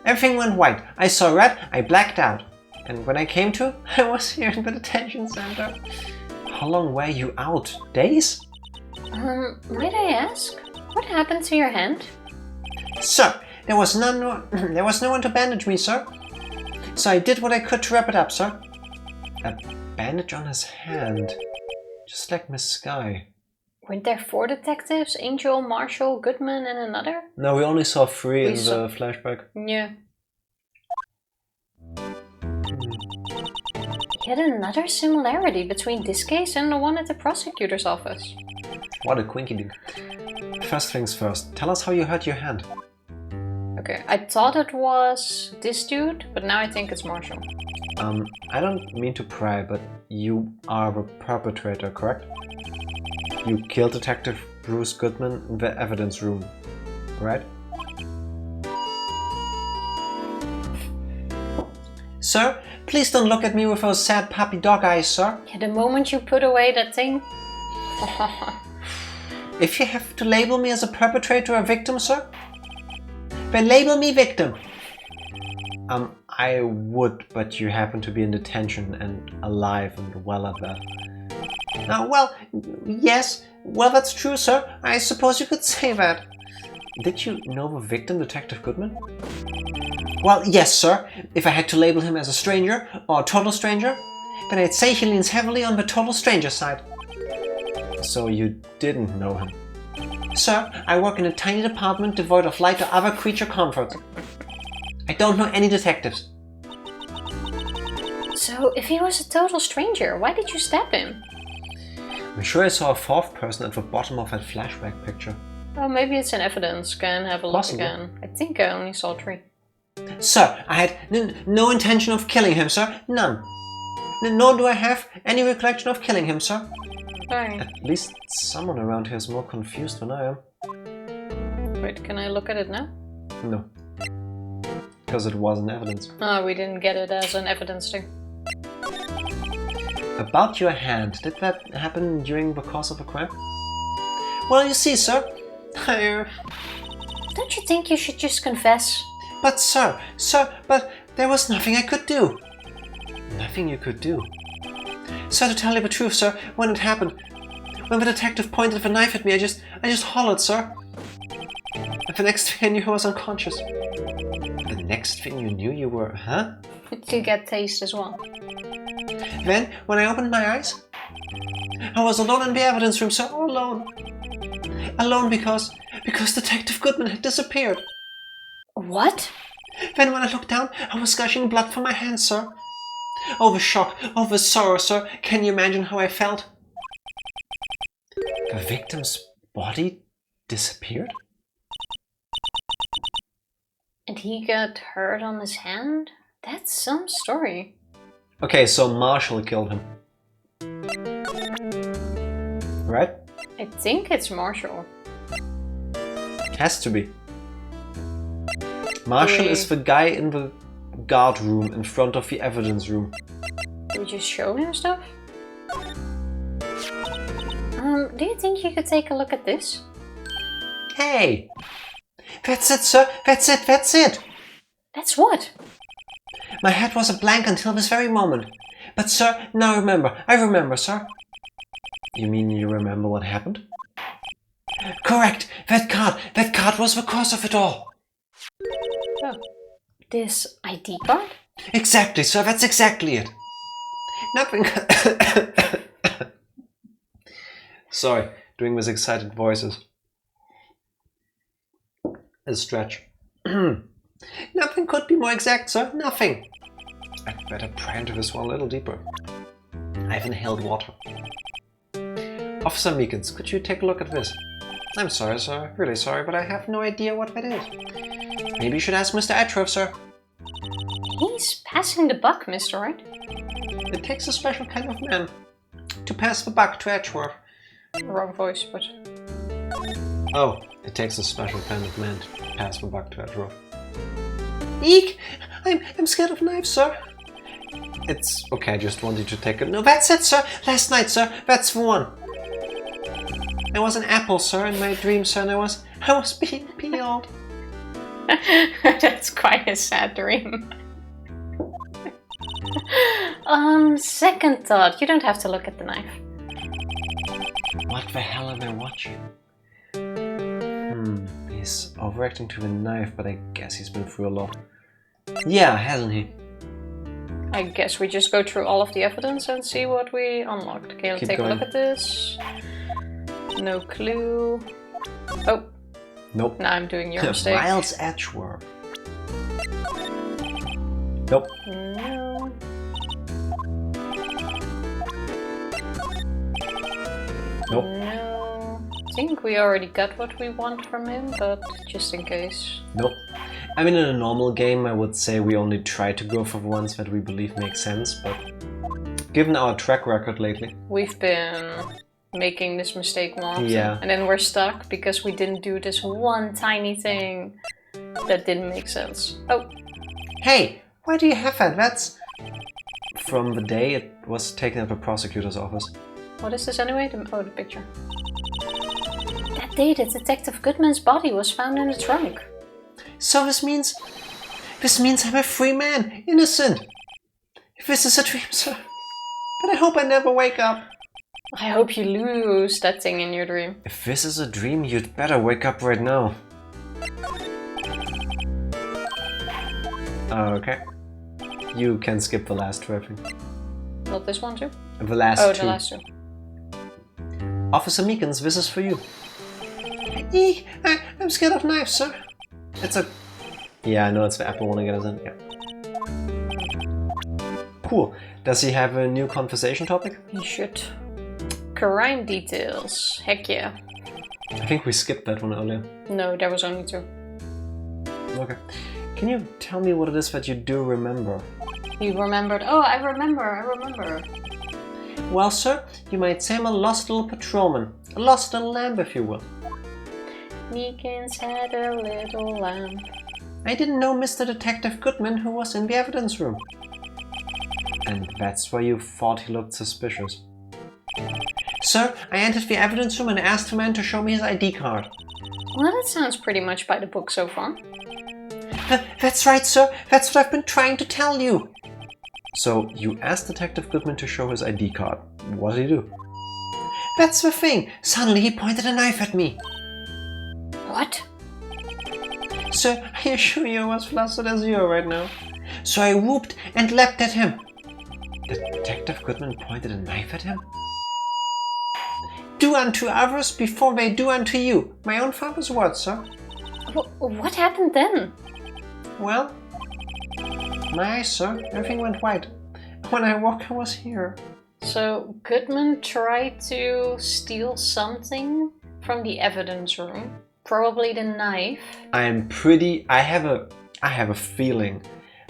everything went white. I saw red, I blacked out. And when I came to, I was here in the detention center. How long were you out? Days? Might I ask? What happened to your hand? Sir, there was no one to bandage me, sir. So I did what I could to wrap it up, sir. A bandage on his hand. Just like Miss Sky. Weren't there 4 detectives? Angel, Marshall, Goodman, and another? No, we only saw 3 in the flashback. Yeah. Yet another similarity between this case and the one at the prosecutor's office. What a quinky dink. First things first, tell us how you hurt your hand. Okay, I thought it was this dude, but now I think it's Marshall. I don't mean to pry, but you are the perpetrator, correct? You killed Detective Bruce Goodman in the evidence room, right? Sir, please don't look at me with those sad puppy dog eyes, sir. Yeah, the moment you put away that thing... If you have to label me as a perpetrator or victim, sir, then label me victim. I would, but you happen to be in detention and alive and well at that. Well, yes, well that's true, sir. I suppose you could say that. Did you know the victim, Detective Goodman? Well, yes, sir. If I had to label him as a stranger or a total stranger, then I'd say he leans heavily on the total stranger side. So you didn't know him. Sir, I work in a tiny department devoid of light or other creature comforts. I don't know any detectives. So, if he was a total stranger, why did you stab him? I'm sure I saw a 4th person at the bottom of that flashback picture. Oh, maybe it's an evidence scan. Have a look again. I think I only saw 3. Sir, I had no intention of killing him, sir. None. Nor do I have any recollection of killing him, sir. Right. At least someone around here is more confused than I am. Wait, can I look at it now? No. Because it wasn't evidence. Oh, we didn't get it as an evidence thing. About your hand, did that happen during the course of a crime? Well, you see, sir, Don't you think you should just confess? But sir, but there was nothing I could do. Nothing you could do. Sir, to tell you the truth, sir, when it happened, when the detective pointed the knife at me, I just hollered, sir. And the next thing I knew, I was unconscious. The next thing you knew, you were, huh? To get taste as well. Then, when I opened my eyes, I was alone in the evidence room, sir, all alone. Alone because Detective Goodman had disappeared. What? Then when I looked down, I was gushing blood from my hands, sir. Oh, the shock, oh, the sorrow, sir. Can you imagine how I felt? The victim's body disappeared? And he got hurt on his hand? That's some story. Okay, so Marshall killed him. Right? I think it's Marshall. Has to be. Marshall is the guy in the guard room in front of the evidence room. Did we just show him stuff? Do you think you could take a look at this? Hey! That's it, sir! That's it! That's it! That's what? My head was a blank until this very moment. But sir, now I remember, sir. You mean you remember what happened? Correct! That card was the cause of it all! Oh. This ID card? Exactly, sir, that's exactly it. Nothing... Sorry, doing these excited voices. A stretch. Nothing could be more exact, sir. Nothing. I'd better pry into this one a little deeper. I've inhaled water. Officer Meekins, could you take a look at this? I'm sorry, sir. Really sorry, but I have no idea what that is. Maybe you should ask Mr. Edgeworth, sir. He's passing the buck, Mr. Wright. It takes a special kind of man to pass the buck to Edgeworth. Wrong voice, but... Oh, it takes a special kind of man to pass the buck to Edgeworth. Eek! I'm scared of knives, sir. It's okay, I just wanted to take a... No, that's it, sir! Last night, sir! That's the one! There was an apple, sir, in my dream, sir, and I was being peeled. That's quite a sad dream. Second thought, you don't have to look at the knife. What the hell am I watching? He's overacting to the knife, but I guess he's been through a lot. Yeah, hasn't he? I guess we just go through all of the evidence and see what we unlocked. Okay, let's take a look at this. No clue. Oh. Nope. Now I'm doing your mistake. Miles Edgeworth. Nope. No. Nope. No. I think we already got what we want from him, but just in case. Nope. I mean, in a normal game, I would say we only try to go for the ones that we believe make sense, but given our track record lately... We've been making this mistake once, yeah. And then we're stuck because we didn't do this one tiny thing that didn't make sense. Oh! Hey! Why do you have that? That's... From the day it was taken at the prosecutor's office. What is this anyway? Oh, the picture. That day, the Detective Goodman's body was found in the trunk. So this means I'm a free man, innocent. If this is a dream, sir, but I hope I never wake up. I hope you lose that thing in your dream. If this is a dream, you'd better wake up right now. Okay. You can skip the last two, I think. Not this one too? The last two. Oh, the last two. Officer Meekins, this is for you. Eek, I'm scared of knives, sir. It's a... Yeah, I know it's the apple one again, isn't it? Yeah. Cool. Does he have a new conversation topic? He should. Crime details. Heck yeah. I think we skipped that one earlier. No, there was only two. Okay. Can you tell me what it is that you do remember? You remembered? Oh, I remember. Well, sir, you might say I'm a lost little patrolman. A lost little lamb, if you will. Meekins had a little lamb. I didn't know Mr. Detective Goodman, who was in the evidence room. And that's why you thought he looked suspicious. Sir, I entered the evidence room and asked the man to show me his ID card. Well, that sounds pretty much by the book so far. That's right, sir. That's what I've been trying to tell you. So, you asked Detective Goodman to show his ID card. What did he do? That's the thing. Suddenly he pointed a knife at me. What? Sir, I assure you I was flustered as you are right now. So I whooped and leapt at him. Detective Goodman pointed a knife at him? Do unto others before they do unto you. My own father's words, sir. What happened then? Well, my eyes, sir. Everything went white. When I woke, I was here. So Goodman tried to steal something from the evidence room. Probably the knife. I have a feeling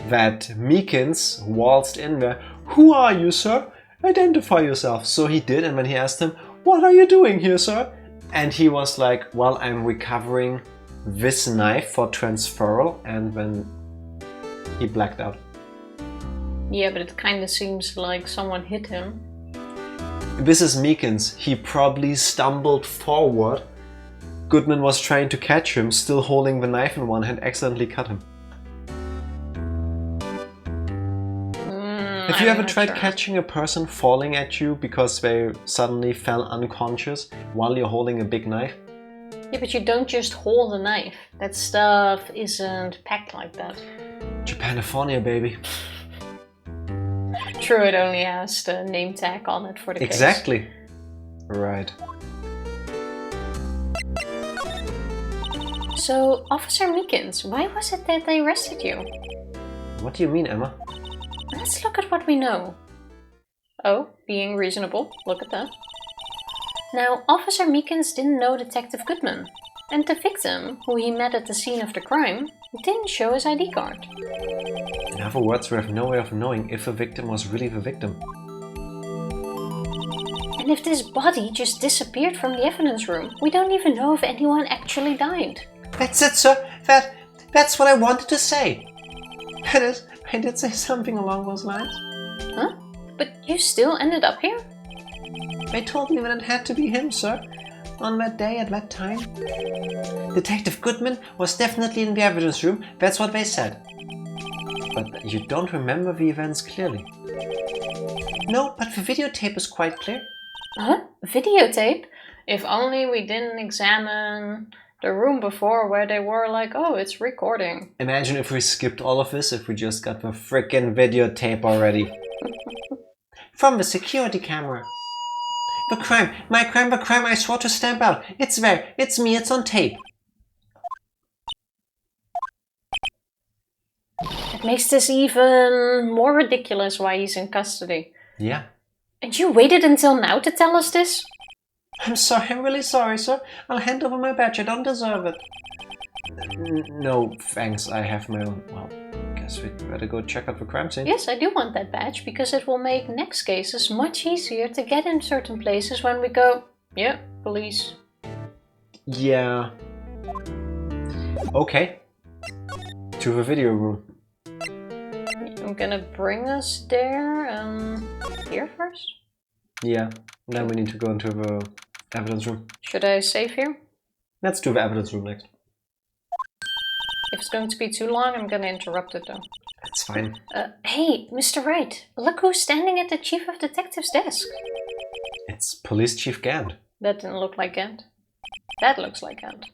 that Meekins waltzed in there. Who are you, sir? Identify yourself. So he did, and when he asked him, what are you doing here, sir? And he was like, well, I'm recovering this knife for transferal, and then he blacked out. Yeah, but it kind of seems like someone hit him. This is Meekins. He probably stumbled forward. Goodman was trying to catch him, still holding the knife in one hand, accidentally cut him. Have you ever tried catching a person falling at you because they suddenly fell unconscious while you're holding a big knife? Yeah, but you don't just hold a knife. That stuff isn't packed like that. Japanifornia, baby. True, it only has the name tag on it for the case. Exactly. Right. So, Officer Meekins, why was it that they arrested you? What do you mean, Emma? Let's look at what we know. Oh, being reasonable. Look at that. Now, Officer Meekins didn't know Detective Goodman. And the victim, who he met at the scene of the crime, didn't show his ID card. In other words, we have no way of knowing if the victim was really the victim. And if this body just disappeared from the evidence room, we don't even know if anyone actually died. That's it, sir. That's what I wanted to say. That is, I did say something along those lines. Huh? But you still ended up here? They told me that it had to be him, sir. On that day, at that time. Detective Goodman was definitely in the evidence room, that's what they said. But you don't remember the events clearly. No, but the videotape is quite clear. Huh? Videotape? If only we didn't examine the room before where they were like, oh, it's recording. Imagine if we skipped all of this, if we just got the frickin' videotape already. From the security camera. The crime, my crime, the crime I swore to stamp out. It's there, it's me, it's on tape. It makes this even more ridiculous why he's in custody. Yeah. And you waited until now to tell us this? I'm sorry, I'm really sorry, sir. I'll hand over my badge, I don't deserve it. No, thanks, I have my own. Well, guess we'd better go check out the crime scene. Yes, I do want that badge, because it will make next cases much easier to get in certain places when we go, yeah, police. Yeah. Okay. To the video room. I'm gonna bring us there, here first? Yeah, then we need to go into the evidence room. Should I save here? Let's do the evidence room next. If it's going to be too long, I'm gonna interrupt it though. That's fine. Hey, Mr. Wright, look who's standing at the Chief of Detectives' desk. It's Police Chief Gant. That didn't look like Gant. That looks like Gant.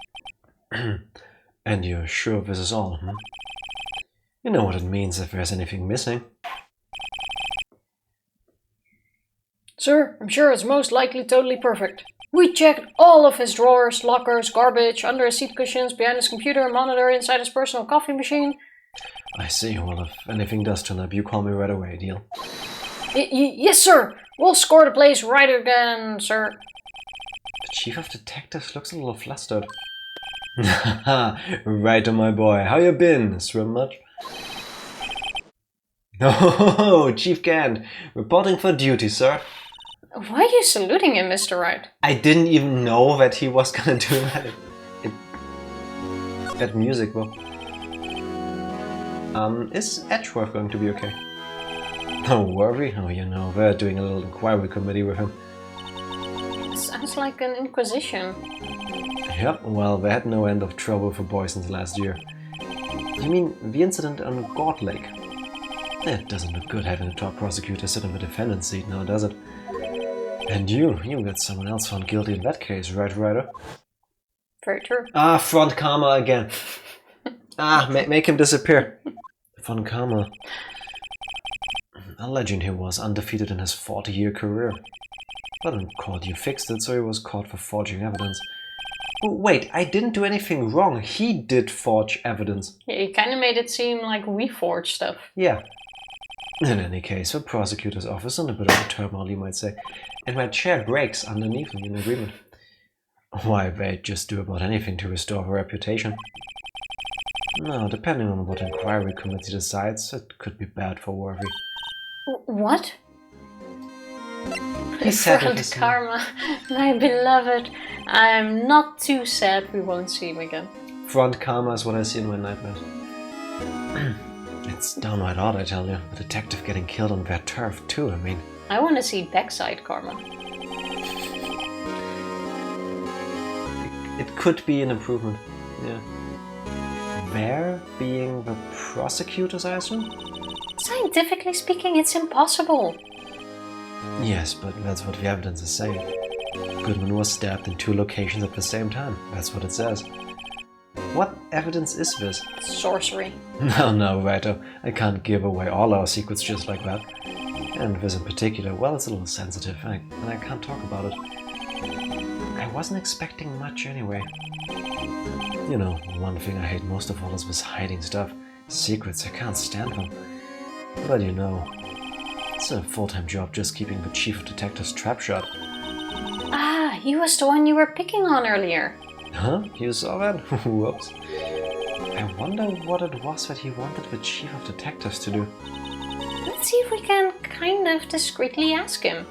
And you're sure this is all, hmm? You know what it means if there's anything missing. Sir, I'm sure it's most likely totally perfect. We checked all of his drawers, lockers, garbage, under his seat cushions, behind his computer, monitor, inside his personal coffee machine. I see. Well, if anything does turn up, you call me right away, deal? Yes, sir! We'll score the place right again, sir. The Chief of Detectives looks a little flustered. Right on, my boy. How you been? Swim much? Oh, Chief Gant. Reporting for duty, sir. Why are you saluting him, Mr. Wright? I didn't even know that he was gonna do that. That music, though. Is Edgeworth going to be okay? Don't worry. Oh, you know, we're doing a little inquiry committee with him. Sounds like an inquisition. Yep, well, they had no end of trouble for boys since last year. You mean the incident on God Lake? It doesn't look good having a top prosecutor sit in the defendant's seat now, does it? And you got someone else found guilty in that case, right, Ryder? Very true. Ah, front karma again. Make him disappear. Front karma. A legend he was, undefeated in his 40-year career. But in court you fixed it, so he was caught for forging evidence. Oh, wait, I didn't do anything wrong. He did forge evidence. Yeah, you kind of made it seem like we forged stuff. Yeah. In any case, the prosecutor's office in a bit of a turmoil, you might say. And my chair breaks underneath me in agreement. Why, they'd just do about anything to restore her reputation. No, depending on what inquiry committee decides, it could be bad for Worthy. What? He's sad with Front his karma, my beloved. I'm not too sad we won't see him again. Front karma is what I see in my nightmares. It's downright odd, I tell you. A detective getting killed on their turf, too, I mean. I want to see backside karma. It could be an improvement, yeah. There being the prosecutors, I assume? Scientifically speaking, it's impossible. Yes, but that's what the evidence is saying. Goodman was stabbed in 2 locations at the same time. That's what it says. What evidence is this? Sorcery. No, Rito. I can't give away all our secrets just like that. And this in particular, well, it's a little sensitive, and I can't talk about it. I wasn't expecting much anyway. You know, one thing I hate most of all is this hiding stuff. Secrets, I can't stand them. But you know, it's a full-time job just keeping the chief of detectives trap shut. Ah, he was the one you were picking on earlier. Huh? You saw that? Whoops. I wonder what it was that he wanted the chief of detectives to do. Let's see if we can kind of discreetly ask him.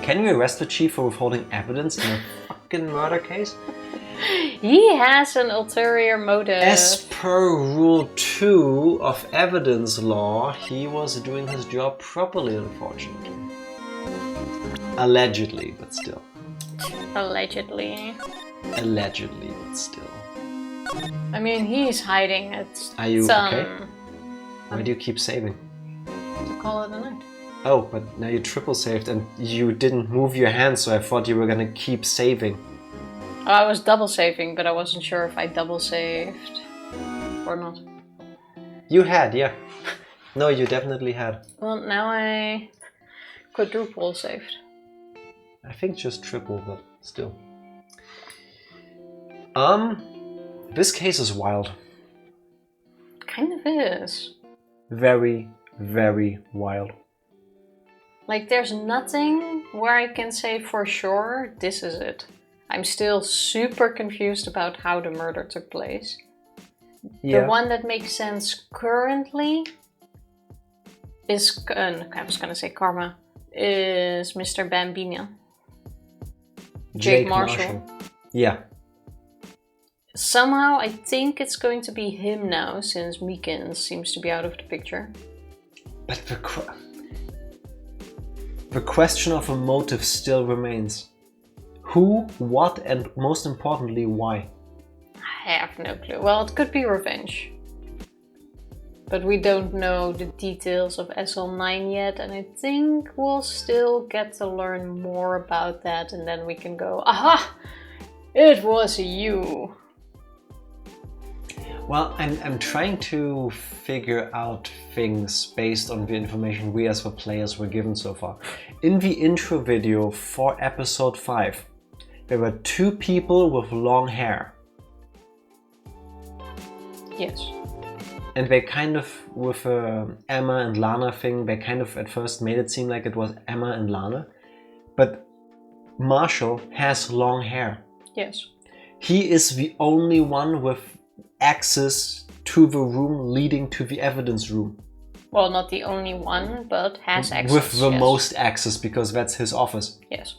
Can you arrest the chief for withholding evidence in a fucking murder case? He has an ulterior motive. As per Rule 2 of evidence law, he was doing his job properly, unfortunately. Allegedly, but still. Allegedly. Allegedly, but still. I mean, he's hiding it. Are you okay? Why do you keep saving? To call it a night. Oh, but now you triple saved and you didn't move your hand, so I thought you were gonna keep saving. Oh, I was double saving, but I wasn't sure if I double saved or not. You had, yeah. No, you definitely had. Well, now I quadruple saved. I think just triple, but still. This case is wild. Kind of is. Very, very wild. Like, there's nothing where I can say for sure this is it. I'm still super confused about how the murder took place. Yeah. The one that makes sense currently is, I was gonna say Karma, is Mr. Bambino. Jake Marshall. Yeah. Somehow I think it's going to be him now, since Meekins seems to be out of the picture. But the question of a motive still remains. Who, what, and most importantly, why? I have no clue. Well, it could be revenge. But we don't know the details of SL9 yet, and I think we'll still get to learn more about that, and then we can go, aha! It was you! Well, I'm trying to figure out things based on the information we as the players were given so far. In the intro video for episode 5, there were 2 people with long hair. Yes. And they kind of, with Emma and Lana thing, they kind of at first made it seem like it was Emma and Lana. But Marshall has long hair. Yes. He is the only one with access to the room leading to the evidence room. Well, not the only one, but has access. With the yes. most access, because that's his office. Yes.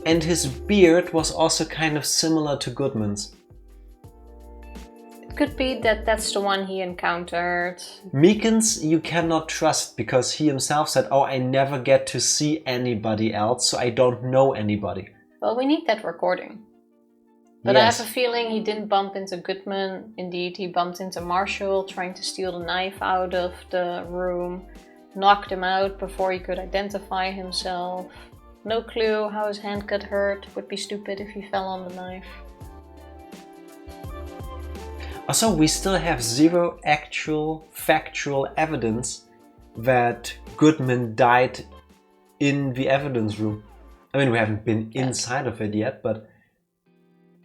And his beard was also kind of similar to Goodman's. It could be that that's the one he encountered. Meekins you cannot trust, because he himself said, oh, I never get to see anybody else, so I don't know anybody. Well, we need that recording. But Yes. I have a feeling he didn't bump into Goodman. Indeed, he bumped into Marshall trying to steal the knife out of the room. Knocked him out before he could identify himself. No clue how his hand got hurt. Would be stupid if he fell on the knife. Also, we still have 0 actual factual evidence that Goodman died in the evidence room. I mean, we haven't been inside of it yet, but...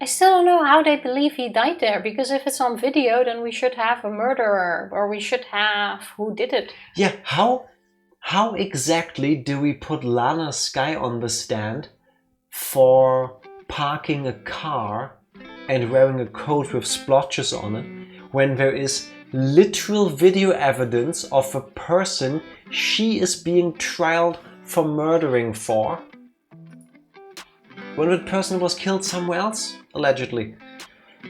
I still don't know how they believe he died there, because if it's on video, then we should have a murderer, or we should have who did it. Yeah, how exactly do we put Lana Skye on the stand for parking a car and wearing a coat with splotches on it, when there is literal video evidence of a person she is being trialed for murdering for, when that person was killed somewhere else, allegedly?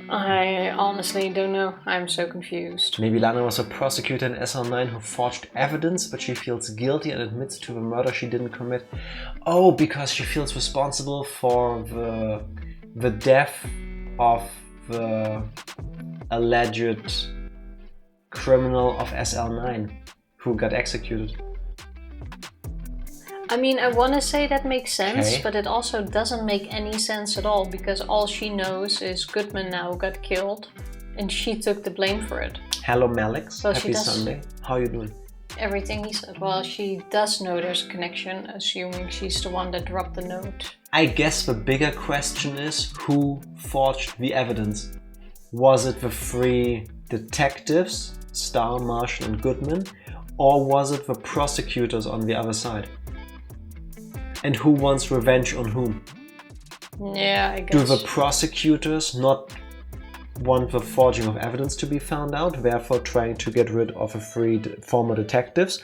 I honestly don't know. I'm so confused. Maybe Lana was a prosecutor in SL9 who forged evidence, but she feels guilty and admits to the murder she didn't commit. Oh, because she feels responsible for the death of the alleged criminal of SL9 who got executed. I mean, I want to say that makes sense, Okay. but it also doesn't make any sense at all, because all she knows is Goodman now got killed, and she took the blame for it. Hello Malix, Well, she happy does- Sunday. How you doing? everything he said. Well, she does know there's a connection, assuming she's the one that dropped the note. I guess the bigger question is who forged the evidence? Was it the three detectives, Starr, Marshall and Goodman, or was it the prosecutors on the other side? And who wants revenge on whom? Yeah, I guess. Do the prosecutors not want the forging of evidence to be found out, therefore trying to get rid of the three former detectives?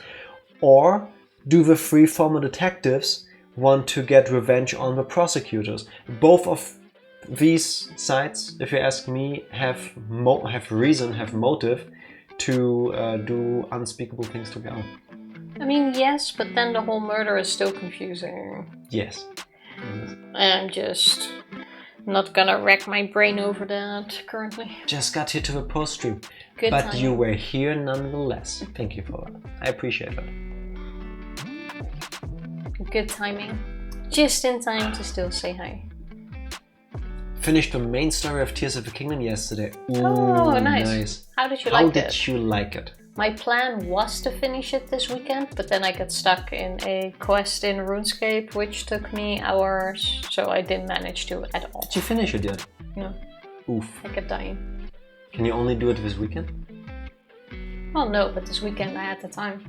Or do the three former detectives want to get revenge on the prosecutors? Both of these sides, if you ask me, have reason, have motive to do unspeakable things together. I mean, yes, but then the whole murder is still confusing. Yes. I'm just not gonna rack my brain over that currently. Just got here to the post stream. Good But timing. you were here nonetheless. Thank you for that. I appreciate that. Good timing. Just in time to still say hi. Finished the main story of Tears of the Kingdom yesterday. Ooh, Oh, nice. How did you How like it? did you like it? My plan was to finish it this weekend, but then I got stuck in a quest in RuneScape, which took me hours, so I didn't manage to at all. Did you finish it yet? No, Oof. I kept dying. Can you only do it this weekend? Well, no, but this weekend I had the time.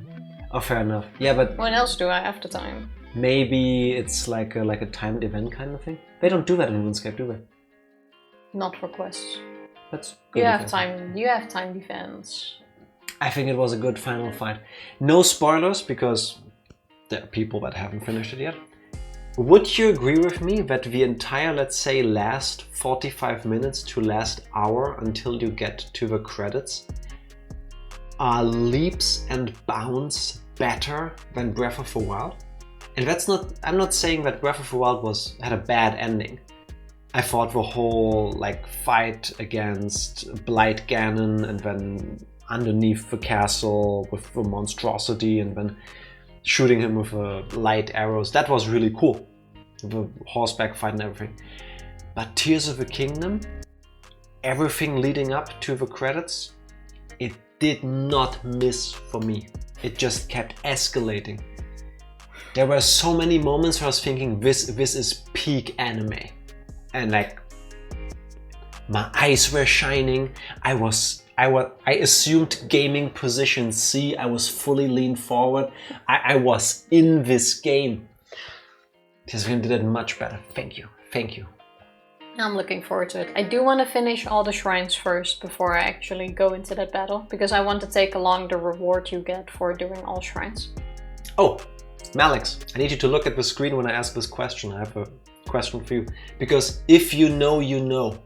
Oh, fair enough. Yeah, but When else do I have the time? maybe it's like a timed event kind of thing. They don't do that in RuneScape, do they? Not for quests. That's good. You have defense. time. You have time defense. I think it was a good final fight. No spoilers, because there are people that haven't finished it yet. Would you agree with me that the entire, let's say, last 45 minutes to last hour until you get to the credits are leaps and bounds better than Breath of the Wild? And that's not, I'm not saying that Breath of the Wild had a bad ending. I thought the whole fight against Blight Ganon and then underneath the castle with the monstrosity and then shooting him with light arrows, that was really cool. The horseback fight and everything. But Tears of the Kingdom, everything leading up to the credits, it did not miss for me. It just kept escalating. There were so many moments where I was thinking, this is peak anime. And my eyes were shining. I assumed gaming position C. I was fully leaned forward. I was in this game. Tears of the Kingdom did it much better. Thank you. Thank you. I'm looking forward to it. I do want to finish all the shrines first before I actually go into that battle, because I want to take along the reward you get for doing all shrines. Oh, Malix, I need you to look at the screen when I ask this question. I have a question for you. Because if you know, you know.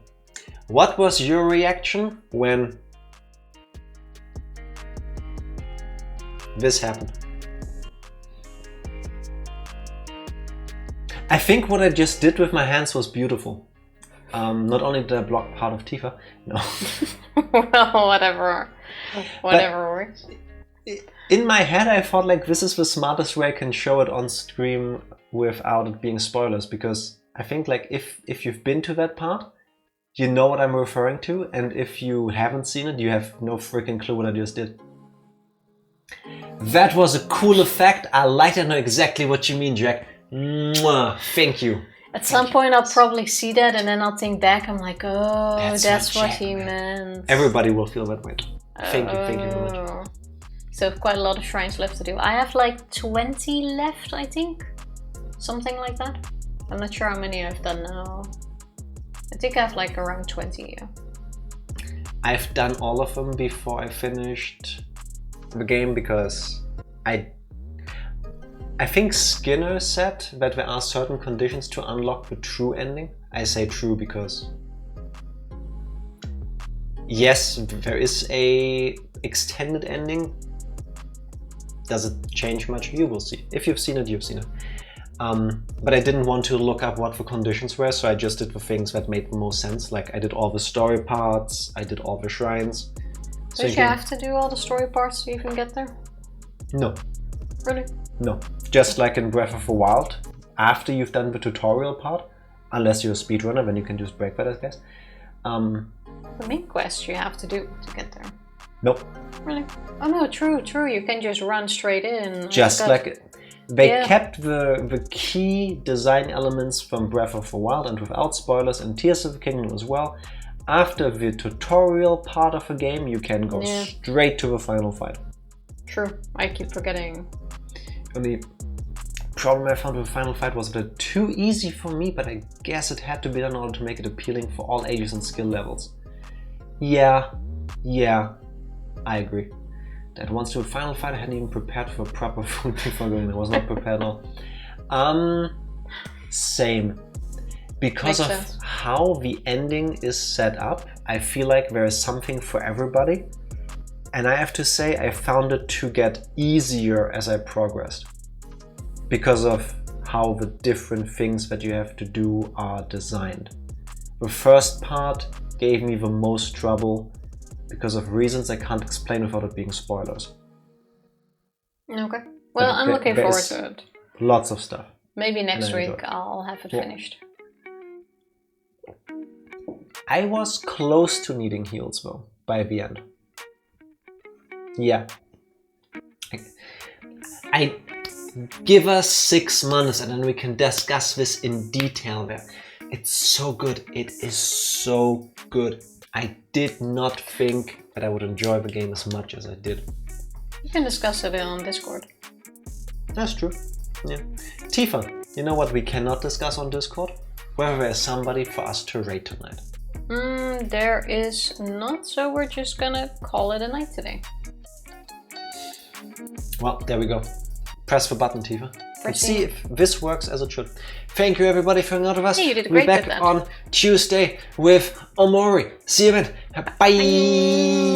What was your reaction when this happened? I think what I just did with my hands was beautiful. Not only did I block part of Tifa, no. Well, whatever works. In my head I thought this is the smartest way I can show it on stream without it being spoilers, because I think if you've been to that part, you know what I'm referring to, and if you haven't seen it, you have no freaking clue what I just did. That was a cool effect. I like it. I know exactly what you mean, Jack. Mwah. Thank you. At some point I'll probably see that and then I'll think back, I'm like, oh, that's what Jack he meant. meant. Everybody will feel that way. Thank you very much. So I have quite a lot of shrines left to do. I have 20 left, I think. Something like that. I'm not sure how many I've done now. I think I have around 20, yeah. I've done all of them before I finished the game, because I think Skinner said that there are certain conditions to unlock the true ending. I say true because yes, there is a extended ending. Does it change much? You will see. If you've seen it, you've seen it. But I didn't want to look up what the conditions were, so I just did the things that made the most sense. I did all the story parts, I did all the shrines. So you have to do all the story parts to even get there? No. Really? No. Just like in Breath of the Wild, after you've done the tutorial part, unless you're a speedrunner, then you can just break that, I guess. The main quest you have to do to get there. Nope. Really? Oh no, true. You can just run straight in. Just Oh, like they Yeah. kept the key design elements from Breath of the Wild, and without spoilers, and Tears of the Kingdom as well. After the tutorial part of the game, you can go Yeah. straight to the final fight. True. I keep forgetting. And the problem I found with the final fight was a bit too easy for me, but I guess it had to be done in order to make it appealing for all ages and skill levels. Yeah, I agree. That once to a final fight, I hadn't even prepared for proper food before going. I was not prepared at all. Same. Because Makes of sense. how the ending is set up, I feel like there is something for everybody. And I have to say, I found it to get easier as I progressed. Because of how the different things that you have to do are designed. The first part gave me the most trouble because of reasons I can't explain without it being spoilers. Okay. Well, I'm there- looking there forward is to it. Lots of stuff. Maybe next And I enjoy week it. I'll have it Yeah. finished. I was close to needing heals though, by the end. Yeah. I give us 6 months and then we can discuss this in detail there. It's so good. It is so good. I did not think that I would enjoy the game as much as I did. You can discuss it on Discord. That's true. Yeah. Tifa, you know what we cannot discuss on Discord? Whether there is somebody for us to raid tonight. There is not, so we're just gonna call it a night today. Well, there we go. Press the button, Tifa. Let's Pressing. see if this works as it should. Thank you everybody for hanging out with us. Hey, you did We'll be great back with that. on Tuesday with Omori. See you then. Bye.